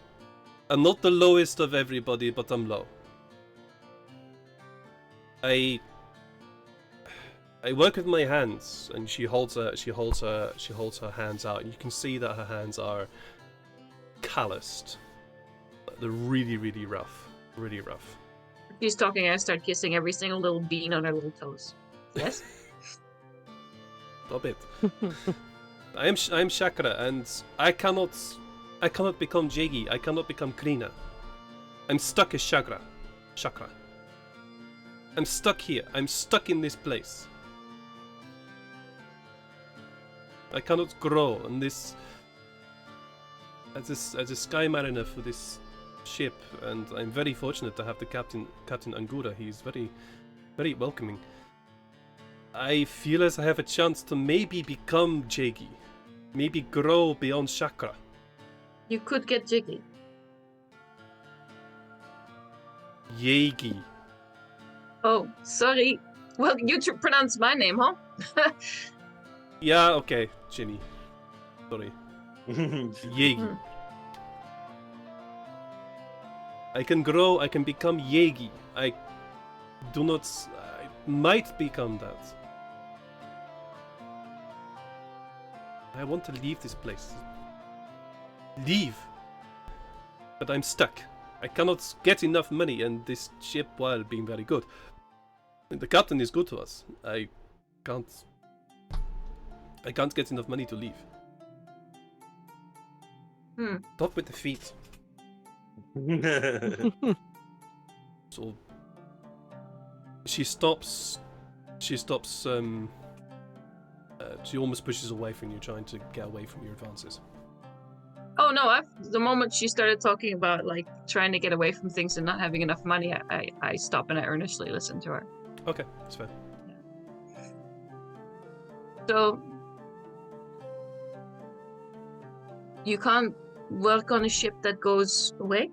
not the lowest of everybody, but I'm low. I work with my hands, and she holds her hands out, and you can see that her hands are calloused. They're really, really rough. Really rough. She's talking, I start kissing every single little bean on her little toes. Yes? Stop it. I am Chakra, and I cannot become Jagi. I cannot become Krina. I'm stuck as Chakra. I'm stuck here. I'm stuck in this place. I cannot grow on this. As a sky mariner for this ship, and I'm very fortunate to have the Captain Anguri. He's very, very welcoming. I feel as I have a chance to maybe become Jagi, maybe grow beyond Chakra. You could get jiggy. Yagi. Oh, sorry. Well, you pronounce my name, huh? Yeah, okay, Ginny. Sorry. Yagi. I can grow, I can become Yagi. I might become that. I want to leave this place. Leave. But I'm stuck. I cannot get enough money, and this ship, while being very good, the captain is good to us. I can't get enough money to leave. Stop with the feet. So she stops. She almost pushes away from you, trying to get away from your advances. Oh no! The moment she started talking about like trying to get away from things and not having enough money, I stop and I earnestly listen to her. Okay, that's fair. So you can't work on a ship that goes away?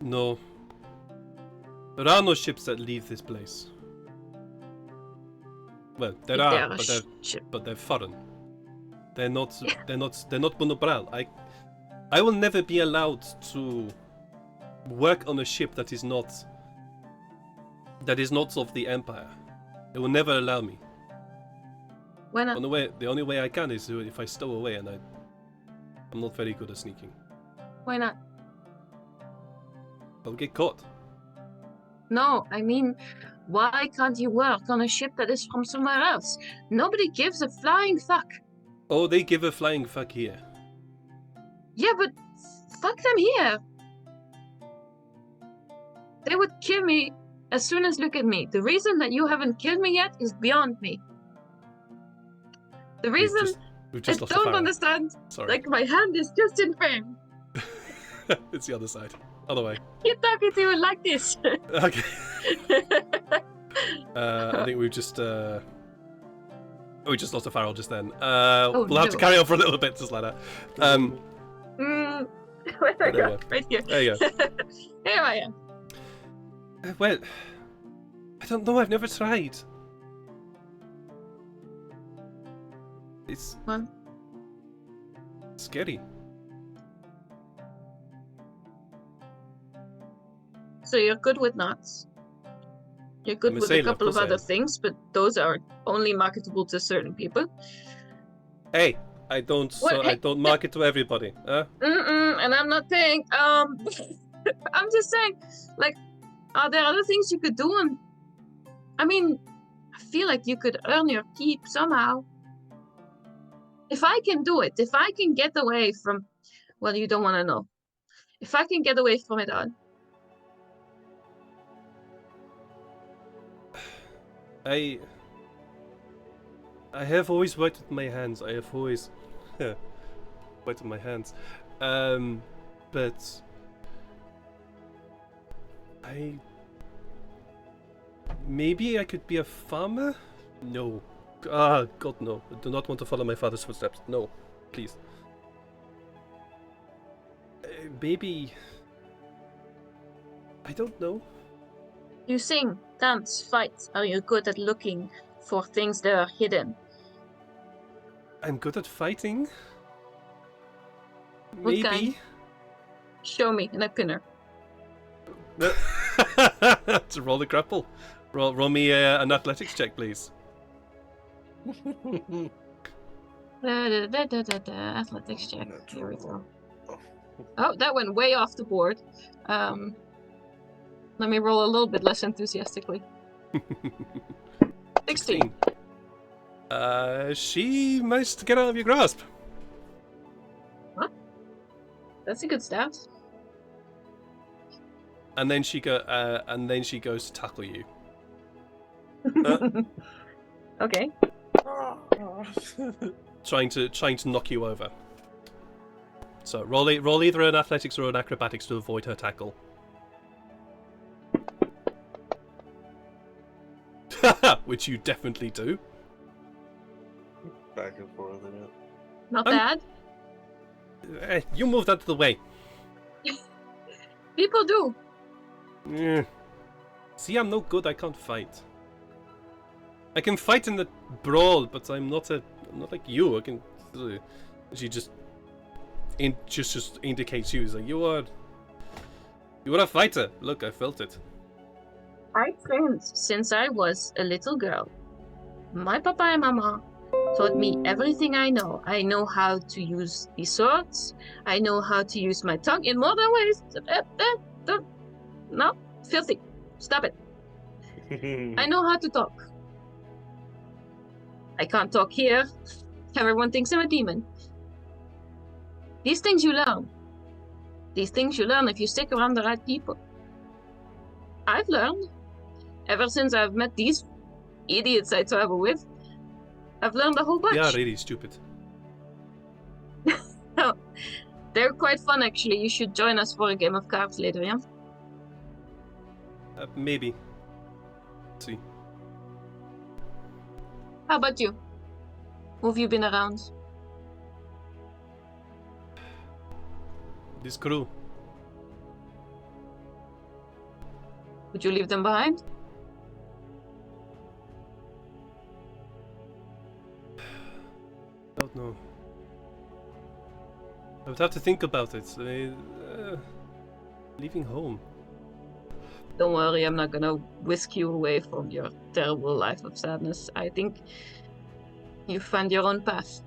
No. There are no ships that leave this place. Well, there are, but they're foreign. They're not monobral. I will never be allowed to work on a ship that is not of the Empire. They will never allow me. Why not? The only way I can is if I stow away, and I'm not very good at sneaking. Why not? I'll get caught. No, I mean, why can't you work on a ship that is from somewhere else? Nobody gives a flying fuck. Oh, they give a flying fuck here. Yeah, but fuck them here. They would kill me as soon as look at me. The reason that you haven't killed me yet is beyond me. The reason we've just I lost don't understand. Sorry. Like my hand is just in frame. It's the other side. Other way. You're talking to it like this. Okay. I think we just lost a Farrel just then. We'll have to carry on for a little bit, just like that. Where do I go? Right here. There you go. Here I am. Well, I don't know. I've never tried. It's scary. So you're good with knots. You're good with a couple of other things, but those are only marketable to certain people. Hey, I don't market to everybody. And I'm not saying. I'm just saying, like, are there other things you could do? And I mean, I feel like you could earn your keep somehow. If I can do it, if I can get away from, well, you don't want to know. If I can get away from it all. I have always worked with my hands. I have always worked with my hands. But maybe I could be a farmer? No. Ah, God, no. I do not want to follow my father's footsteps. No, please. Maybe... I don't know. You sing, dance, fight. Are you good at looking for things that are hidden? I'm good at fighting. What Maybe. kind? Show me, and I pin her. To roll the grapple. Roll me an athletics check, please. Athletics check. Here we go. Oh, that went way off the board. Let me roll a little bit less enthusiastically. 16. She managed to get out of your grasp. What? That's a good stat. And then she goes to tackle you. Okay. trying to knock you over. So roll either an athletics or an acrobatics to avoid her tackle. Which you definitely do. Back and forth, yeah. Not bad. You moved out of the way. People do. Yeah. See, I'm no good. I can't fight. I can fight in the brawl, but I'm not like you. I can. She just indicates you. It's like you are a fighter. Look, I felt it. I trained since I was a little girl. My papa and mama taught me everything I know. I know how to use the swords. I know how to use my tongue in modern ways. No, filthy. Stop it. I know how to talk. I can't talk here. Everyone thinks I'm a demon. These things you learn. These things you learn if you stick around the right people. I've learned. Ever since I've met these idiots I travel with, I've learned a whole bunch. Yeah, really stupid. Oh, they're quite fun, actually. You should join us for a game of cards later, yeah? Maybe. Let's see. How about you? Who have you been around? This crew. Would you leave them behind? I don't know. I would have to think about it. Leaving home. Don't worry, I'm not gonna whisk you away from your terrible life of sadness. I think you find your own path.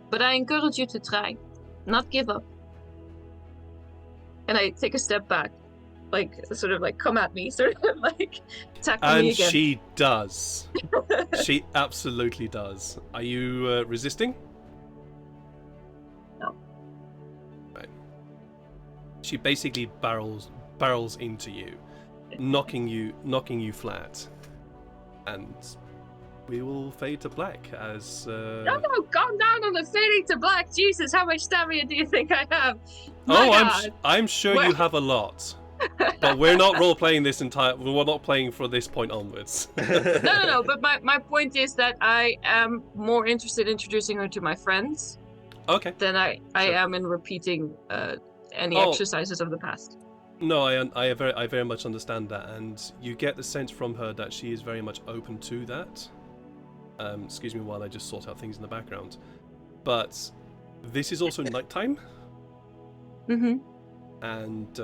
But I encourage you to try, not give up. And I take a step back, like, sort of like, come at me, sort of like, tackle me And again. she does. She absolutely does. Are you resisting? No. Right. She basically barrels into you, knocking you flat, and we will fade to black as. No, calm down on the fading to black. Jesus, how much stamina do you think I have? My God. I'm sure you have a lot, but we're not role playing this entire. We're not playing from this point onwards. No. But my point is that I am more interested in introducing her to my friends Okay. than I Sure. am in repeating any Oh. exercises of the past. No, I very much understand that, and you get the sense from her that she is very much open to that. Excuse me while I just sort out things in the background. But this is also nighttime, Mm-hmm. and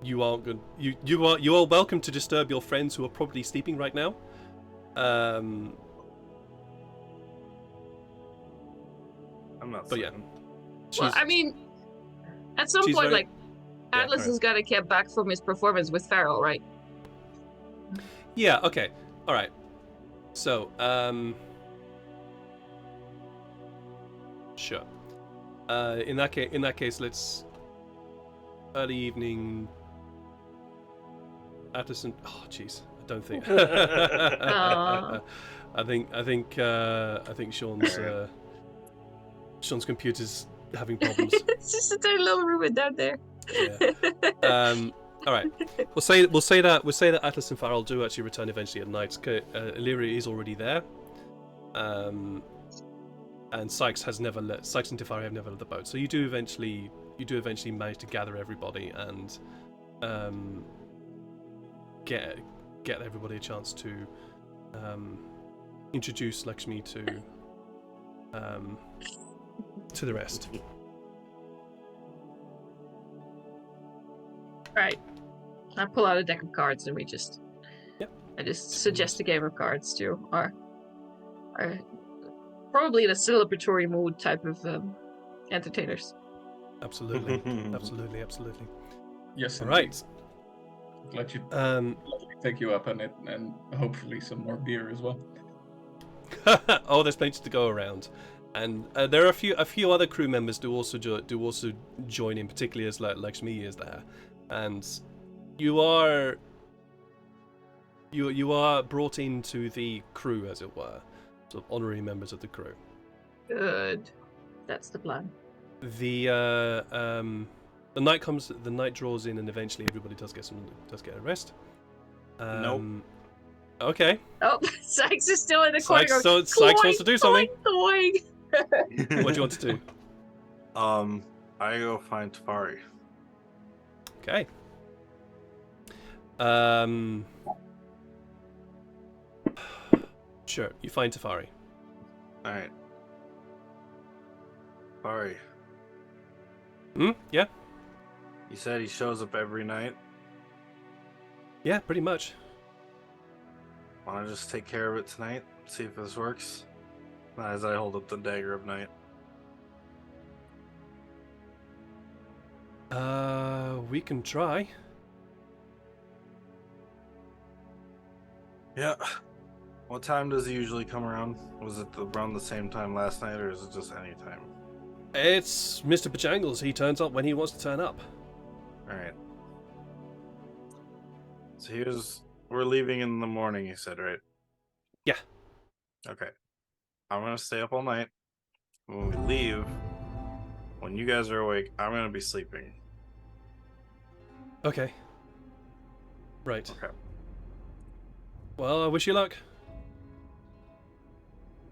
you are good. You are welcome to disturb your friends who are probably sleeping right now. I'm not. But yeah. Well, I mean, at some she's point, very- like, Atlas carry has got to get back from his performance with Farrel, right? Yeah, okay. Alright. So, sure. In that case, let's early evening Atlas and oh jeez, I don't think Aw. I think Sean's computer's having problems. It's just a tiny little room down there. Yeah. All right. We'll say that Atlas and Farrel do actually return eventually at night. Elyria is already there, and Sykes and Tyfari have never left the boat. So you do eventually manage to gather everybody and get everybody a chance to introduce Lakshmi to the rest. Right. I pull out a deck of cards and we just. Yep. I just suggest a game of cards to our probably in a celebratory mood type of entertainers. Absolutely. Absolutely. Yes. All right. Glad you take you up on it, and hopefully some more beer as well. Oh, there's plenty to go around, and there are a few other crew members do also join in, particularly as Lakshmi is there, and you are brought into the crew, as it were, sort of honorary members of the crew. Good. That's the plan. The night comes, the night draws in, and eventually everybody does get a rest. Nope. Okay. Oh, Sykes is still in the corner. Sykes going, wants to do something. Doing. What do you want to do? I go find Tyfari. Okay. Sure. You find Tyfari. All right. Tyfari. Yeah. You said he shows up every night. Yeah. Pretty much. Want to just take care of it tonight? See if this works? As I hold up the dagger of night. We can try. Yeah. What time does he usually come around? Was it around the same time last night, or is it just any time? It's Mr. Bojangles. He turns up when he wants to turn up. Alright. So we're leaving in the morning, you said, right? Yeah. Okay. I'm gonna stay up all night. When we leave, when you guys are awake, I'm gonna be sleeping. Okay. Right. Okay. Well, I wish you luck.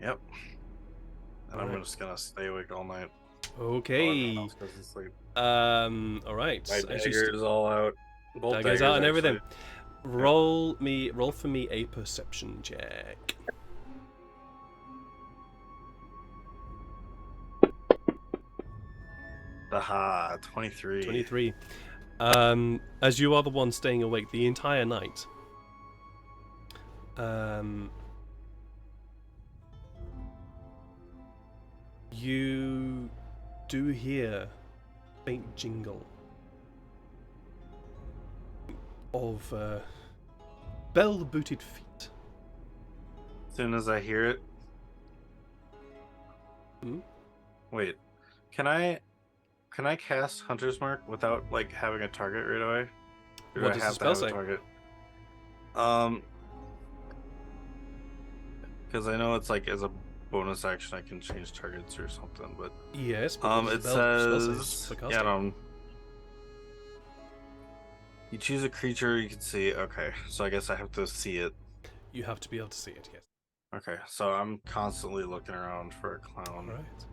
Yep. And I'm Alright. just gonna stay awake all night. Okay. Everyone else goes to sleep. All right. My As you dagger is all out. Both daggers out and actually. everything. Roll for me a perception check. Aha, 23. 23. As you are the one staying awake the entire night. You do hear faint jingle of bell-booted feet. As soon as I hear it. Hmm? Wait, can I cast Hunter's Mark without like having a target right away? Or do What I does have the to spell have say? a target? Because I know it's like as a bonus action I can change targets or something, but Yes, but what it does the spell say says for yeah, casting? you choose a creature you can see. Okay, so I guess I have to see it. You have to be able to see it, yes. Okay, so I'm constantly looking around for a clown. Right.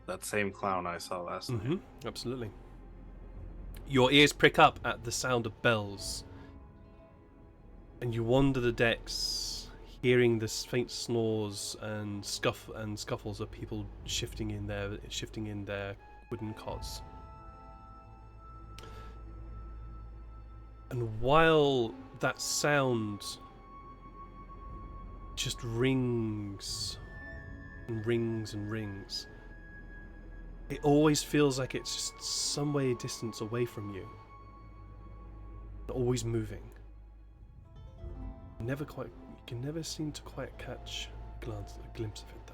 That same clown I saw last night. Absolutely. Your ears prick up at the sound of bells, and you wander the decks, hearing the faint snores and scuffles of people shifting in their wooden cots. And while that sound just rings and rings and rings, it always feels like it's just some way distance away from you. Always moving. You can never seem to quite catch a glimpse of it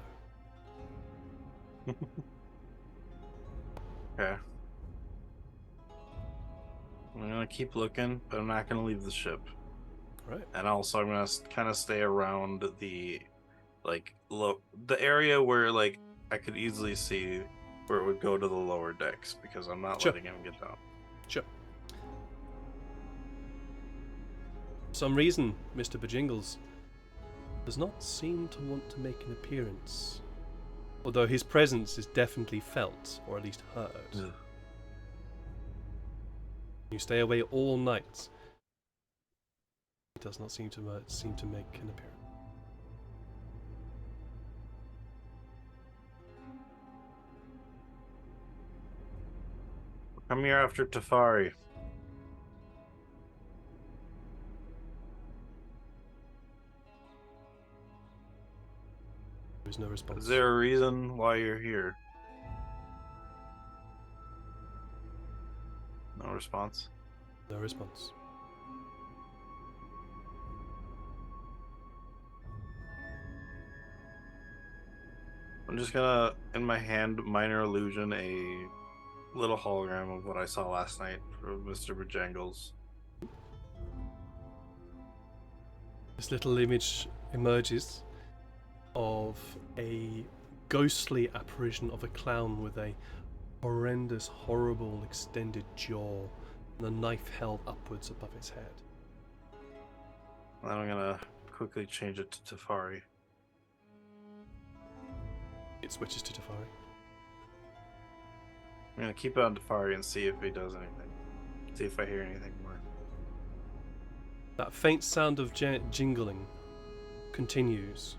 though. Okay. I'm gonna keep looking, but I'm not gonna leave the ship. Right. And also, I'm gonna kind of stay around the, the area where I could easily see where it would go to the lower decks because I'm not Sure. letting him get down. Sure. For some reason, Mr. Bojangles does not seem to want to make an appearance, although his presence is definitely felt, or at least heard. Ugh. You stay away all night. He does not seem to make an appearance. Come here after Tyfari. There is no response. Is there a reason why you're here? No response. No response. I'm just gonna, in my hand, minor illusion, a little hologram of what I saw last night from Mr. Bojangles. This little image emerges of a ghostly apparition of a clown with a horrendous, horrible, extended jaw and a knife held upwards above its head. And I'm gonna quickly change it to Tyfari. It switches to Tyfari. I'm gonna keep it on Tyfari and see if he does anything. See if I hear anything more. That faint sound of jingling continues.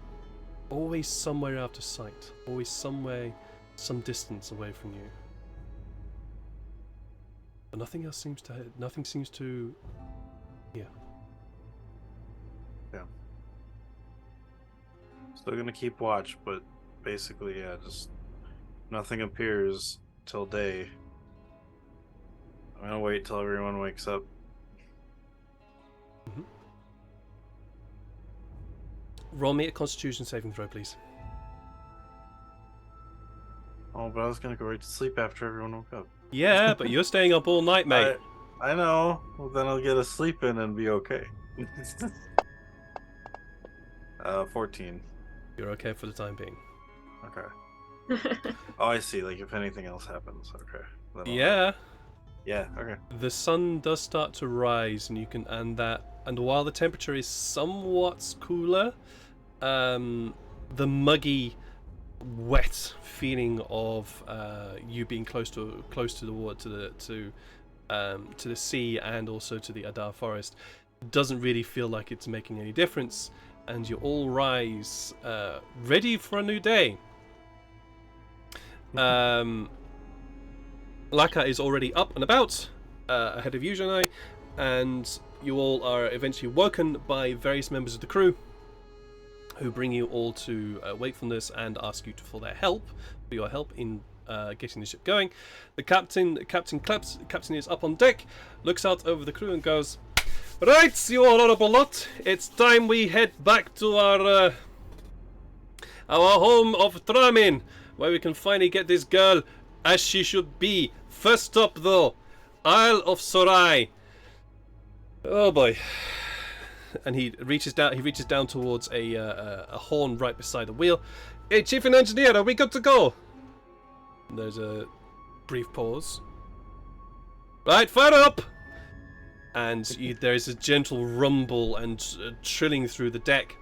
Always somewhere out of sight. Always somewhere, some distance away from you. But nothing seems to hear. Yeah. Still gonna keep watch, but basically, yeah, just nothing appears till day. I'm gonna wait till everyone wakes up. Mm-hmm. Roll me a Constitution saving throw, please. Oh, but I was gonna go right to sleep after everyone woke up. Yeah, but you're staying up all night, mate. I know. Well, then I'll get a sleep in and be okay. 14. You're okay for the time being. Okay. Oh, I see. Like, if anything else happens, okay. Then Yeah. Yeah. Okay. The sun does start to rise, and and while the temperature is somewhat cooler, the muggy, wet feeling of you being close to the water, to the sea, and also to the Adar forest doesn't really feel like it's making any difference, and you all rise, ready for a new day. Laka is already up and about ahead of you, Yannae, and you all are eventually woken by various members of the crew who bring you all to wakefulness and ask you for your help in getting the ship going. The captain is up on deck, looks out over the crew and goes, "Right, you honourable lot, it's time we head back to our home of Traamin, where we can finally get this girl as she should be. First up, though, Isle of Sorai." Oh boy! And he reaches down towards a horn right beside the wheel. "Hey, Chief and Engineer, are we good to go?" And there's a brief pause. "Right, fire up!" And there is a gentle rumble and trilling through the deck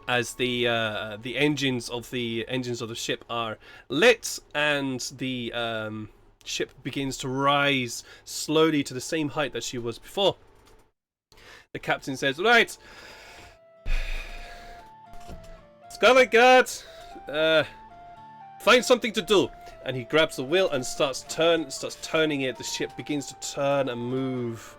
as the engines of the ship are lit, and the ship begins to rise slowly to the same height that she was before. The captain says, "Right, Scarlet Guard, find something to do." And he grabs the wheel and starts turning it. The ship begins to turn and move,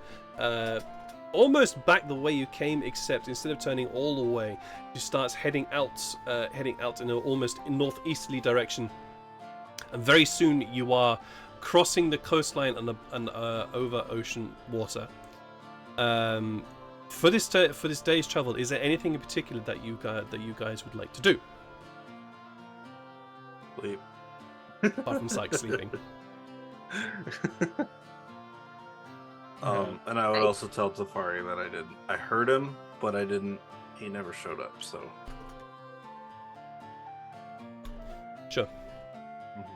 almost back the way you came, except instead of turning all the way, she starts heading out in an almost northeasterly direction. And very soon you are crossing the coastline and over ocean water. For this day's travel, is there anything in particular that you guys would like to do? Sleep. Apart from Sykes sleeping. And I would also tell Tyfari that I heard him, but he never showed up, so. Sure.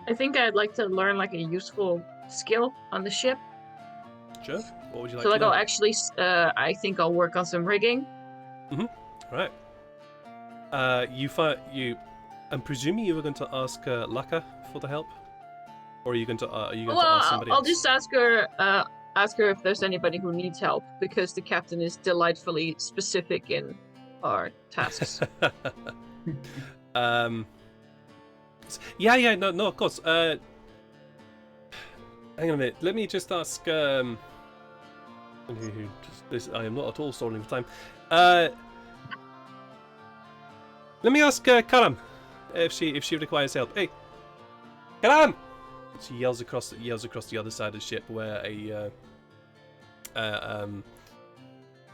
I think I'd like to learn like a useful skill on the ship. Sure. What would you like So like to know? I'll actually, I think I'll work on some rigging. Right. I'm presuming you were going to ask Laka for the help, or are you going to ask somebody I'll else? just ask her if there's anybody who needs help, because the captain is delightfully specific in our tasks. Yeah, no, of course. Hang on a minute. Let me just ask. I am not at all stalling for time. Let me ask Karam if she requires help. Hey, Karam! She yells across the other side of the ship, where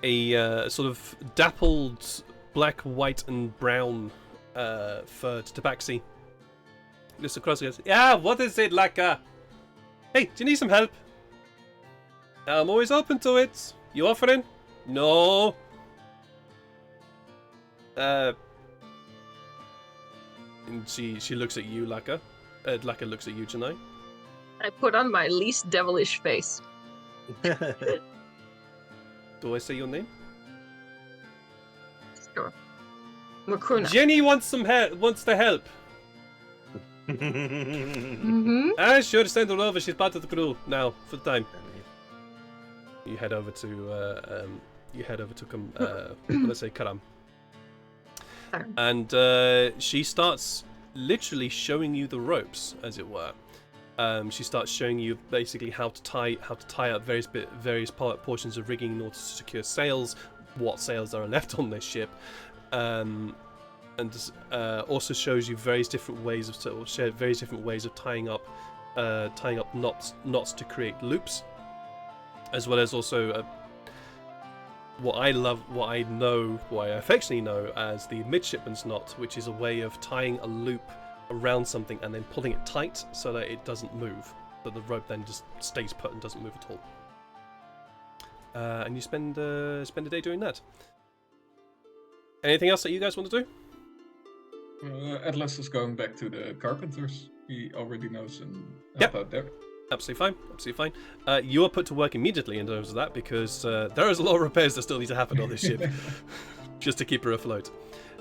a sort of dappled black, white, and brown furred tabaxi looks across and goes, "Yeah, what is it, Laka? Hey, do you need some help? I'm always open to it. You offering? No. And she looks at you, Laka. Laka looks at you, Yannae. I put on my least devilish face. Do I say your name? Sure. Makuna. Jenny wants the help. Mm-hmm. Sure, send her over. She's part of the crew now for the time. You head over to let's say Karam. And she starts literally showing you the ropes, as it were. She starts showing you basically how to tie up various portions of rigging in order to secure sails, what sails there are left on this ship, and also shows you various different ways of tying up knots to create loops, as well as also what I affectionately know as the midshipman's knot, which is a way of tying a loop around something and then pulling it tight so that it doesn't move, so the rope then just stays put and doesn't move at all. And you spend a day doing that. Anything else that you guys want to do? Atlas is going back to the carpenters. He already knows and Yep. help out there. Absolutely fine. You are put to work immediately in terms of that, because there is a lot of repairs that still need to happen on this ship, just to keep her afloat.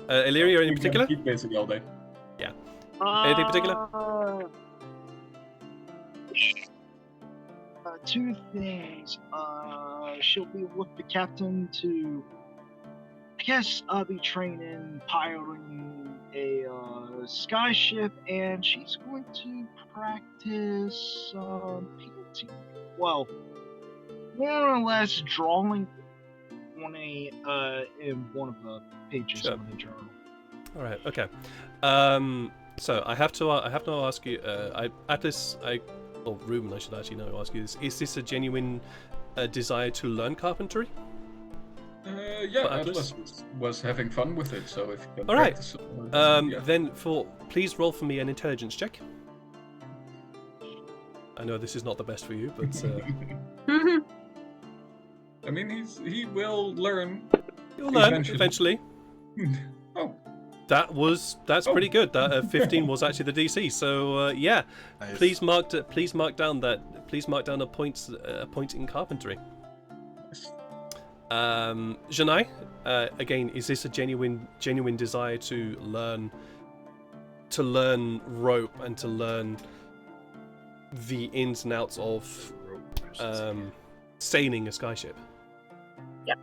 Elyria, in particular? Keep basically all day. Yeah. Anything particular? Two things. She'll be with the captain to, I guess, be training piloting a Skyship, and she's going to practice painting. Well, more or less drawing on in one of the pages of the journal. All right. Okay. So I have to ask you. Ruben, I should actually know. Ask you this: is this a genuine desire to learn carpentry? Yeah, Atlas was having fun with it, so if you can all right. practice it, Then please roll for me an intelligence check. I know this is not the best for you, but I mean, he will learn. You'll learn eventually. Oh, that's pretty good. That 15 was actually the DC. So yeah, Nice. please mark down a point in carpentry. Yannae, again, is this a genuine desire to learn rope and to learn the ins and outs of sailing a skyship? Yep.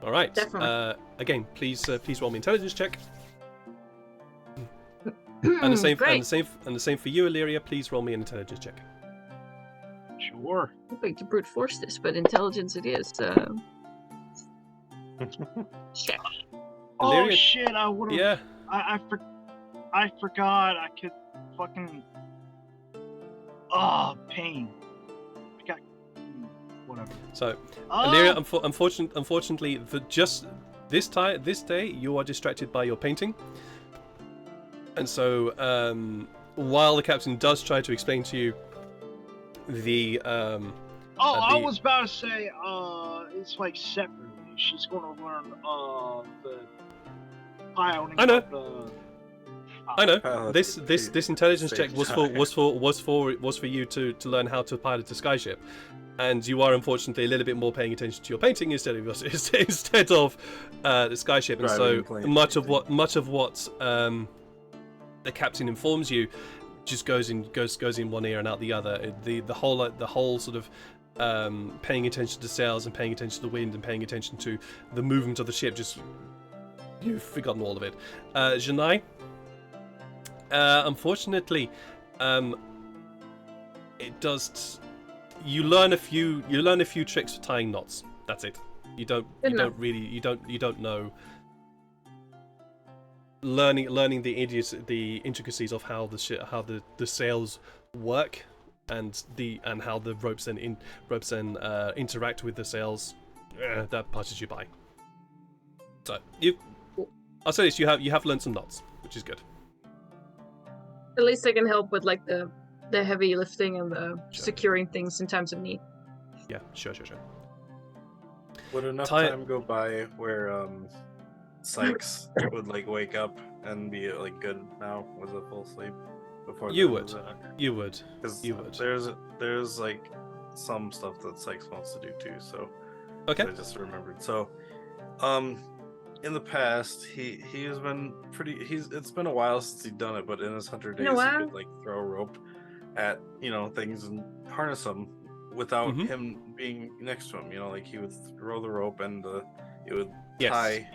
All right. Definitely. Again, please roll me intelligence check. And the same for you, Elyria. Please roll me an intelligence check. Sure. I'm going to brute force this, but intelligence it is. Shit. Oh Elyria- shit! I would have. Yeah. I forgot. I could fucking. Oh, pain. I got. Whatever. So, Elyria, unfortunately, just this day, you are distracted by your painting, and so while the captain does try to explain to you the I was about to say. It's like separately. She's going to learn the piloting. I know. Of the, I know Pilot this intelligence check was stage. for you to learn how to pilot a skyship, and you are unfortunately a little bit more paying attention to your painting instead of the skyship, and so much of what the captain informs you just goes in one ear and out the other. The whole sort of paying attention to sails and paying attention to the wind and paying attention to the movement of the ship, just you've forgotten all of it. Yannae, unfortunately, it does. You learn a few tricks for tying knots. That's it. You don't know. Learning the intricacies of how the sails work and how the ropes then interact with the sails, that passes you by. So I'll say this: you have learned some knots, which is good. At least I can help with like the heavy lifting and the securing things in times of need. Yeah, sure. Would enough time go by where Sykes would like wake up and be like good now with a full sleep before You the would. Because You would. there's like some stuff that Sykes wants to do too. So Okay. I just remembered. So, in the past, he's been pretty. It's been a while since he'd done it, but in his hunter days, he could like throw a rope at things and harness them without him being next to him. Like he would throw the rope and it would tie,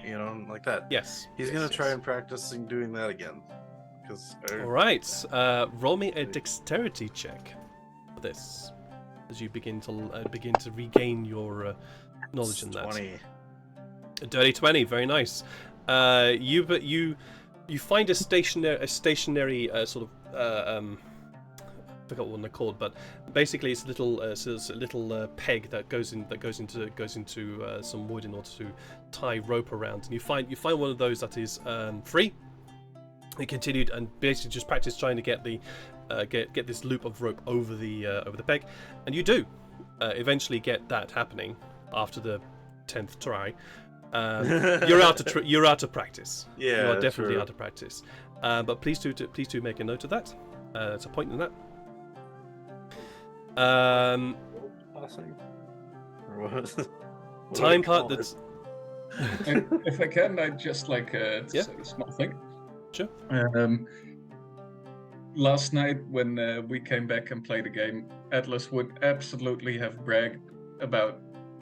like that. Yes. He's gonna try and practice doing that again. All right. Roll me a dexterity check for this, as you begin to regain your knowledge in that. 20. A dirty 20, very nice. You find a stationary sort of I forgot what they're called, but basically it's a little peg that goes into some wood in order to tie rope around, and you find one of those that is free. You continued and basically just practice trying to get the get this loop of rope over the peg, and you do eventually get that happening after the 10th try. You're out of practice. Yeah, you are definitely true. out of practice. But please do make a note of that. That's a point in that. Passing. Or what? Time part that's. And if I can, I'd just like to Yeah. say a small thing. Sure. Last night when we came back and played a game, Atlas would absolutely have bragged about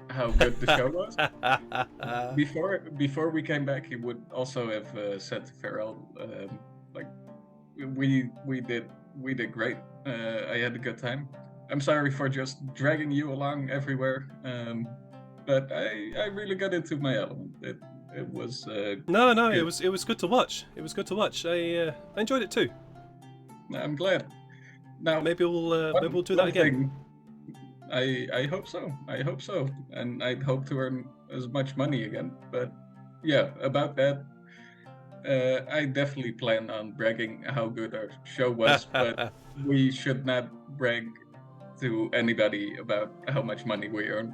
how good the show was. Before we came back, he would also have said to Farrel, like, we did great. I had a good time. I'm sorry for just dragging you along everywhere, but I really got into my element. It was No, good. it was good to watch. It was good to watch. I enjoyed it too. I'm glad. Now Maybe we'll do that again. I hope so. I hope so, and I'd hope to earn as much money again. But yeah, about that, I definitely plan on bragging how good our show was. But we should not brag to anybody about how much money we earn.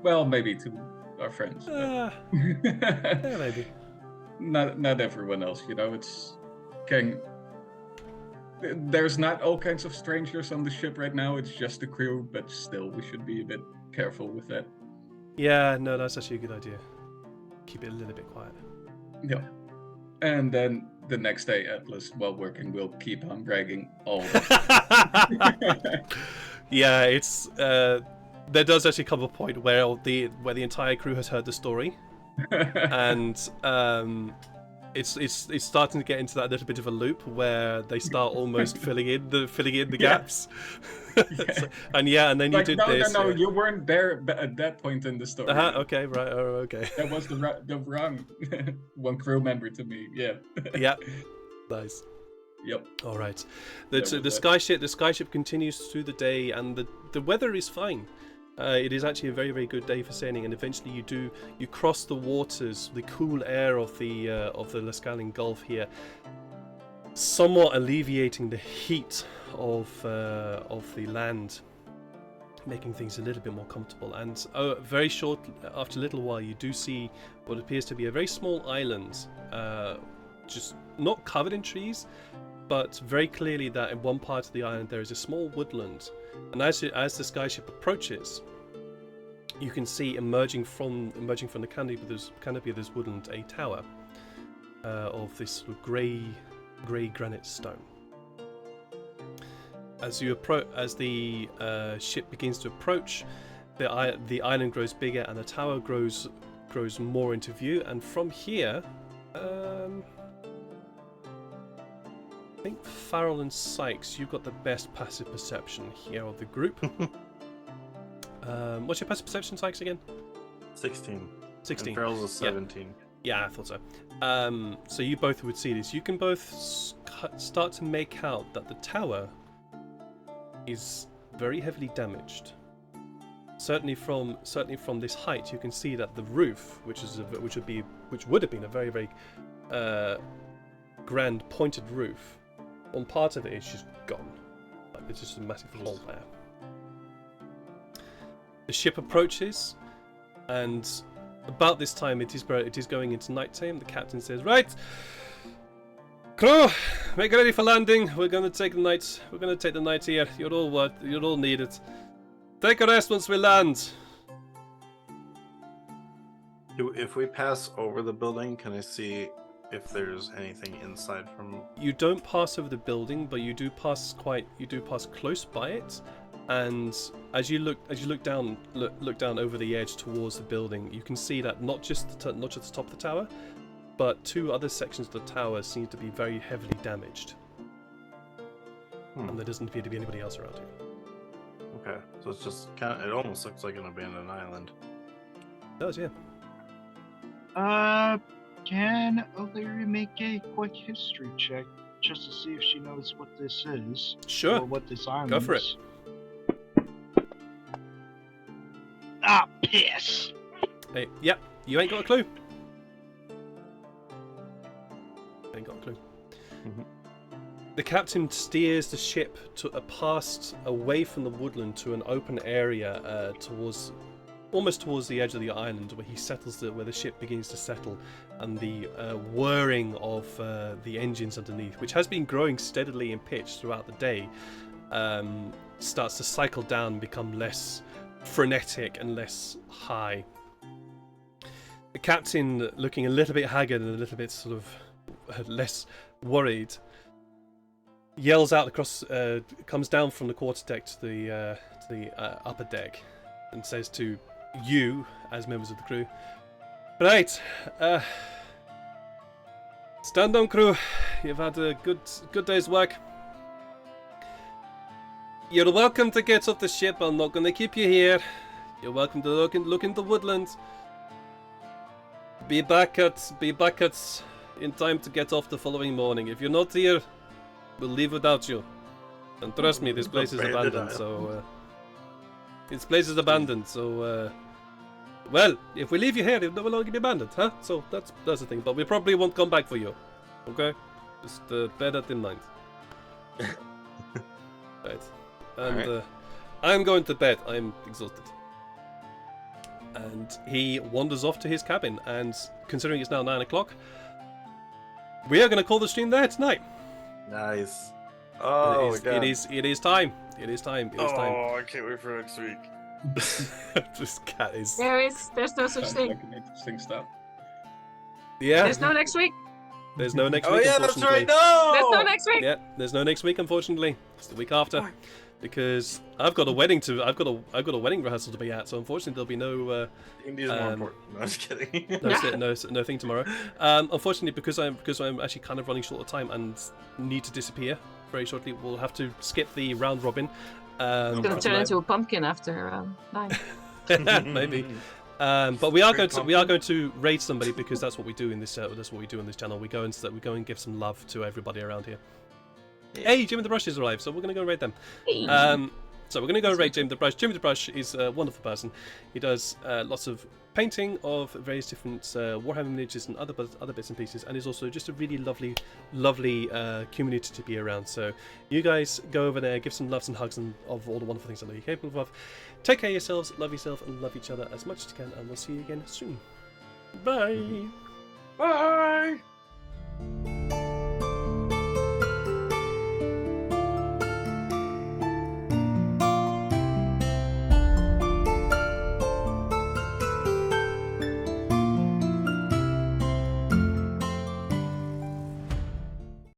Well, maybe to our friends. But Yeah, maybe. not everyone else. It's there's not all kinds of strangers on the ship right now. It's just the crew, but still, we should be a bit careful with that. Yeah, no, that's actually a good idea. Keep it a little bit quiet. Yeah. And then the next day, Atlas, while working, will keep on bragging all the Yeah, it's there does actually come a point where the entire crew has heard the story, and it's starting to get into that little bit of a loop where they start almost filling in the gaps. So, and then like, you did no, this. No, you weren't there at that point in the story. Okay, right. Oh, okay. That was the wrong one crew member to me. Yeah. Yeah. Nice. Yep. All right. That The was it. Skyship continues through the day, and the weather is fine. It is actually a very, very good day for sailing, and eventually you cross the waters, the cool air of the Lascalian Gulf here, somewhat alleviating the heat of the land, making things a little bit more comfortable. And very short after a little while, you do see what appears to be a very small island, just not covered in trees, but very clearly that in one part of the island there is a small woodland. And as the Skyship approaches, you can see emerging from the canopy of this woodland a tower of this sort of grey granite stone. As the ship begins to approach, the island grows bigger and the tower grows more into view. And from here, I think Farrel and Sykes, you've got the best passive perception here of the group. What's your passive perception, Sykes, again? 16. 16. And Farrell's a 17. Yeah, I thought so. So you both would see this. You can both start to make out that the tower is very heavily damaged. Certainly from this height, you can see that the roof, which would have been a very, very grand pointed roof, on part of it is just gone. Like, there's just a massive hole there. The ship approaches, and about this time it is going into nighttime. The captain says, "Right, crew, make ready for landing. We're going to take the night. We're going to take the night here. You're all needed. Take a rest once we land." If we pass over the building, can I see if there's anything inside from? You don't pass over the building, but you do pass close by it. And as you look down over the edge towards the building, you can see that not just the top of the tower, but two other sections of the tower seem to be very heavily damaged. And there doesn't appear to be anybody else around here. Okay, so it's just it almost looks like an abandoned island. It does, yeah. Can Elyria make a quick history check just to see if she knows what this is? Sure. Or what this island Go for is? Ah, piss! Hey, yep, you ain't got a clue. Ain't got a clue. Mhm. The captain steers the ship past away from the woodland to an open area almost towards the edge of the island, where he settles where the ship begins to settle, and the whirring of the engines underneath, which has been growing steadily in pitch throughout the day, starts to cycle down and become less frenetic and less high. The captain, looking a little bit haggard and a little bit sort of less worried, yells out across, comes down from the quarterdeck to the upper deck, and says to you, as members of the crew, "Right, stand down, crew. You've had a good day's work. You're welcome to get off the ship. I'm not going to keep you here. You're welcome to look in the woodland. Be back at in time to get off the following morning. If you're not here, we'll leave without you. And trust me, this place is abandoned. So this place is abandoned. So well, if we leave you here, it will only be abandoned, huh? So that's the thing. But we probably won't come back for you. Okay, just bear that in mind. Right. And I'm going to bed. I'm exhausted. And he wanders off to his cabin. And considering it's now 9 o'clock, we are going to call the stream there tonight. Nice. Oh, it is time. It is time. Oh, I can't wait for next week. This cat is. There's no such Sounds thing. like an interesting stuff. Yeah. There's no next week. There's no next Oh week. yeah, that's Unfortunately. right. No. There's no next week. Yeah, there's no next week. Unfortunately, it's the week after, because I've got a wedding rehearsal to be at. So unfortunately, there'll be no. D&D is more important. No, I'm just kidding. no thing tomorrow. Unfortunately, because I'm actually kind of running short of time and need to disappear very shortly, we'll have to skip the round robin. It's gonna turn into a pumpkin after 9. Maybe. But we are going to raid somebody, because that's what we do in this channel. We go and give some love to everybody around here. Yeah. Hey, Jimmy the Brush has arrived, so we're going to go raid them. So we're going to go raid Jimmy the Brush. Jimmy the Brush is a wonderful person. He does lots of painting of various different Warhammer miniatures and other bits and pieces, and is also just a really lovely community to be around. So you guys go over there, give some loves and hugs and of all the wonderful things I know you're capable of. Take care of yourselves, love yourself, and love each other as much as you can, and we'll see you again soon. Bye. Bye.